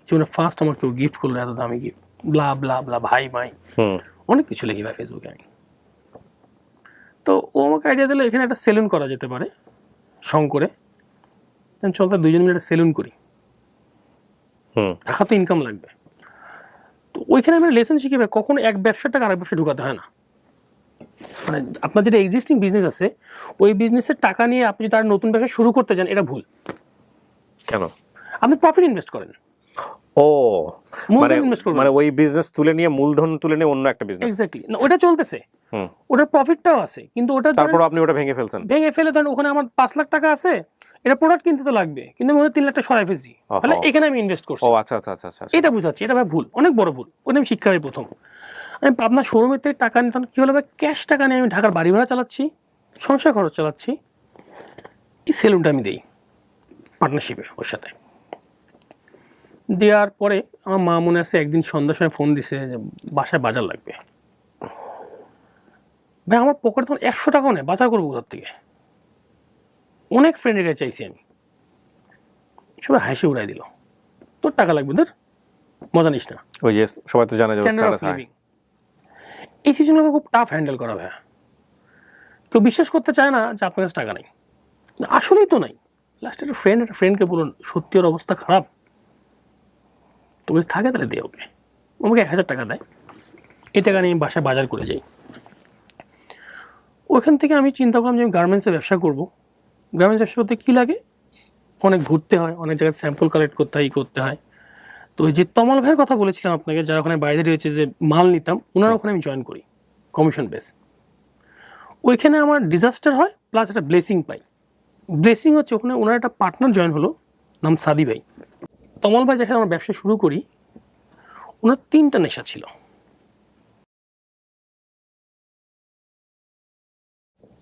Speaker 1: জীবনে ফার্স্ট আমার কেউ গিফট করলো এত দামি গিফট, ব্লা ব্লা ব্লা, ভাই মাই অনেক কিছু লিখি ভাই ফেসবুকে আমি। তো ও আমাকে আইডিয়া দিল এখানে একটা সেলুন করা যেতে পারে শঙ্করে, চল তার 2 জন মিলে একটা সেলুন করি, টাকা তো ইনকাম লাগবে। তো ওইখানে আমি লেসন শিখি ভাই, কখনো এক ব্যবসার টাকা আরেক ব্যবসা ঢুকাতে হয় না। মানে আপনার যেটা এক্সিস্টিং বিজনেস আছে, ওই বিজনেসের টাকা নিয়ে আপনি যদি তার নতুন ব্যবসা শুরু করতে যান, এটা ভুল।
Speaker 2: কেন?
Speaker 1: আপনি প্রফিট ইনভেস্ট করেন,
Speaker 2: ও
Speaker 1: মূলধন ইনভেস্ট করবেন,
Speaker 2: মানে ওই বিজনেস তুলে নিয়ে, মূলধন তুলে নিয়ে অন্য একটা বিজনেস।
Speaker 1: এক্স্যাক্টলি, না ওটা চলতেছে, ওটার প্রফিটটাও আছে, কিন্তু ওটা
Speaker 2: তারপর আপনি ওটা ভেঙে ফেলছেন।
Speaker 1: ভেঙে ফেলে ধরেন ওখানে আমার 5 লাখ টাকা আছে, এটা প্রোডাক্ট কিনতে তো লাগবে, কিন্তু আমি 3 লাখ টাকা সরাই ফেলছি, তাহলে এখানে আমি ইনভেস্ট করছি।
Speaker 2: ও আচ্ছা আচ্ছা আচ্ছা আচ্ছা,
Speaker 1: এটা বুঝাচ্ছি, এটা ভাই ভুল, অনেক বড় ভুল। ওটা আমি শিক্ষা পাই প্রথম। আমি আপনার শোরুমের থেকে টাকা নিতাম, কী হলো ভাই, ক্যাশ টাকা নিয়ে আমি ঢাকার বাড়ি ভাড়া চালাচ্ছি, সংসার খরচ চালাচ্ছি, এই সেলুনটা আমি দিই পার্টনারশিপে ওর সাথে। দেওয়ার পরে আমার মা মনে আছে একদিন সন্ধ্যার সময় ফোন দিছে যে বাসায় বাজার লাগবে। ভাই আমার পকেটে তখন 100 টাকাও নেই, বাজার করবো কোথার থেকে? অনেক ফ্রেন্ডের কাছে চাইছি আমি, সবাই হাসি উড়াই দিল, তোর টাকা লাগবে, তোর মজা নিস না।
Speaker 2: ওই যে সবাই তো জানে যে
Speaker 1: স্ট্যান্ডার্ড অফ লিভিং। এই সিচুয়েশনগুলো খুব টাফ হ্যান্ডেল করা ভাইয়া। কেউ বিশ্বাস করতে চায় না যে আপনার কাছে টাকা নেই, আসলেই তো নাই। লাস্টে একটা ফ্রেন্ডকে বলুন সত্যি ওর অবস্থা খারাপ, তো যদি থাকে তাহলে দে ওকে। আমাকে 1000 টাকা দেয়, এই টাকা নিয়ে বাসায় বাজার করে যাই। ওইখান থেকে আমি চিন্তা করলাম যে আমি গার্মেন্টসের ব্যবসা করবো। গার্মেন্টস ব্যবসা করতে কী লাগে, অনেক ঘুরতে হয়, অনেক জায়গায় স্যাম্পল কালেক্ট করতে হয়, করতে হয়। তো ওই যে তমল ভাইয়ের কথা বলেছিলাম আপনাকে, যারা ওখানে বাইরে রয়েছে যে মাল নিতাম, ওনারা ওখানে আমি জয়েন করি কমিশন বেস। ওইখানে আমার ডিজাস্টার হয় প্লাস একটা ব্লেসিং পাই। ব্লেসিং হচ্ছে ওখানে ওনার একটা পার্টনার জয়েন হলো, নাম সাদি ভাই। তমল ভাই যেখানে আমার ব্যবসা শুরু করি, ওনার 3টা নেশা ছিল।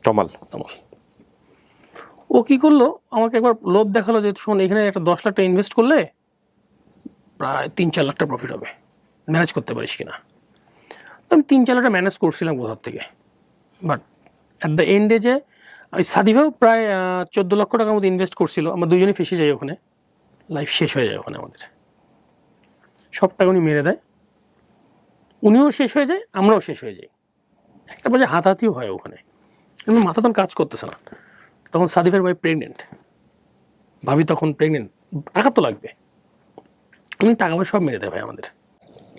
Speaker 2: তমাল
Speaker 1: ও কী করলো, আমাকে একবার লোভ দেখালো যে শোন এখানে একটা 10 লাখ টাকা ইনভেস্ট করলে প্রায় 3-4 লাখ টাকা প্রফিট হবে, ম্যানেজ করতে পারিস কিনা। তো আমি 3-4 লাখ টাকা ম্যানেজ করছিলাম কোথার থেকে, বাট অ্যাট দ্য এন্ডে যে ওই সাদিভাও প্রায় 14 লক্ষ টাকার মতো ইনভেস্ট করছিল। আমরা দুজনেই ফেসে যাই ওখানে, লাইফ শেষ হয়ে যায় ওখানে আমাদের। সব টাকা উনি মেরে দেয়, উনিও শেষ হয়ে যায়, আমরাও শেষ হয়ে যাই। একটা বাজে হাতাহাতিও হয় ওখানে, কিন্তু মাথা তখন কাজ করতেছে না। তখন সাদিফের ভাই প্রেগনেন্ট, ভাবি তখন প্রেগনেন্ট, টাকা তো লাগবে, উনি টাকা পয়সা সব মেরে দেয় ভাই আমাদের।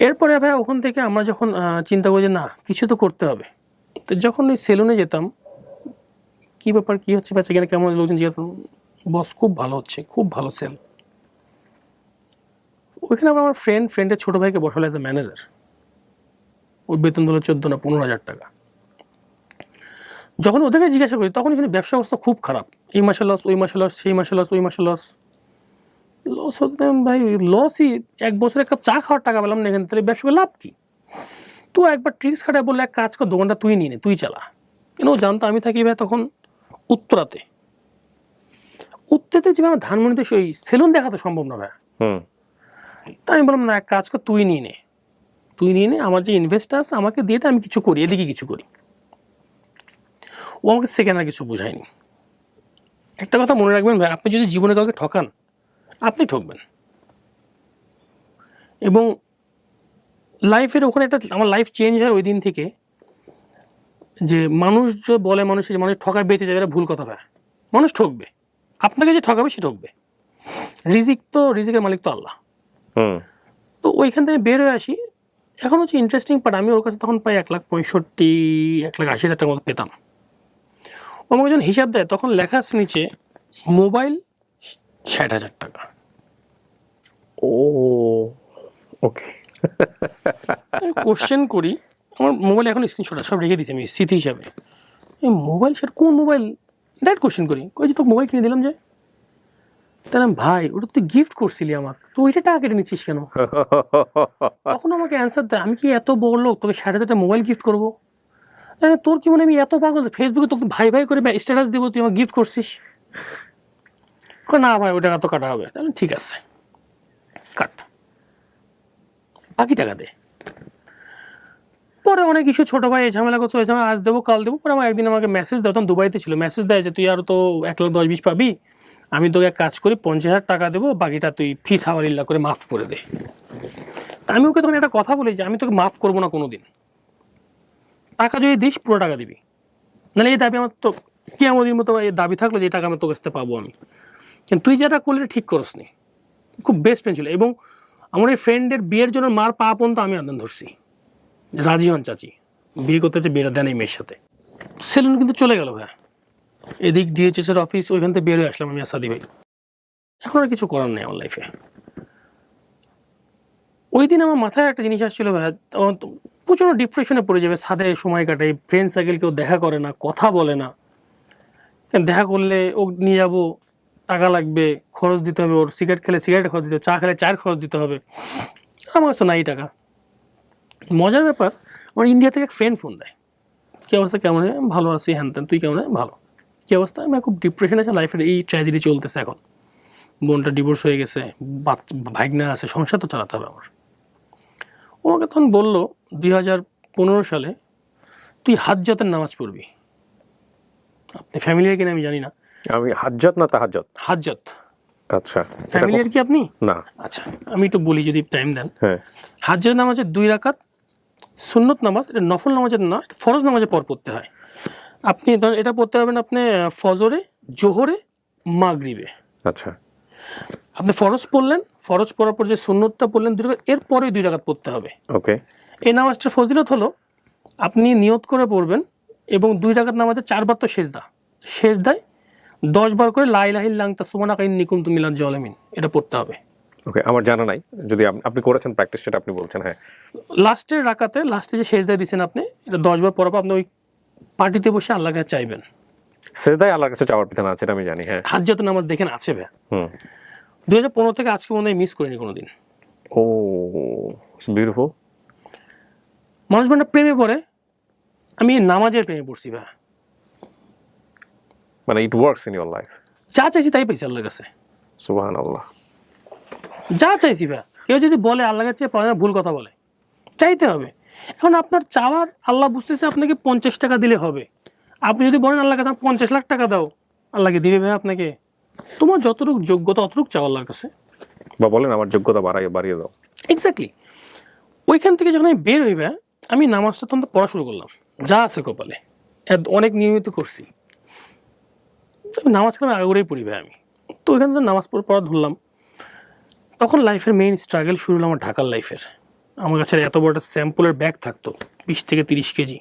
Speaker 1: এরপরে ভাই ওখান থেকে আমরা যখন চিন্তা করি যে না কিছু তো করতে হবে, তো যখন ওই সেলুনে যেতাম, কী ব্যাপার কী হচ্ছে বেচা কেনা কেমন, লোকজন যেতাম, বস খুব ভালো হচ্ছে, খুব ভালো সেল। ওইখানে আবার আমার ফ্রেন্ডের ছোটো ভাইকে বসালো অ্যাজ এ ম্যানেজার। ওর বেতন দিল 14 না 15,000 টাকা। যখন ওদেরকে জিজ্ঞাসা করি তখন এখানে ব্যবসা অবস্থা খুব খারাপ, এই মাসে লস, ওই মাসে লস, সেই মাসে লস, ওই মাসে লস। লস হতে ভাই লসই, 1 বছরে 1 কাপ চা খাওয়ার টাকা পেলাম না এখানে, তাহলে ব্যবসা করে লাভ কী? তো একবার ট্রিক্স খাটায় বললে এক কাজ কর, দোকানটা তুই নিয়ে নে, তুই চালা। কেন ও জানতো আমি থাকি ভাই তখন উত্তরাতে যে আমার ধানমন্ডিতে ওই সেলুন দেখা তো সম্ভব না ভাই। তাই আমি বললাম না এক কাজ কর, তুই নিয়ে নে, আমার যে ইনভেস্টার আছে আমাকে দিয়ে আমি কিছু করি, এদিকে কিছু করি। ও আমাকে সেকেন্ড আর কিছু বোঝায়নি। একটা কথা মনে রাখবেন ভাই, আপনি যদি জীবনে কাউকে ঠকান, আপনি ঠকবেন। এবং লাইফের ওখানে একটা আমার লাইফ চেঞ্জ হয় ওই দিন থেকে, যে মানুষ যে বলে মানুষের মানুষ ঠকায় বেঁচে যাবে, এটা ভুল কথা ভাই। মানুষ ঠকবে, আপনাকে যে ঠকাবে সে ঠকবে। রিজিকের মালিক তো আল্লাহ। তো ওইখান থেকে বের হয়ে আসি। এখন হচ্ছে ইন্টারেস্টিং পার্ট, আমি ওর কাছে তখন প্রায় 1,65,00,000 টাকার মতো পেতাম। ও আমাকে যখন হিসাব দেয় তখন লেখা আছে নিচে মোবাইল 60,000 টাকা।
Speaker 2: ও ওকে,
Speaker 1: আমি কোশ্চেন করি, আমার মোবাইল এখন স্ক্রিনশট সব রেখে দিয়েছি আমি স্মৃতি হিসাবে। এই মোবাইল সেটা কোন মোবাইল, ডাইরেক্ট কোশ্চেন করি, কই যে তোকে মোবাইল কিনে দিলাম যে। তাহলে ভাই ওটা তুই গিফট করছিলি আমাকে, তো ওইটা টাকা কেটে নিচ্ছিস কেন? তখন আমাকে অ্যান্সার দেয়, আমি কি এত বড় লোক তোকে 60,000 টাকা মোবাইল গিফট করবো? তোর কি মনে আমি এত পাগল ফেসবুকে তোকে ভাই ভাই করে স্ট্যাটাস দেবো, তুই আমাকে গিফট করছিস? না ভাই ওই টাকা তো কাটা হবে। তাহলে ঠিক আছে কাট, বাকি টাকা দে। পরে অনেক কিছু ছোটো ভাই এই ঝামেলা করছে, ওই ঝামেলা আজ দেবো কাল দেবো। পরে আমার একদিন আমাকে মেসেজ দেয়, তখন দুবাইতে ছিল, মেসেজ দেয় যে তুই আরও তো 1,10,20 পাবি, আমি তোকে এক কাজ করি 50,000 টাকা দেবো, বাকিটা তুই ফি সাওয়ালিল্লাহ করে মাফ করে দে। তা আমি ওকে তখন একটা কথা বলি যে আমি তোকে মাফ করবো না কোনো দিন, টাকা যদি দিস পুরো টাকা দিবি, নাহলে এই দাবি আমার তো কি আমাদের মতো এই দাবি থাকলো যে এই টাকা আমি তোর কাছ থেকে পাবো আমি। কিন্তু তুই যেটা করলে ঠিক করস নি। খুব বেস্ট ফ্রেন্ড ছিল, এবং আমার এই ফ্রেন্ডের বিয়ের জন্য মার পা পর্যন্ত আমি আন্দোলন ধরছি, রাজি হন চাচি বিয়ে করতে হচ্ছে, বিয়েটা দেন এই মেয়ের সাথে। সেলুন কিন্তু চলে গেল ভাই, এদিক ডিএইচএস এর অফিস, ওইখান থেকে বের হয়ে আসলাম আমি সাদি ভাই। এখন আর কিছু করার নেই আমার লাইফে। ওই দিন আমার মাথায় একটা জিনিস আসছিল ভাই, প্রচণ্ড ডিপ্রেশনে পড়ে যাবে, ছাদে সময় কাটাই, ফ্রেন্ড সার্কেল কেউ দেখা করে না, কথা বলে না। দেখা করলে ও নিয়ে যাবো, টাকা লাগবে, খরচ দিতে হবে, ওর সিগারেট খেলে সিগারেটের খরচ দিতে হবে, চা খেলে চায়ের খরচ দিতে হবে, আমার কাছে নাই টাকা। মজার ব্যাপার, আমার ইন্ডিয়া থেকে এক ফ্রেন্ড ফোন দেয়, কী অবস্থা, কেমন? ভালো আছি, হ্যান ত্যান, তুই কেমন? ভালো। কী অবস্থা? আমি খুব ডিপ্রেশন আছে, লাইফের এই ট্র্যাজেডি চলতেছে এখন, বোনটা ডিভোর্স হয়ে গেছে, ভাগনা আছে, সংসার তো চালাতে হবে আমার। ও আমাকে তখন বললো 2015 সালে তুই হাজ্জাতের নামাজ পড়বি। আপনি ফ্যামিলিয়ার কিনা আমি জানি না।
Speaker 2: আমি হাজ্জাত না তাহাজ্জুদ?
Speaker 1: হাজ্জাত।
Speaker 2: আচ্ছা,
Speaker 1: ফ্যামিলিয়ার কি আপনি?
Speaker 2: না।
Speaker 1: আচ্ছা আমি একটু বলি যদি টাইম দেন।
Speaker 2: হ্যাঁ,
Speaker 1: হাজ্জাত নামাজের 2 রাকাত সুন্নত নামাজ, এটা নফল নামাজের না, ফরজ নামাজের পর পড়তে হয়। আপনি ধরেন এটা পড়তে পারবেন আপনি ফজরে, জোহরে, মাগরিবে।
Speaker 2: আচ্ছা,
Speaker 1: আপনি ফরজ পড়লেন, ফরজ পড়ার পর যে সুন্নতটা পড়লেন 2 রাকাত, এরপরে 2 রাকাত পড়তে হবে।
Speaker 2: ওকে।
Speaker 1: এই নামাজটার ফজিলত হলো আপনি নিয়ত করে পড়বেন এবং 2 রাকাত নামাজে 4 বার তো সেজদায় 10 বার করে লা ইলাহা ইল্লা আনতা সুবহানাকা ইন্নী কুনতু মিনাজ জালিমিন এটা পড়তে হবে।
Speaker 2: ওকে, আমার জানা নাই, যদি আপনি করেছেন প্র্যাকটিস, সেটা আপনি বলছেন। হ্যাঁ,
Speaker 1: লাস্টের রাকাতে লাস্টে যে সেজদায় দিয়েছেন আপনি, এটা 10 বার পড়ার পর আপনি ওই পার্টিতে বসে আল্লাহর কাছে চাইবেন।
Speaker 2: সেজদায় আল্লাহর কাছে চাওয়ার বিধান আছে, এটা আমি জানি। হ্যাঁ,
Speaker 1: হাজ্জাত নামাজ দেখেন আছে ভাই। 2015 থেকে আজকে পর্যন্ত মিস করিনি কোনোদিন।
Speaker 2: ও ইটস বিউটিফুল।
Speaker 1: মানুষ মানে প্রেমে পড়ে, আমি নামাজের প্রেমে পড়ছি ভাই।
Speaker 2: মানে it works in your life.
Speaker 1: যা চাইছি তাই পাইছি আল্লাহর কাছে।
Speaker 2: সুবহানাল্লাহ।
Speaker 1: যা চাইছি ভাই। কেউ যদি বলে আল্লাহর কাছে পাওয়া যায়, ভুল কথা বলে। চাইতে হবে। এখন আপনার চাওয়ার আল্লাহ বুঝতেছে আপনাকে 50 টাকা দিলে হবে। আপনি যদি বলেন আল্লাহর কাছে 50 লাখ টাকা দাও, আল্লাহকে দিবে ভাই আপনাকে? তোমার যতটুকু যোগ্যতা অতটুকু চাও আল্লাহর কাছে।
Speaker 2: বা বলেন আমার যোগ্যতা বাড়িয়ে দাও।
Speaker 1: এক্স্যাক্টলি। ওইখান থেকে যখন আমি বের হইবে, আমি নামাজটা তখন পড়া শুরু করলাম, যা আছে কপালে। অনেক নিয়মিত করছি। নামাজ কালাম আগে করেই পড়ি ভাই আমি। তো ওইখান থেকে নামাজ পড়া ধরলাম। তখন লাইফের মেইন স্ট্রাগল শুরু হলো আমার ঢাকার লাইফের। আমার কাছে এত বড় একটা স্যাম্পলের ব্যাগ থাকতো 20 থেকে 30 কেজি।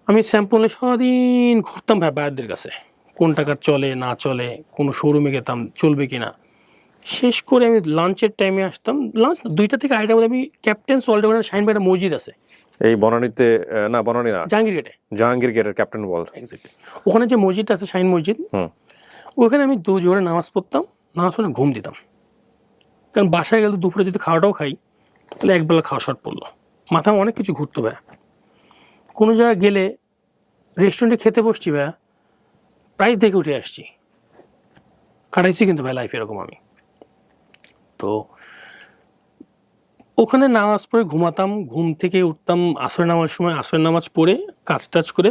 Speaker 1: আমি স্যাম্পলে সারাদিন ঘুরতাম ভাই বাইরদের কাছে, কোন টাকার চলে না চলে, কোনো শোরুমে গেতাম চলবে কিনা। শেষ করে আমি লাঞ্চের টাইমে আসতাম, লাঞ্চ 2টা থেকে 2:30টার মধ্যে আমি ক্যাপ্টেন ওয়ার্ল্ড ওখানে শাহিন ভাই একটা মসজিদ আছে
Speaker 2: এই বনানীতে, না বনানী না,
Speaker 1: জাহাঙ্গীর গেটে।
Speaker 2: জাহাঙ্গীর গেটের ক্যাপ্টেন ওয়ার্ল্ড।
Speaker 1: এক্স্যাক্টলি। ওখানে যে মসজিদটা আছে শাহিন মসজিদ, ওখানে আমি 2 জোরে নামাজ পড়তাম, নামাজ পড়ে ঘুম দিতাম। কারণ বাসায় গেলে দুপুরে যদি খাওয়াটাও খাই তাহলে একবেলা খাওয়া শর্ট পড়লো। মাথায় অনেক কিছু ঘুরতো ভাই। কোনো জায়গায় গেলে রেস্টুরেন্টে খেতে বসছি ভাই, প্রাইস দেখে উঠে আসছি। কাটাইছি কিন্তু ভাই লাইফ এরকম আমি। তো ওখানে নামাজ পড়ে ঘুমাতাম, ঘুম থেকে উঠতাম আসরের নামাজ সময়, আসরের নামাজ পড়ে কাজ টাজ করে।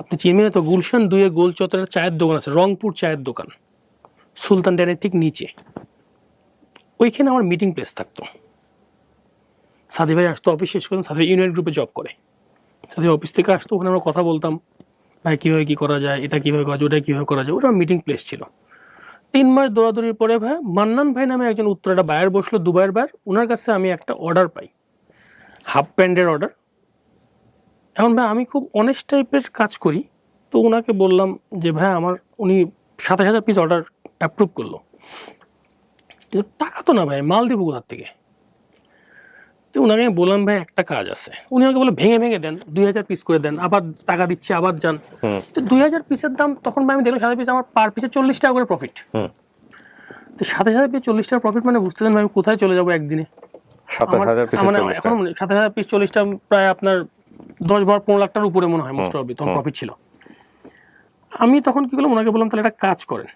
Speaker 1: আপনি চিনবেন তো গুলশান 2-এ গোল চত্বরের চায়ের দোকান আছে, রংপুর চায়ের দোকান, সুলতান ড্যানের ঠিক নিচে। ওইখানে আমার মিটিং প্লেস থাকতো। সাদি ভাই আসতো, অফিস শেষ করতাম, সাদি ভাই ইউনিয়ন গ্রুপে জব করে। সাদি অফিস থেকে আসতো, ওখানে আমরা কথা বলতাম, ভাই কীভাবে কী করা যায়, এটা কীভাবে করা যায়, ওটা কীভাবে করা যায়। ওটা আমার মিটিং প্লেস ছিল। 3 মাস দৌড়াদৌড়ির পরে ভাই মান্নান ভাই নামে একজন উত্তরাটা বায়ার বসলো, দুবাইয়ের বায়ার। ওনার কাছে আমি একটা অর্ডার পাই, হাফ প্যান্টের অর্ডার। এখন ভাই আমি খুব অনেস্ট টাইপের কাজ করি, তো ওনাকে বললাম যে ভাই আমার, উনি 27,000 পিস অর্ডার অ্যাপ্রুভ করলো, কিন্তু টাকা তো না ভাই, মাল দিব কোথার থেকে? তো ওনাকে আমি বললাম ভাই একটা কাজ আছে। উনি আমাকে বলে ভেঙে ভেঙে দেন, 2,000 পিস করে দেন, আবার টাকা দিচ্ছি, আবার যান। তো 2,000 পিসের দাম, তখন ভাই আমি দেখলাম 7 পিস আমার পার পিসে 40 টাকা করে প্রফিট। তো 7,000 পিস 40 টাকা প্রফিট, মানে বুঝতে দেন আমি কোথায় চলে যাবো একদিনে।
Speaker 2: 7,000 পিস 40 টাকা,
Speaker 1: 7,000 পিস 40 টাকা, প্রায় আপনার 10-12-15 লাখ টাকার উপরে মনে হয় মোস্ট অফ তখন প্রফিট ছিল। আমি তখন কি করলাম, ওনাকে বললাম তাহলে একটা কাজ করেন,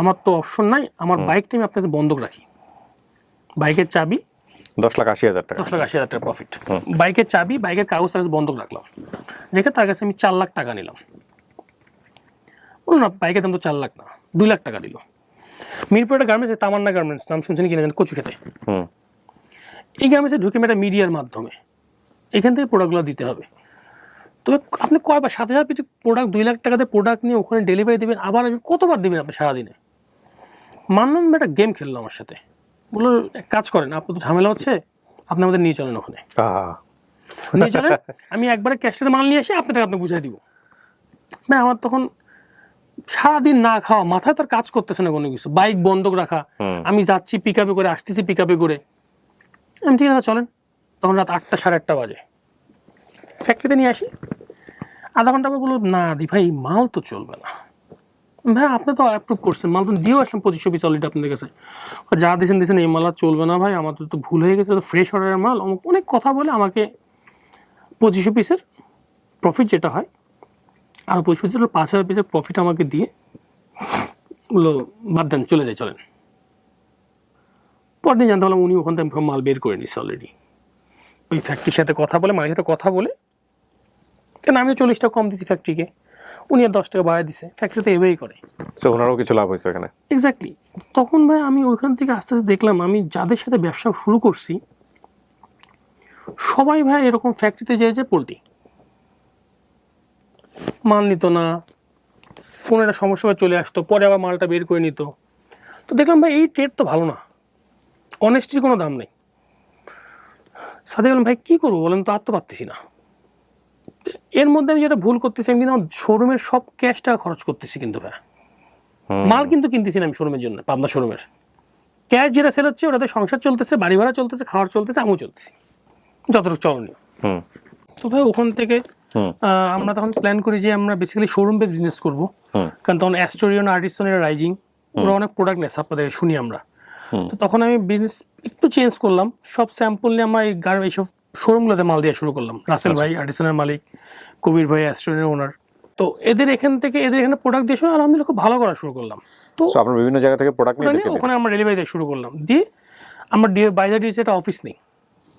Speaker 1: আমার তো অপশন নাই, আমার বাইকটা আমি আপনার বন্ধক রাখি, বাইকের চাবি
Speaker 2: 10,80,000 টাকা,
Speaker 1: 10,80,000 টাকা প্রফিট। বাইকের চাবি, বাইকের কাগজ তার কাছে বন্ধক রাখলাম, রেখে তার কাছে আমি 4 লাখ টাকা নিলাম। বলুন না বাইকের দাম তো 4 লাখ না, 2 লাখ টাকা দিল। মিরপুর একটা গার্মেন্টস, তামান্না গার্মেন্টস, নাম শুনছেন কিনা জানেন, কচু খেতে। এই গার্মেন্টসে ঢুকে একটা মিডিয়ার মাধ্যমে এখান থেকে প্রোডাক্টগুলো দিতে হবে। তবে আপনি কয়বার 7,000 পিস প্রোডাক্ট, 2 লাখ টাকাতে প্রোডাক্ট নিয়ে ওখানে ডেলিভারি দেবেন, আবার কতবার দেবেন আপনি সারাদিনে? মানলাম একটা গেম খেললো আমার সাথে, বললো এক কাজ করেন, আপনার তো ঝামেলা হচ্ছে, আপনি আমাদের নিয়ে চলেন ওখানে, নিয়ে চলেন, আমি একবারে ক্যাশের মাল নিয়ে এসে আপনার টাকা আপনাকে বুঝাই দিব। ভাই আমার তখন সারাদিন না খাওয়া, মাথায় তার কাজ করতেছে না কোনো কিছু, বাইক বন্ধক রাখা, আমি যাচ্ছি পিক আপে করে, আসতেছি পিক আপে করে। আমি ঠিক আছে চলেন। তখন রাত 8টা 8:30 বাজে, ফ্যাক্টরিতে নিয়ে আসি। আধা ঘন্টা পর বললো না দি ভাই মাল তো চলবে না। ভাই আপনি তো অ্যাপ্রুভ করছেন, মাল তো দিয়েও আসলাম 2500 পিস অলরেডি আপনাদের কাছে, যা দিয়েছেন এই মাল আর চলবে না ভাই, আমাদের তো ভুল হয়ে গেছে, তো ফ্রেশ অর্ডারের মাল। অনেক কথা বলে আমাকে 2500 পিসের প্রফিট যেটা হয়, আর 2500 পিসের 5,000 পিসের প্রফিট আমাকে দিয়ে বললো বাদ দেন, চলে যাই, চলেন। পরদিন জানতে পারলাম উনি ওখান থেকে মাল বের করে নিচ্ছে অলরেডি। ওই ফ্যাক্টরির সাথে কথা বলে, মালিকের সাথে কথা বলে, কেন আমিও 40 টাকা কম দিচ্ছি ফ্যাক্টরিকে, উনি আর 10 টাকা বাড়ায় দিছে। ফ্যাক্টরিতে এভাবেই করে।
Speaker 2: তো ওনারও কিছু লাভ হয়েছে এখানে।
Speaker 1: এক্স্যাক্টলি। তখন ভাই আমি ওইখান থেকে আস্তে আস্তে দেখলাম আমি যাদের সাথে ব্যবসা শুরু করছি সবাই ভাই এরকম ফ্যাক্টরিতে যেয়ে পোল্ট্রি মাল নিত না, কোনো একটা সমস্যা চলে আসতো, পরে আবার মালটা বের করে নিত। তো দেখলাম ভাই এই ট্রেড তো ভালো না, অনেস্টির কোনো দাম নেই। সাথে বললাম ভাই কী করবো বলেন তো, আর তো পারতেছি না। এর মধ্যে আমি যেটা ভুল করতেছি, আমি কিন্তু আমার শোরুমের সব ক্যাশ টাকা খরচ করতেছি, কিন্তু ভাই মাল কিন্তু কিনতেছি না আমি শোরুমের জন্য, পাবনা শোরুমের ক্যাশ যেটা সেল হচ্ছে ওটাতে সংসার চলতেছে, বাড়ি ভাড়া চলতেছে, খাওয়ার চলতেছে, আমিও চলতেছি যতটুকু চলনীয়। তো ভাই ওখান থেকে আমরা তখন প্ল্যান করি যে আমরা বেসিক্যালি শোরুম বেস বিজনেস করবো, কারণ তখন অ্যাস্টোরিয়ন, আর্টিসনের, রাইজিং ওরা অনেক প্রোডাক্ট নেয় আপনাদের শুনি আমরা। তো তখন আমি বিজনেস একটু চেঞ্জ করলাম, সব স্যাম্পল নিয়ে আমরা এইসব শোরুমগুলোতে মাল দেওয়া শুরু করলাম। রাসেল ভাই আর্টিসনের মালিক, কবির ভাই অ্যাস্টোরিয়নের ওনার, তো এদের এখানে প্রোডাক্ট দিয়ে শুনে আলহামদুলিল্লাহ খুব ভালো করা শুরু করলাম। তো
Speaker 2: আপনার বিভিন্ন জায়গা থেকে প্রোডাক্ট নিয়ে
Speaker 1: ওখানে আমরা ডেলিভারি দিয়ে শুরু করলাম, দিয়ে আমরা বাইরে দিয়েছি একটা অফিস নেই,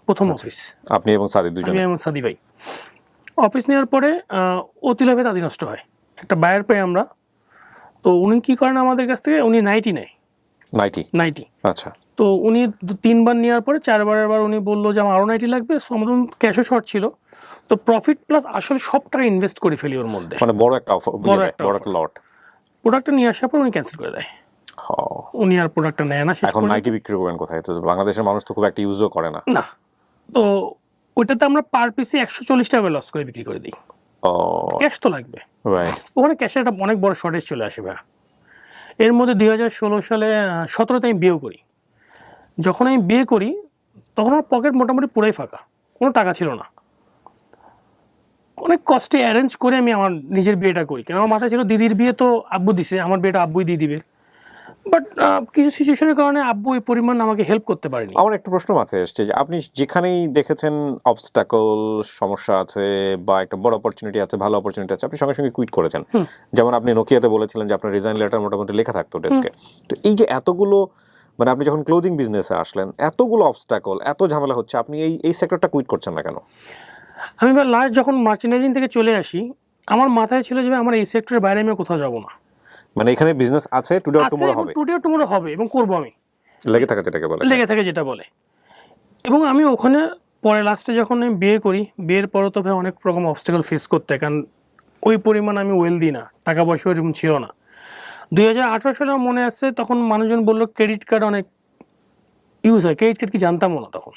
Speaker 1: প্রথম অফিস
Speaker 2: আপনি এবং সাদি দুজন,
Speaker 1: আমি এবং সাদি ভাই। অফিস নেওয়ার পরে অতি লাভে তাদের নষ্ট হয়, একটা বায়ার পাই আমরা। তো উনি কী করেন আমাদের কাছ থেকে, উনি নাইটি নেয়, নাইটি।
Speaker 2: আচ্ছা।
Speaker 1: তো উনি 3বার নেওয়ার পরে 4বারের বার উনি বললো যে আমার আরও নাইটি লাগবে। সো আমাদের ক্যাশও শর্ট ছিল, তো প্রফিট প্লাস আসলে সব টাকা ইনভেস্ট করে ফেলি ওর মধ্যে,
Speaker 2: মানে বড় একটা লট।
Speaker 1: প্রোডাক্টটা নিয়ে আসার পর উনি ক্যান্সেল করে দেয়, উনি আর প্রোডাক্টটা নেয় না।
Speaker 2: এখন নাইটি বিক্রি করবেন কোথায়? তো বাংলাদেশের মানুষ তো খুব একটা ইউজও করে না।
Speaker 1: না, তো ওইটাতে আমরা পার পিসে 140 টাকা লস করে বিক্রি করে দিই। ক্যাশ তো লাগবে, ওখানে ক্যাশের একটা অনেক বড় শর্টেজ চলে আসে ভাই। এর মধ্যে 2016 সালে 17তে আমি বিয়েও করি। যখন আমি বিয়ে করি তখন আমার পকেট মোটামুটি পুরাই ফাঁকা, কোনো টাকা ছিল না। অনেক কষ্টে অ্যারেঞ্জ করে আমি আমার নিজের বিয়েটা করি, কেন আমার মাথায় ছিল দিদির বিয়ে তো আব্বু দিছে, আমার বিয়েটা আব্বুই দিয়ে দিবে। বাট কিছু সিচুয়েশনের কারণে আব্বু এই পরিমাণ আমাকে হেল্প করতে পারেনি।
Speaker 2: আমার একটা প্রশ্ন মাথায় এসছে যে আপনি যেখানেই দেখেছেন অবস্টাকল, সমস্যা আছে বা একটা বড় অপরচুনিটি আছে, ভালো অপরচুনিটি আছে, আপনি সঙ্গে সঙ্গে কুইট করেছেন। যেমন আপনি নোকিয়াতে বলেছিলেন যে আপনার রিজাইন লেটার মোটামুটি লেখা থাকতো ডেস্কে। তো এই যে এতগুলো, মানে আপনি যখন ক্লোদিং বিজনেসে আসলেন, এতগুলো অবস্টাকল, এত ঝামেলা হচ্ছে, আপনি এই সেক্টরটা কুইট করছেন না কেন?
Speaker 1: আমি লাস্ট যখন মার্চেন্ডাইজিং থেকে চলে আসি, আমার মাথায় ছিল যে আমার এই সেক্টরের বাইরে আমি কোথাও যাব না।
Speaker 2: মানে এখানে বিজনেস আছে, টুডে অর
Speaker 1: টুমরো হবে এবং করবো, আমি
Speaker 2: লেগে থাকে যেটা বলে।
Speaker 1: এবং আমি ওখানে পরে লাস্টে যখন আমি বিয়ে করি, বিয়ের পরে তো ভাই অনেক রকম অবস্টাকল ফেস করতে, কারণ ওই পরিমাণ আমি ওয়েলদি না, টাকা পয়সা ওরকম ছিল না। 2018 সালে মনে আছে, তখন মানুষজন বললো ক্রেডিট কার্ড অনেক ইউজ হয়। ক্রেডিট কার্ড কি জানতামও না তখন।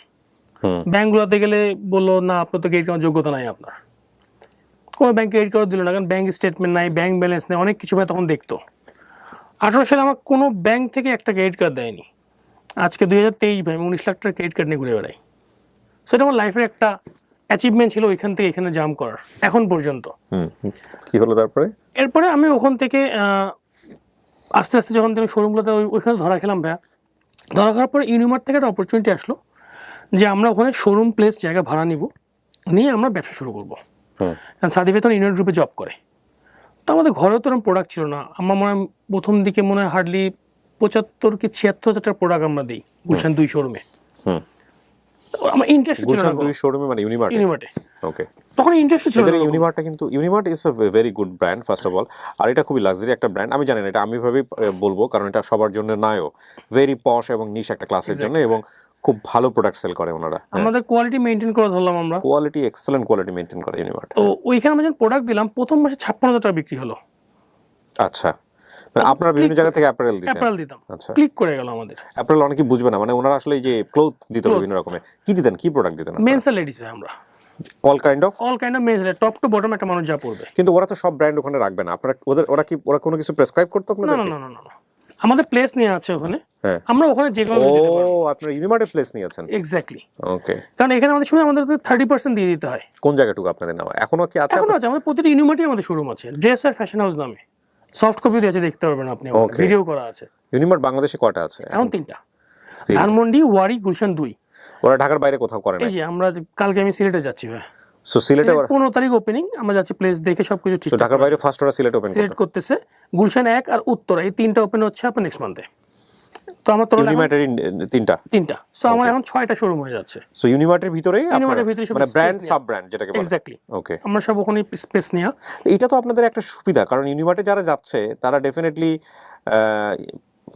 Speaker 1: ব্যাঙ্কগুলোতে গেলে বললো না, আপনার তো ক্রেডিট কার্ড যোগ্যতা নাই, আপনার কোনো ব্যাংক ক্রেডিট কার্ড দিল না, কারণ ব্যাংক স্টেটমেন্ট নাই, ব্যাংক ব্যালেন্স নেই, অনেক কিছু ভাই তখন দেখতো। 18 সালে আমার কোনো ব্যাংক থেকে একটা ক্রেডিট কার্ড দেয়নি। আজকে 2023 ভাই, আমি 19 লাখ টাকার ক্রেডিট কার্ড নিয়ে ঘুরে বেড়াই। সেটা আমার লাইফের একটা অ্যাচিভমেন্ট ছিল, ওইখান থেকে এখানে জাম্প করার এখন পর্যন্ত।
Speaker 2: কি হলো তারপরে?
Speaker 1: এরপরে আমি ওখান থেকে আস্তে আস্তে যখন আমি শোরুমগুলোতে ওইখানে ধরা খেলাম ভাইয়া, ধরা খাওয়ার পরে ইউনিমার্ট থেকে একটা অপরচুনিটি আসলো যে আমরা ওখানে শোরুম প্লেস জায়গা ভাড়া নিয়ে আমরা ব্যবসা শুরু করবো। কারণ সাদি ভাই তখন ইউনিয়ন গ্রুপে জব করে। তো আমাদের ঘরেও তো এরকম প্রোডাক্ট ছিল না। আমার মনে হয় প্রথম দিকে মনে হয় হার্ডলি 75 কি 76 হাজার টাকার প্রোডাক্ট আমরা দিই গুলশান 2 শোরুমে। আমার ইন্টারেস্ট ছিল না।
Speaker 2: গুলশান 2 শোরুমে মানে ইউনিমার্টে। ওকে,
Speaker 1: তখন ইন্টারেস্ট ছিল না।
Speaker 2: ইউনিমার্টটা কিন্তু Unimart is a very good brand first of all, আর এটা খুবই লাক্সারি একটা ব্র্যান্ড। আমি জানি না, এটা আমি ভাবে বলবো, কারণ এটা সবার জন্য নয়ও, ভেরি পশ এবং নিশ একটা ক্লাসের জন্য, এবং খুব ভালো প্রোডাক্ট সেল করে ওনারা।
Speaker 1: আমাদের কোয়ালিটি মেইনটেইন করে ধরলাম আমরা,
Speaker 2: কোয়ালিটি এক্সেলেন্ট কোয়ালিটি মেইনটেইন করে ইউনিমার্ট।
Speaker 1: তো ওইখানে আমরা যখন প্রোডাক্ট দিলাম প্রথম মাসে 56,000 টাকা বিক্রি হলো।
Speaker 2: আচ্ছা, আপনারা বিভিন্ন জায়গা থেকে অ্যাপারেল
Speaker 1: দিতাম। আচ্ছা, ক্লিক করে গেল আমাদের।
Speaker 2: অ্যাপারেল অনেকে বুঝবে না, মানে ওনারা আসলে এই যে ক্লোথ দিত বিভিন্ন রকমের, কি দিতেন, কি প্রোডাক্ট দিতেন?
Speaker 1: মেন্স আর লেডিস ভাই, আমরা
Speaker 2: all kind of
Speaker 1: mens, top to bottom একটা মানুষ যা পড়বে।
Speaker 2: কিন্তু ওরা তো সব ব্র্যান্ড ওখানে রাখবে না, আপনারা ওরা কোনো কিছু প্রেসক্রাইব করতে আপনাদের?
Speaker 1: না, আমাদের প্লেস নিয়ে আছে ওখানে, আমরা ওখানে যে কোনো দিতে পারবো।
Speaker 2: আপনারা ইউনিমার্টে প্লেস নিয়েছেন?
Speaker 1: এক্স্যাক্টলি।
Speaker 2: ওকে,
Speaker 1: কারণ এখানে আমাদের সময় আমাদের 30% দিয়ে দিতে হয়।
Speaker 2: কোন জায়গাটুকু আপনাদের নেওয়া এখনো কি আছে?
Speaker 1: এখনো আছে, আমাদের প্রতিটি ইউনিমার্টে আমাদের শোরুম আছে, ড্রেস আর ফ্যাশন হাউস নামে। সফট কপি আছে, দেখতে পারবেন আপনি, ভিডিও করা আছে।
Speaker 2: ইউনিমার্ট বাংলাদেশে কয়টা আছে
Speaker 1: এখন? 3টা, ধানমন্ডি, ওয়ারি, গুলশান 2।
Speaker 2: ওরা ঢাকার বাইরে কোথাও করে না?
Speaker 1: এই যে আমরা কালকে আমি সিলেটে যাচ্ছি ভাই।
Speaker 2: সো সিলেটে
Speaker 1: 15 তারিখ ওপেনিং, আমরা যাচ্ছি প্লেস দেখে সবকিছু ঠিক
Speaker 2: তো ঢাকার বাইরে ফার্স্ট ওরা সিলেট ওপেন
Speaker 1: সিলেক্ট করতেছে। গুলশান 1 আর উত্তরা, এই 3টা ওপেন হচ্ছে আপনার নেক্সট মান্থে। তো আমার তোর
Speaker 2: ইউনিমার্টের তিনটা
Speaker 1: সো আমার এখন 6টা শোরুম হয়ে যাচ্ছে।
Speaker 2: সো ইউনিমার্টের ভিতরেই
Speaker 1: ইউনিমার্টের ভিতরে
Speaker 2: মানে ব্র্যান্ড সাব ব্র্যান্ড যেটাকে বলে
Speaker 1: এক্স্যাক্টলি
Speaker 2: ওকে
Speaker 1: আমরা সব ওখানে স্পেস নিয়া।
Speaker 2: এটা তো আপনাদের একটা সুবিধা, কারণ ইউনিমার্টে যারা যাচ্ছে তারা ডেফিনেটলি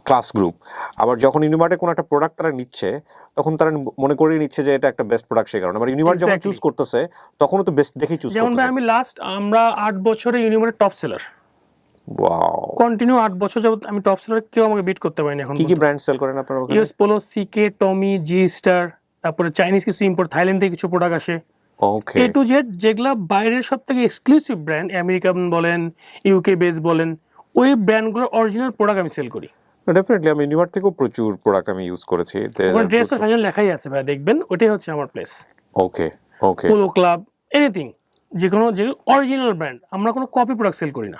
Speaker 2: ক্লাস গ্রুপ, আবার যখন ইউনিমার্টে কোনো একটা প্রোডাক্ট তারা নিচ্ছে তখন তারা মনে করে নিচ্ছে যে এটা একটা বেস্ট প্রোডাক্ট, সেই কারণে আবার ইউনিমার্ট যখন চুজ করতেছে তখনও তো বেস্ট দেখেই চুজ
Speaker 1: যেমন ভাই
Speaker 2: করতেছে।
Speaker 1: আমি আমরা 8 বছরে ইউনিমার্টের টপ সেলার,
Speaker 2: ওয়াও,
Speaker 1: কন্টিনিউ 8 বছর যাবত আমি টপ সেলার, কেউ আমাকে বিট করতে পারেনি এখন।
Speaker 2: কি ব্র্যান্ড সেল করেন আপনারা ওখানে?
Speaker 1: ইউএস পোলো, সিকে, টমি, জি স্টার, তারপরে চাইনিজ কিছু ইম্পোর্ট, থাইল্যান্ড থেকে কিছু প্রোডাক্ট আসে,
Speaker 2: ওকে
Speaker 1: এ টু জেড, যেগুলা বাইরের সব থেকে এক্সক্লুসিভ ব্র্যান্ড, আমেরিকান বলেন, ইউকে বেস বলেন, ওই ব্র্যান্ডগুলোর অরিজিনাল প্রোডাক্ট আমি সেল করি।
Speaker 2: ডেফিনেটলি আমি ইউনিমার্ট থেকেও প্রচুর প্রোডাক্ট আমি ইউজ করেছি।
Speaker 1: ওখানে ড্রেস আর ফ্যাশন লেখাই আছে ভাই, দেখবেন ওটাই হচ্ছে আমার প্লেস।
Speaker 2: ওকে ওকে
Speaker 1: পোলো ক্লাব, এনিথিং, যে অরিজিনাল ব্র্যান্ড, আমরা কোনো কপি প্রোডাক্ট সেল করি না।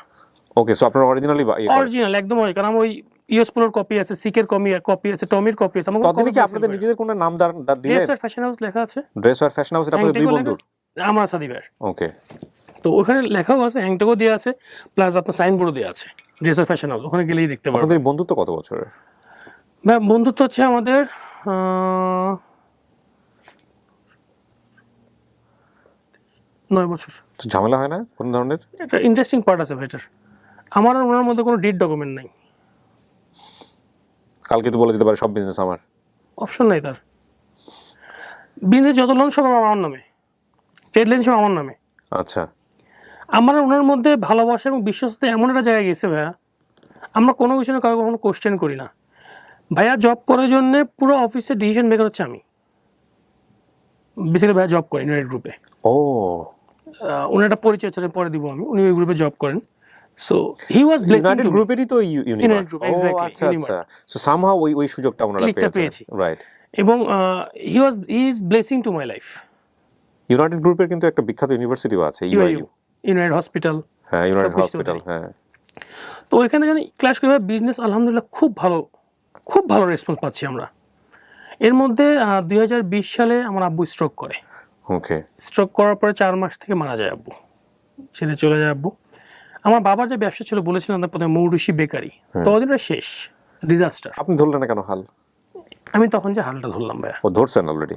Speaker 2: ওকে সো আপনারা অরিজিনালি
Speaker 1: অরিজিনাল একদম, কারণ ওই ইউএস পোলোর কপি আছে, সিকের কপি আছে, টমির কপি আছে। আমার
Speaker 2: ততদিনে কি আপনাদের নিজেদের কোনো নাম দিলেন?
Speaker 1: ড্রেস আর ফ্যাশন হাউস লেখা আছে।
Speaker 2: ড্রেস আর ফ্যাশন হাউস, এটা আপনাদের দুই বন্ধুর?
Speaker 1: আমার সাদি ভাই।
Speaker 2: ওকে,
Speaker 1: তো ওখানে লেখাও আছে, হ্যাংটাগও দেওয়া আছে, প্লাস আপনার সাইনবোর্ডও দেওয়া আছে ড্রেস আর ফ্যাশন হাউস, ওখানে গেলেই দেখতে পারবেন।
Speaker 2: আপনাদের বন্ধুত্ব কত বছরের?
Speaker 1: ভাই বন্ধুত্ব হচ্ছে আমাদের 9 বছর।
Speaker 2: তো ঝামেলা হয় না কোন ধরনের?
Speaker 1: একটা ইন্টারেস্টিং পার্ট আছে ভাই এটার, আমার আর ওনার মধ্যে কোনো ডেট ডকুমেন্ট নাই।
Speaker 2: কালকে তো বলে দিতে পারে সব বিজনেস আমার,
Speaker 1: অপশন নাই তার। বিজনেস যত লোন সব আমার নামে, ট্রেড লাইন সব আমার নামে।
Speaker 2: আচ্ছা,
Speaker 1: আমার আর ওনার মধ্যে ভালোবাসা এবং বিশ্বস্ততা এমন একটা জায়গায় গেছে ভাইয়া, আমরা কোনো কিছু না কারো কখনো কোশ্চেন করি না। ভাইয়া জব করার জন্য পুরো অফিসের ডিসিশন মেকার হচ্ছে আমি। বেসিক্যালি ভাইয়া জব করেন ইউনাইটেড গ্রুপে।
Speaker 2: ও
Speaker 1: উনি একটা পরিচয় পরে দিব আমি, উনি ওই গ্রুপে জব করেন। So he was blessing
Speaker 2: united
Speaker 1: to
Speaker 2: গ্রুপেরই তো ইউনিমার্ট।
Speaker 1: গ্রুপ,
Speaker 2: ও
Speaker 1: এক্স্যাক্টলি
Speaker 2: আচ্ছা আচ্ছা, সো সামহাউ ওই সুযোগটা ওনারা পেয়েছে, রাইট।
Speaker 1: এবং he is blessing to my life.
Speaker 2: United গ্রুপের কিন্তু একটা বিখ্যাত ইউনিভার্সিটিও আছে, ইউআইইউ,
Speaker 1: ইউনাইটেড হসপিটাল।
Speaker 2: হ্যাঁ ইউনাইটেড হসপিটাল, হ্যাঁ।
Speaker 1: তো ওইখানে জানি ক্লাস করে বিজনেস আলহামদুলিল্লাহ খুব ভালো রেসপন্স পাচ্ছি আমরা। এর মধ্যে 2020 সালে আমার আব্বু স্ট্রোক করে।
Speaker 2: ওকে,
Speaker 1: স্ট্রোক করার পরে 4 মাস থেকে মারা যায় আব্বু, ছেড়ে চলে যায় আব্বু। আমার বাবার যে ব্যবসা ছিল বলেছিলাম না প্রথমে, মৌরুষি বেকারি, তো ওদিনটা শেষ, ডিজাস্টার।
Speaker 2: আপনি ধরলেন না কেন হাল?
Speaker 1: আমি তখন যে হালটা ধরলাম ভাইয়া।
Speaker 2: ও ধরছেন অলরেডি?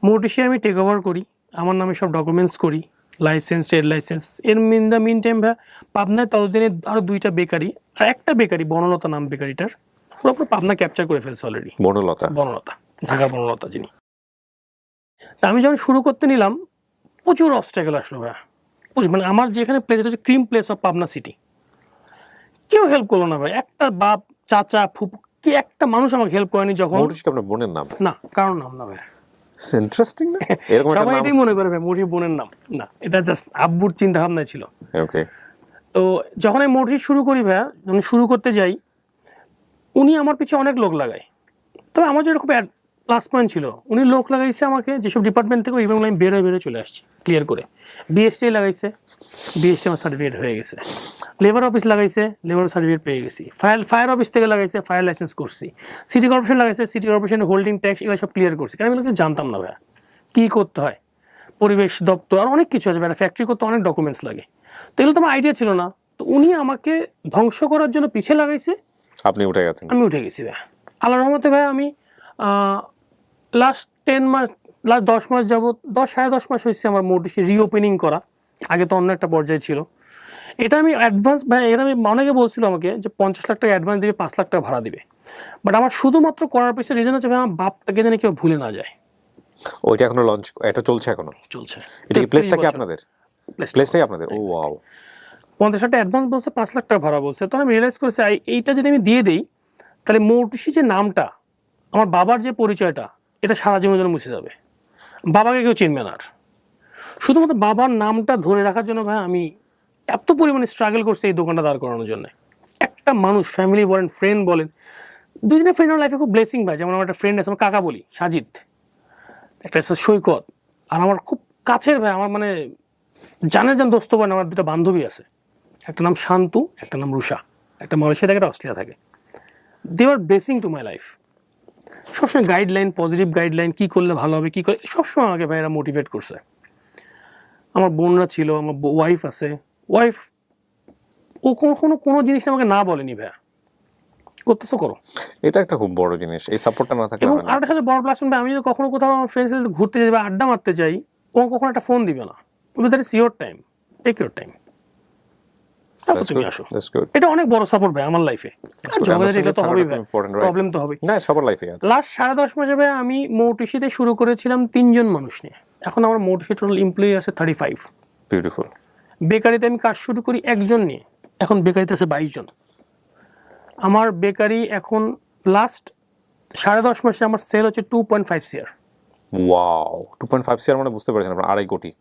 Speaker 1: মৌরুষি আমি টেক ওভার করি, আমার নামে সব ডকুমেন্টস করি, লাইসেন্স, ট্রেড লাইসেন্স। এর মিন টাইম ভাইয়া পাবনায় ততদিনে আরও 2টা বেকারি, আর একটা বেকারি বনলতা নাম বেকারিটার, পুরো পাবনা ক্যাপচার করে ফেলছে অলরেডি।
Speaker 2: বনলতা,
Speaker 1: ঢাকার বনলতা যিনি। তা আমি যখন শুরু করতে নিলাম প্রচুর অবস্ট্রাগল আসলো ভাইয়া, মানে আমার যেখানে প্লেস হচ্ছে cream place of Pabna city, কেউ হেল্প করলো না ভাই। একটা বাপ, চাচা, ফুপু, কি একটা মানুষ আমাকে হেল্প করেনি। যখন
Speaker 2: মৌরুষি কি আপনার বোনের নাম?
Speaker 1: না, কারোর নাম না ভাই।
Speaker 2: ইন্টারেস্টিং না এরকম একটা
Speaker 1: সবাই
Speaker 2: নাম?
Speaker 1: এটাই মনে করে ভাই মৌরুষি বোনের নাম, না, এটা জাস্ট আব্বুর চিন্তা ভাবনায় ছিল।
Speaker 2: ওকে,
Speaker 1: তো যখন আমি মৌরুষি শুরু করি ভাইয়া, যখন শুরু করতে যাই, উনি আমার পিছিয়ে অনেক লোক লাগায়। তবে আমার যেটা খুব প্লাস পয়েন্ট ছিল, উনি লোক লাগাইছে আমাকে যেসব ডিপার্টমেন্ট থেকে, এবং আমি বেরোয় চলে আসছি ক্লিয়ার করে। বিএসটি লাগাইছে, বিএসটি আমার সার্টিফিকেট হয়ে গেছে। লেবার অফিস লাগাইছে, লেবার সার্টিফিকেট পেয়ে গেছি। ফায়ার অফিস থেকে লাগাইছে, ফায়ার লাইসেন্স করছি। সিটি কর্পোরেশন লাগাইছে, সিটি কর্পোরেশনের হোল্ডিং ট্যাক্স, এগুলো সব ক্লিয়ার করছি। কারণ আমি কিন্তু জানতাম না ভাইয়া কী করতে হয়। পরিবেশ দপ্তর আর অনেক কিছু আছে, একটা ফ্যাক্টরি করতে অনেক ডকুমেন্টস লাগে, তো এগুলো তো আমার আইডিয়া ছিল না। তো উনি আমাকে ধ্বংস করার জন্য পিছিয়ে লাগাইছে,
Speaker 2: আপনি উঠে গেছেন।
Speaker 1: আমি উঠে গেছি ভাইয়া। আল্লাহর রহমতে ভাই আমি লাস্ট 10 মাস যাবত, সাড়ে 10 মাস হয়েছে আমার মোটিভি রিওপেনিং করা। আগে তো অন্য একটা পর্যায়ে ছিল। এটা আমি অ্যাডভান্স ভাই, এটা আমি অনেকে বলছিল আমাকে যে 50 লাখ টাকা অ্যাডভান্স দিবে, 5 লাখ টাকা ভাড়া দিবে। বাট আমার শুধুমাত্র করার পিছনে রিজন হচ্ছে ভাই আমার বাপটাকে যেন কেউ ভুলে না যায়।
Speaker 2: ওইটা এখনো লঞ্চ, এটা চলছে এখনো?
Speaker 1: চলছে।
Speaker 2: এটা কি প্লেসটা কি আপনাদের? প্লেসটাই আপনাদের? ও ওয়াও।
Speaker 1: 50 লাখ টাকা অ্যাডভান্স বলছে, 5 লাখ টাকা ভাড়া বলছে। তখন আমি রিয়েলাইজ করেছি এইটা যদি আমি দিয়ে দিই, তাহলে মৌটুসি যে নামটা, আমার বাবার যে পরিচয়টা, এটা সারা জীবনের জন্য মুছে যাবে। বাবাকে কেউ চিনবে না আর। শুধুমাত্র বাবার নামটা ধরে রাখার জন্য ভাই আমি এত পরিমাণে স্ট্রাগল করছি এই দোকানটা দাঁড় করানোর জন্য। একটা মানুষ, ফ্যামিলি বলেন, ফ্রেন্ড বলেন, 2 ফ্রেন্ড আমার লাইফে খুব ব্লেসিং ভাই। যেমন আমার একটা ফ্রেন্ড আছে, আমার কাকা বলি, সাজিদ, একটা সৈকত, আর আমার খুব কাছের ভাই, আমার মানে জানে দোস্ত বোন, আমার 2টা বান্ধবী আছে, একটা নাম শান্তু, একটা নাম রুষা, একটা মালয়েশিয়া থাকে, একটা অস্ট্রেলিয়া থাকে। দে আর ব্লেসিং টু মাই লাইফ। সবসময় গাইডলাইন, পজিটিভ গাইডলাইন, কী করলে ভালো হবে, কী করে, সবসময় আমাকে ভাই এরা মোটিভেট করছে। আমার বোনরা ছিল, আমার ওয়াইফ আছে। ওয়াইফ ও কোনো জিনিস আমাকে না বলেনি ভাইয়া, করতেছো করো।
Speaker 2: এটা একটা খুব বড় জিনিস, এই সাপোর্টটা না থাকলে
Speaker 1: এবং
Speaker 2: হয় না।
Speaker 1: আরেকটা সাথে বড় প্লাস আমি যদি কখনো কোথাও আমার ফ্রেন্ডসের সাথে ঘুরতে যাই বা আড্ডা মারতে চাই, ও কখনো একটা ফোন দিবে না, that is your time, take your time, তারপর তুমি আসো।
Speaker 2: That's good.
Speaker 1: এটা অনেক বড় সাপোর্ট ভাই আমার লাইফে। ঝগড়াঝাটি এটা তো হবেই ভাই,
Speaker 2: Important, right?
Speaker 1: প্রবলেম তো হবেই।
Speaker 2: না, সবার লাইফে আছে।
Speaker 1: লাস্ট 10.5 মাসে ভাই আমি মৌটুসিতে শুরু করেছিলাম 3 জন মানুষ নিয়ে, এখন আমার মৌটুসি টোটাল এমপ্লয়ি আছে 35।
Speaker 2: বিউটিফুল।
Speaker 1: বেকারিতে আমি কাজ শুরু করি 1 জন নিয়ে, এখন বেকারিতে আছে 22 জন। আমার বেকারি এখন লাস্ট 10.5 মাসে আমার সেল হচ্ছে 2.5 CR।
Speaker 2: ওয়াও, 2.5 CR মানে বুঝতে পারছেন আপনার 2.5 কোটি।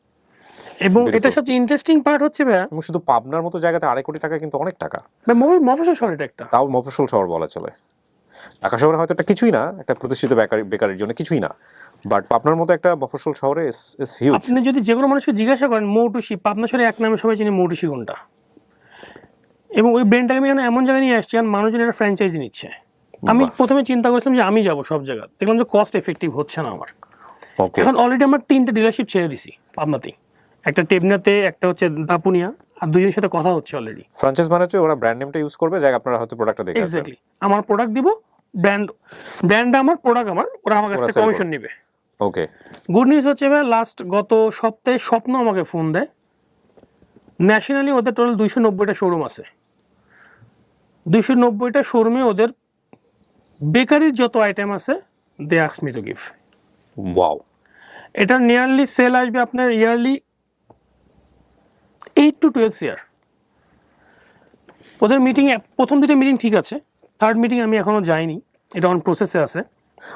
Speaker 1: এবং এটা সবচেয়ে ইন্টারেস্টিং পার্ট হচ্ছে ভাইয়া,
Speaker 2: এবং শুধু পাবনার মতো জায়গাতে 2.5 কোটি টাকা কিন্তু অনেক টাকা।
Speaker 1: মফস্বল শহর এটা একটা।
Speaker 2: তাও মফস্বল শহর বলা চলে। ঢাকা শহরে হয়তো এটা কিছুই না, একটা প্রতিষ্ঠিত বেকারির জন্য কিছুই না, বাট পাবনার মতো একটা মফস্বল শহরে ইজ হিউজ।
Speaker 1: আপনি যদি যে কোনো মানুষকে জিজ্ঞাসা করেন মৌটুসি, পাবনা শহরে এক নামে সবাই চিনি মৌটুসি কোনটা। এবং ওই ব্র্যান্ডটাকে আমি এমন জায়গায় নিয়ে আসছি, কারণ মানুষজন এটা ফ্র্যাঞ্চাইজি নিচ্ছে। আমি প্রথমে চিন্তা করেছিলাম যে আমি যাব সব জায়গা, দেখলাম যে কস্ট এফেক্টিভ হচ্ছে না আমার।
Speaker 2: ওকে,
Speaker 1: এখন অলরেডি আমার 3টে ডিলারশিপ ছেড়ে দিছি পাবনাতেই, একটা টেবনাতে, একটা হচ্ছে দাপুনিয়া, আর 2জনের সাথে কথা হচ্ছে অলরেডি।
Speaker 2: ফ্র্যাঞ্চাইজ মানে হচ্ছে ওরা ব্র্যান্ড নেমটা ইউজ করবে, যাই আপনারা হয়তো প্রোডাক্টটা দেখে আসবেন।
Speaker 1: এক্স্যাক্টলি, আমার প্রোডাক্ট দিব, ব্র্যান্ডটা আমার, প্রোডাক্ট আমার, ওরা আমার কাছ থেকে কমিশন নেবে।
Speaker 2: ওকে,
Speaker 1: গুড নিউজ হচ্ছে ভাই, গত সপ্তাহে স্বপ্ন আমাকে ফোন দেয়। ন্যাশনালি ওদের টোটাল 290টা শোরুম আছে, 290টা শোরুমে ওদের বেকারির যত আইটেম আছে they ask me to give.
Speaker 2: Wow.
Speaker 1: এটা নিয়ারলি সেল আসবে আপনার ইয়ারলি 8 to 12 CR। ওদের মিটিংয়ে প্রথম 2টা মিটিং ঠিক আছে, থার্ড মিটিং আমি এখনো যাইনি, এটা অন প্রসেসে আছে।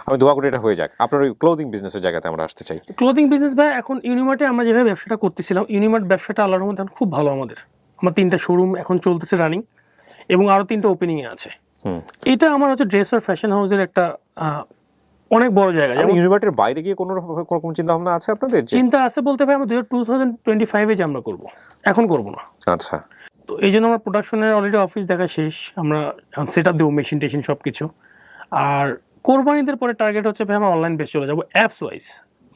Speaker 2: আমি দোয়া করি এটা হয়ে যাক। আপনার ওই ক্লোদিং বিজনেসের জায়গাতে আমরা আসতে চাই।
Speaker 1: ক্লোদিং বিজনেস ভাই, এখন ইউনিমার্টে আমরা যেভাবে ব্যবসাটা করতেছিলাম, ইউনিমার্ট ব্যবসাটা আল্লাহর রহমতে এখন খুব ভালো আমাদের। আমার 3টা শোরুম এখন চলতেছে রানিং, এবং আরও 3টা ওপেনিংয়ে আছে। এটা আমার হচ্ছে ড্রেস আর ফ্যাশন হাউসের একটা অনেক বড় জায়গা। যেমন
Speaker 2: ইউনিভার্সিটির বাইরে গিয়ে কোনো রকম চিন্তা ভাবনা আছে আপনাদের?
Speaker 1: চিন্তা আছে বলতে ভাই, আমরা 2025-এ যে আমরা করব, এখন করব না।
Speaker 2: আচ্ছা।
Speaker 1: তো এই জন্য আমার প্রোডাকশনের অলরেডি অফিস দেখা শেষ, আমরা এখন সেট আপ দেবো, মেশিন টেশিন সব কিছু। আর কোরবানিদের পরে টার্গেট হচ্ছে ভাই আমরা অনলাইন বেস চলে যাবো, অ্যাপস ওয়াইজ,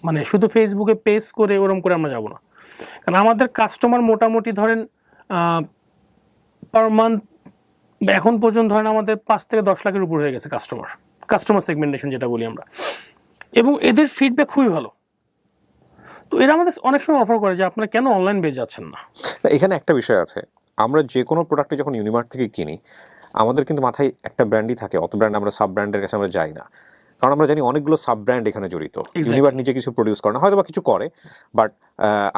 Speaker 1: মানে শুধু ফেসবুকে পেজ করে ওরকম করে আমরা যাবো না। কারণ আমাদের কাস্টমার মোটামুটি ধরেন পার মান্থ এখন পর্যন্ত ধরেন আমাদের 5 থেকে 10 লাখের উপর হয়ে গেছে কাস্টমার সেগমেন্টেশন যেটা বলি আমরা, এবং এদের ফিডব্যাক খুবই ভালো। তো এরা আমাদের অনেক সময় অফার করে যে আপনারা কেন অনলাইন বেস যাচ্ছেন না।
Speaker 2: এখানে একটা বিষয় আছে, আমরা যে কোনো প্রোডাক্টে যখন ইউনিমার্ট থেকে কিনি, আমাদের কিন্তু মাথায় একটা ব্র্যান্ডই থাকে, অত ব্র্যান্ড আমরা সাব ব্র্যান্ডের কাছে আমরা যাই না, কারণ আমরা জানি অনেকগুলো সাব ব্র্যান্ড এখানে জড়িত। ইউনিমার্ট নিজে কিছু প্রডিউস করে না, হয়তো বা কিছু করে, বাট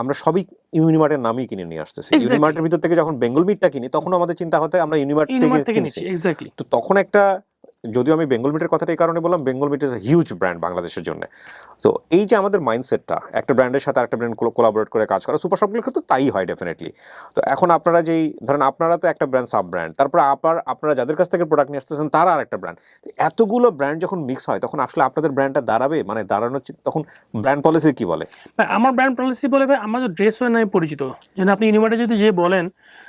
Speaker 2: আমরা সবই ইউনিমার্টের নামই কিনে নিয়ে আসতেছি। ইউনিমার্টের ভিতর থেকে যখন বেঙ্গল মিটটা কিনি, তখন আমাদের চিন্তা হতে আমরা ইউনিমার্ট থেকে কিনছি।
Speaker 1: এক্স্যাক্টলি।
Speaker 2: তো তখন একটা, যদিও আমি বেঙ্গল মিটের কথাটা এই কারণে বললাম, Bengal meat is a huge brand বাংলাদেশের জন্য। তো এই যে আমাদের মাইন্ডসেটটা, একটা ব্র্যান্ডের সাথে আরেকটা ব্র্যান্ড কোলাবোরেট করে কাজ করা, সুপার শপগুলোর ক্ষেত্রে তাই হয় ডেফিনেটলি। তো এখন আপনারা যেই ধরেন, আপনারা তো একটা ব্র্যান্ড, সাব ব্র্যান্ড, তারপর আপনারা যাদের কাছ থেকে প্রোডাক্ট নিয়ে আসতেছেন তারা আর একটা ব্র্যান্ড, এতগুলো ব্র্যান্ড যখন মিক্স হয়, তখন আসলে আপনাদের ব্র্যান্ডটা দাঁড়াবে, মানে দাঁড়ানোর তখন ব্র্যান্ড পলিসি কি বলে?
Speaker 1: আমার ব্র্যান্ড পলিসি বলে ভাই, আমার ড্রেস ওয়ার নামে পরিচিত, যেন আপনি ইউনিমার্টে যদি যে বলেন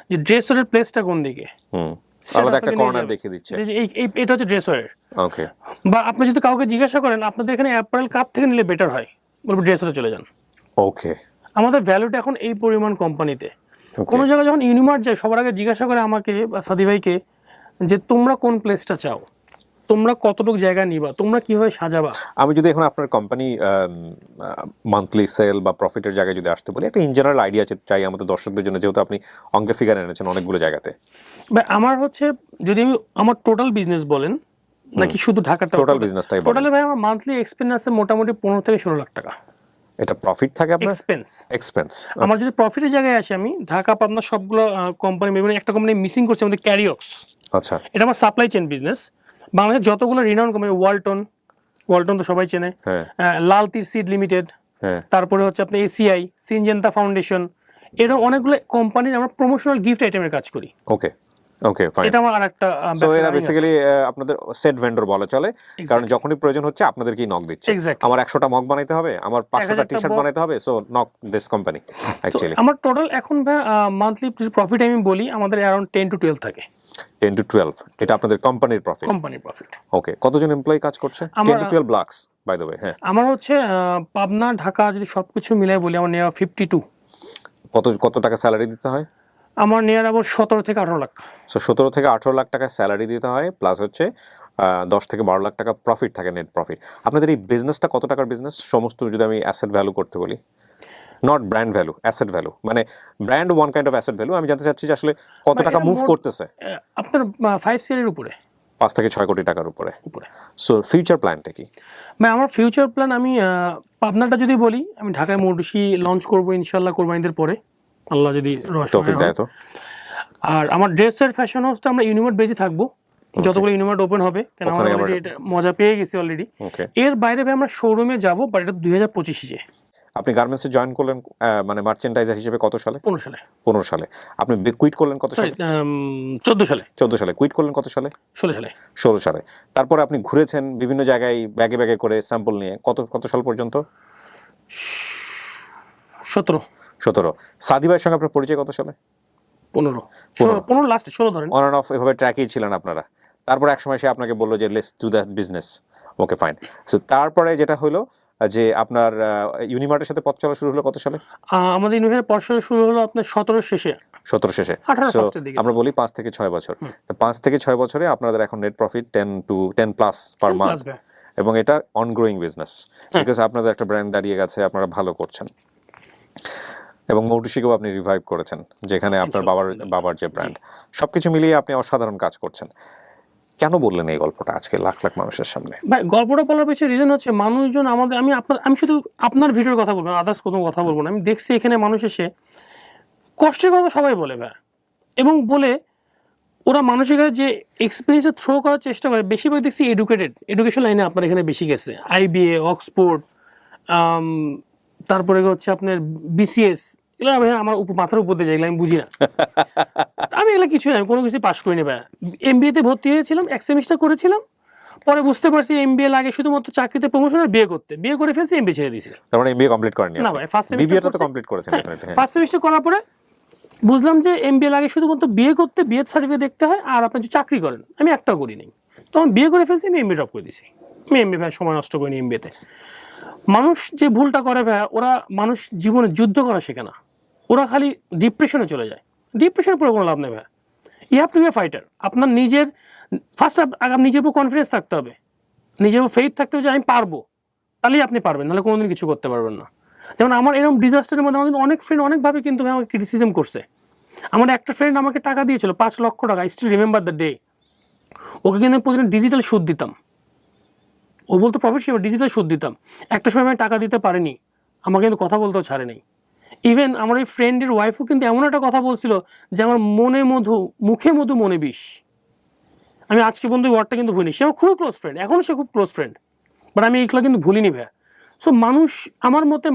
Speaker 1: যে ড্রেস ওয়ারের প্লেসটা কোন দিকে,
Speaker 2: আলাদা একটা কর্নার দেখিয়ে দিচ্ছে,
Speaker 1: এটা হচ্ছে ড্রেস ওয়ার।
Speaker 2: ওকে।
Speaker 1: বা আপনি যদি কাউকে জিজ্ঞাসা করেন আপনাদের এখানে অ্যাপারেল কাপ থেকে নিলে বেটার হয়, বলবো ড্রেস ওয়ারে চলে যান।
Speaker 2: ওকে।
Speaker 1: আমাদের ভ্যালুটা এখন এই পরিমাণ কোম্পানিতে। কোনো জায়গায় যখন ইউনিমার্ট যায়, সবার আগে জিজ্ঞাসা করে আমাকে বা সাদি ভাইকে যে তোমরা কোন প্লেসটা চাও, তোমরা কতটুকু জায়গা নিবা, তোমরা কিভাবে সাজাবা।
Speaker 2: আমি যদি এখন আপনার কোম্পানি মান্থলি সেল বা প্রফিটের জায়গায় যদি আসতে বলি, একটা ইন জেনারেল আইডিয়া চাই আমাদের দর্শকদের জন্য, যেহেতু আপনি অঙ্কের ফিগার এনেছেন অনেকগুলো জায়গাতে।
Speaker 1: আমার হচ্ছে, যদি আমি আমার টোটাল বিজনেস বলেন নাকি শুধু ঢাকাটা,
Speaker 2: টোটাল বিজনেসটাই বলেন।
Speaker 1: টোটালি ভাই আমার মান্থলি এক্সপেন্স আছে মোটামুটি 15 থেকে 16 লাখ টাকা।
Speaker 2: এটা প্রফিট থাকে আপনার?
Speaker 1: এক্সপেন্স। আমার যদি প্রফিটের জায়গায় আসি, আমি ঢাকা পাবনা সবগুলো কোম্পানি, মানে একটা কোম্পানি মিসিং করছে আমাদের, ক্যারিওক্স।
Speaker 2: আচ্ছা।
Speaker 1: এটা আমার সাপ্লাই চেইন বিজনেস। বাংলাদেশের যতগুলো রিনাউন্ড কোম্পানি, ওয়ালটন তো সবাই চেনে, লাল তীর সিড লিমিটেড, তারপরে হচ্ছে আপনি এসিআই, সিনজেন্তা ফাউন্ডেশন, এরকম অনেকগুলো কোম্পানির আমরা প্রমোশনাল গিফট আইটেমের কাজ করি।
Speaker 2: ওকে, ওকে, ফাইন।
Speaker 1: এটা আমার আরেকটা,
Speaker 2: সো এরা বেসিক্যালি আপনাদের সেট ভেন্ডর বলা চলে, কারণ যখনই প্রয়োজন হচ্ছে আপনাদেরকেই নক দিচ্ছে। আমার 100টা মগ বানাইতে হবে, আমার 500টা টি-শার্ট বানাইতে হবে, so knock this company. Actually
Speaker 1: আমার টোটাল এখন মান্থলি প্রফিট আমি বলি আমাদের अराउंड 10 to 12 থাকে।
Speaker 2: 10 to 12, এটা আপনাদের কোম্পানির প্রফিট?
Speaker 1: কোম্পানির প্রফিট।
Speaker 2: ওকে। কতজন এমপ্লয়ি কাজ করছে? 10 to 12 lakhs by the way. হ্যাঁ,
Speaker 1: আমার হচ্ছে পাবনা ঢাকা যদি সবকিছু মিলাই বলি, আমার নিয়ার 52।
Speaker 2: কত টাকা স্যালারি দিতে হয়?
Speaker 1: আমার নিয়ার আবার 17 থেকে 18 লাখ।
Speaker 2: সো 17 থেকে 18 লাখ টাকা স্যালারি দিতে হয়, প্লাস হচ্ছে 10 থেকে 12 লাখ টাকা প্রফিট থাকে, নেট প্রফিট। আপনাদের এই বিজনেসটা কত টাকার বিজনেস? সমস্ত যদি আমি অ্যাসেট ভ্যালু করতে বলি, not brand value, asset value, মানে brand one kind of asset value. আমি জানতে চাচ্ছি যে আসলে কত টাকা মুভ করতেছে?
Speaker 1: আপনার 5 ইয়ারের উপরে,
Speaker 2: 5 থেকে 6 কোটি টাকার উপরে। সো ফিউচার প্ল্যানটা কি?
Speaker 1: ভাই আমার ফিউচার প্ল্যান, আমি পাবনাটা যদি বলি, আমি ঢাকায় মোটরসি লঞ্চ করবো ইনশাল্লাহ কোরবানিদের পরে, আল্লাহ যদি
Speaker 2: তৌফিক দেয় তো।
Speaker 1: আর আমার ড্রেসের ফ্যাশন হাউসটা আমরা ইউনিমার্ট বেজে থাকবো, যতগুলো ইউনিমার্ট ওপেন হবে, কারণ আমরা অলরেডি এটা মজা পেয়ে গেছি অলরেডি। এর বাইরে ভাই আমরা শোরুমে যাবো, বাট এটা 2025-এ।
Speaker 2: আপনি গার্মেন্টসে জয়েন করলেন মানে মার্চেন্ডাইজার হিসেবে কত সালে?
Speaker 1: 15 সালে।
Speaker 2: 15 সালে। আপনি কুইট করলেন কত সালে?
Speaker 1: 14 সালে।
Speaker 2: 14 সালে। কুইট করলেন কত সালে?
Speaker 1: 16 সালে।
Speaker 2: 16 সালে। তারপরে আপনি ঘুরেছেন বিভিন্ন জায়গায় ব্যাগে ব্যাগে করে স্যাম্পল নিয়ে, কত সাল পর্যন্ত? 17। সাদি ভাইয়ের সঙ্গে আপনার পরিচয় কত সালে?
Speaker 1: 15 লাস্টে, 16 ধরেন।
Speaker 2: অন অ্যান্ড অফ এভাবে ট্র্যাকেই ছিলেন আপনারা। তারপর এক সময় সে আপনাকে বললো যে let's do that business. Okay fine. So তারপরে যেটা হলো যে আপনার ইউনিমার্টের সাথে পথ চলা শুরু হলো কত সালে?
Speaker 1: আমাদের ইউনিভার্সিটির পড়াশোনা শুরু হলো আপনার 17 শেষে।
Speaker 2: 17 শেষে।
Speaker 1: 18 ফার্স্টের দিকে।
Speaker 2: আমরা বলি 5 থেকে 6 বছর। তো 5 থেকে 6 বছরে আপনাদের এখন net profit 10 plus per month, এবং এটা অনগ্রোয়িং বিজনেস, বিকজ আপনাদের একটা ব্র্যান্ড দাঁড়িয়ে গেছে, আপনারা ভালো করছেন, এবং মৌটুসিকেও আপনি রিভাইভ করেছেন, যেখানে আপনার বাবার যে ব্র্যান্ড, সবকিছু মিলিয়ে আপনি অসাধারণ কাজ করছেন। কেন বললেন এই গল্পটা আজকে লাখ লাখ মানুষের সামনে?
Speaker 1: ভাই গল্পটা বলার পেছনে রিজন হচ্ছে, মানুষজন আমাদের, আমি শুধু আপনার ভিডিওর কথা বলবো, আদার্স কোনো কথা বলবো না। আমি দেখছি এখানে মানুষ এসে কষ্টের কথা সবাই বলে ভাই, এবং বলে ওরা মানুষের কাছে যে এক্সপিরিয়েন্সে থ্রো করার চেষ্টা করে, বেশিরভাগ দেখছি এডুকেশন লাইনে আপনার এখানে বেশি গেছে, IBA, অক্সফোর্ড, তারপরে হচ্ছে আপনার BCS, এগুলো ভাই আমার মাথার উপর দিয়ে যায়, এগুলো আমি বুঝি না। আমি এগুলো কিছুই না, কোনো কিছু পাস করিনি ভাই। MBA-তে ভর্তি হয়েছিলাম, 1 সেমিস্টার করেছিলাম, পরে বুঝতে পারছি MBA লাগে শুধুমাত্র চাকরিতে প্রমোশন আর বিয়ে করে ফেলছি, MBA ছেড়ে দিয়েছি।
Speaker 2: তার মানে MBA কমপ্লিট করেননি?
Speaker 1: না ভাই, ফার্স্ট
Speaker 2: BBA-টা তো কমপ্লিট করেছেন।
Speaker 1: ফার্স্ট সেমিস্টার করার পরে বুঝলাম যে MBA লাগে শুধুমাত্র বিয়ে করতে, বিয়ের সার্টিফিকেট দেখতে হয়, আর আপনি যদি চাকরি করেন। আমি একটাও করি নাই, তখন বিয়ে করে ফেলছি, আমি MBA ড্রপ করে দিয়েছি। আমি MBA ভাই সময় নষ্ট করিনি MBA-তে। মানুষ যে ভুলটা করে ভাই, ওরা মানুষ জীবনে যুদ্ধ করা শেখে না, ওরা খালি ডিপ্রেশনে চলে যায়। ডিপ্রেশনে পড়ে কোনো লাভ নেই ভাই। You have to be a fighter. আপনার নিজের ফার্স্ট নিজের উপর কনফিডেন্স থাকতে হবে, নিজের উপর ফেইথ থাকতে হবে যে আমি পারবো, তাহলেই আপনি পারবেন, নাহলে কোনোদিন কিছু করতে পারবেন না। যেমন আমার এরকম ডিজাস্টারের মধ্যে আমার কিন্তু অনেক ফ্রেন্ড অনেকভাবে কিন্তু আমাকে ক্রিটিসিজম করছে। আমার একটা ফ্রেন্ড আমাকে টাকা দিয়েছিল 5 লক্ষ টাকা, I still remember the day. Okay কিন্তু আমি প্রতিদিন ডিজিটাল সুদ দিতাম, ও বলতো প্রফিট শেয়ার, ডিজিটাল সুদ দিতাম। একটা সময় আমি টাকা দিতে পারিনি, আমাকে কিন্তু কথা বলতেও ছাড়ে নাই। ইভেন আমার এই ফ্রেন্ডের ওয়াইফও কিন্তু এমন একটা কথা বলছিল যে আমার মনে মধু, মুখে মধু, মনে বিষ। আমি আজকে বন্ধু ওয়ার্ডটা কিন্তু ভুলিনি। সে আমার খুব ক্লোজ ফ্রেন্ড, এখনও সে খুব ক্লোজ ফ্রেন্ড, বাট আমি এইগুলো কিন্তু ভুলিনি ভাইয়া। সো মানুষ, আমার মতে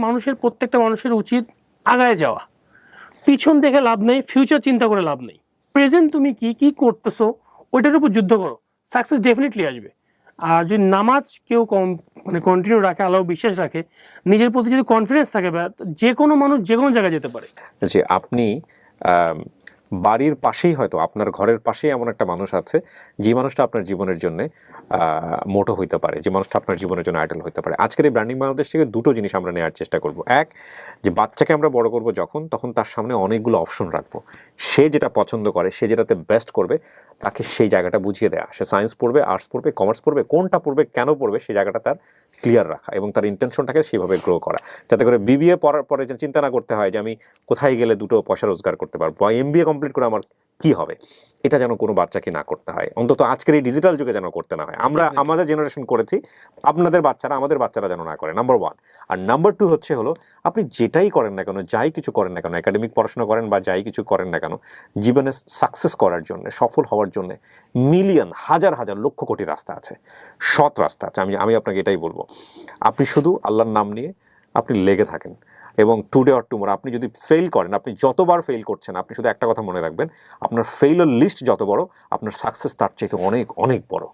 Speaker 1: প্রত্যেকটা মানুষের উচিত আগায় যাওয়া, পিছন দেখে লাভ নেই, ফিউচার চিন্তা করে লাভ নেই। প্রেজেন্ট তুমি কি করতেছো ওইটার উপর যুদ্ধ করো, সাকসেস ডেফিনেটলি আসবে। আর যদি নামাজ কেউ কন্টিনিউ রাখে, আল্লাহ বিশ্বাস রাখে, নিজের প্রতি যদি কনফিডেন্স থাকে, যে কোনো মানুষ যে কোনো জায়গায় যেতে পারে।
Speaker 2: যে আপনি বাড়ির পাশেই, হয়তো আপনার ঘরের পাশেই এমন একটা মানুষ আছে যে মানুষটা আপনার জীবনের জন্য মোটো হইতে পারে, যে মানুষটা আপনার জীবনের জন্য আইডল হইতে পারে। আজকের এই ব্র্যান্ডিং বাংলাদেশ থেকে দুটো জিনিস আমরা নেওয়ার চেষ্টা করব। এক, যে বাচ্চাকে আমরা বড় করব তখন তার সামনে অনেকগুলো অপশন রাখবো। সে যেটা পছন্দ করে, সে যেটাতে বেস্ট করবে, তাকে সেই জায়গাটা বুঝিয়ে দেওয়া। সে সায়েন্স পড়বে, আর্টস পড়বে, কমার্স পড়বে, কোনটা পড়বে, কেন পড়বে, সেই জায়গাটা তার ক্লিয়ার রাখা, এবং তার ইন্টেনশনটাকে সেইভাবে গ্রো করা, যাতে করে BBA পড়ার পরে যেন চিন্তা না করতে হয় যে আমি কোথায় গেলে 2 পয়সা রোজগার করতে পারবো, বা MBA কমপ্লিট করে আমার কি হবে। এটা যেন কোনো বাচ্চাকে না করতে হয়, অন্তত আজকের এই ডিজিটাল যুগে যেন করতে না হয়। আমরা আমাদের জেনারেশন করেছি, আপনাদের বাচ্চারা, আমাদের বাচ্চারা যেন না করে, নাম্বার 1। আর নাম্বার 2 হলো আপনি যেটাই করেন না কেন, যাই কিছু করেন না কেন, একাডেমিক পড়াশোনা করেন বা যাই কিছু করেন না কেন, জীবনে সাকসেস করার জন্য, সফল হওয়ার জন্য মিলিয়ন, হাজার হাজার, লক্ষ কোটি রাস্তা আছে, সৎ রাস্তা আছে। আমি আপনাকে এটাই বলবো, আপনি শুধু আল্লাহর নাম নিয়ে আপনি লেগে থাকেন, এবং টুডে অর টুমোরো আপনি যদি ফেল করেন, আপনি যতবার ফেল করছেন, আপনি শুধু একটা কথা মনে রাখবেন, আপনার ফেইলের লিস্ট যত বড়, আপনার সাকসেস তার চাইতে অনেক অনেক বড়।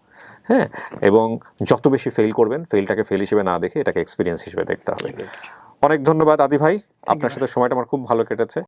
Speaker 2: হ্যাঁ, এবং যত বেশি ফেল করবেন, ফেলটাকে ফেল হিসেবে না দেখে এটাকে এক্সপিরিয়েন্স হিসেবে দেখতে হবে। অনেক ধন্যবাদ আদি ভাই, আপনার সাথে সময়টা আমার খুব ভালো কেটেছে।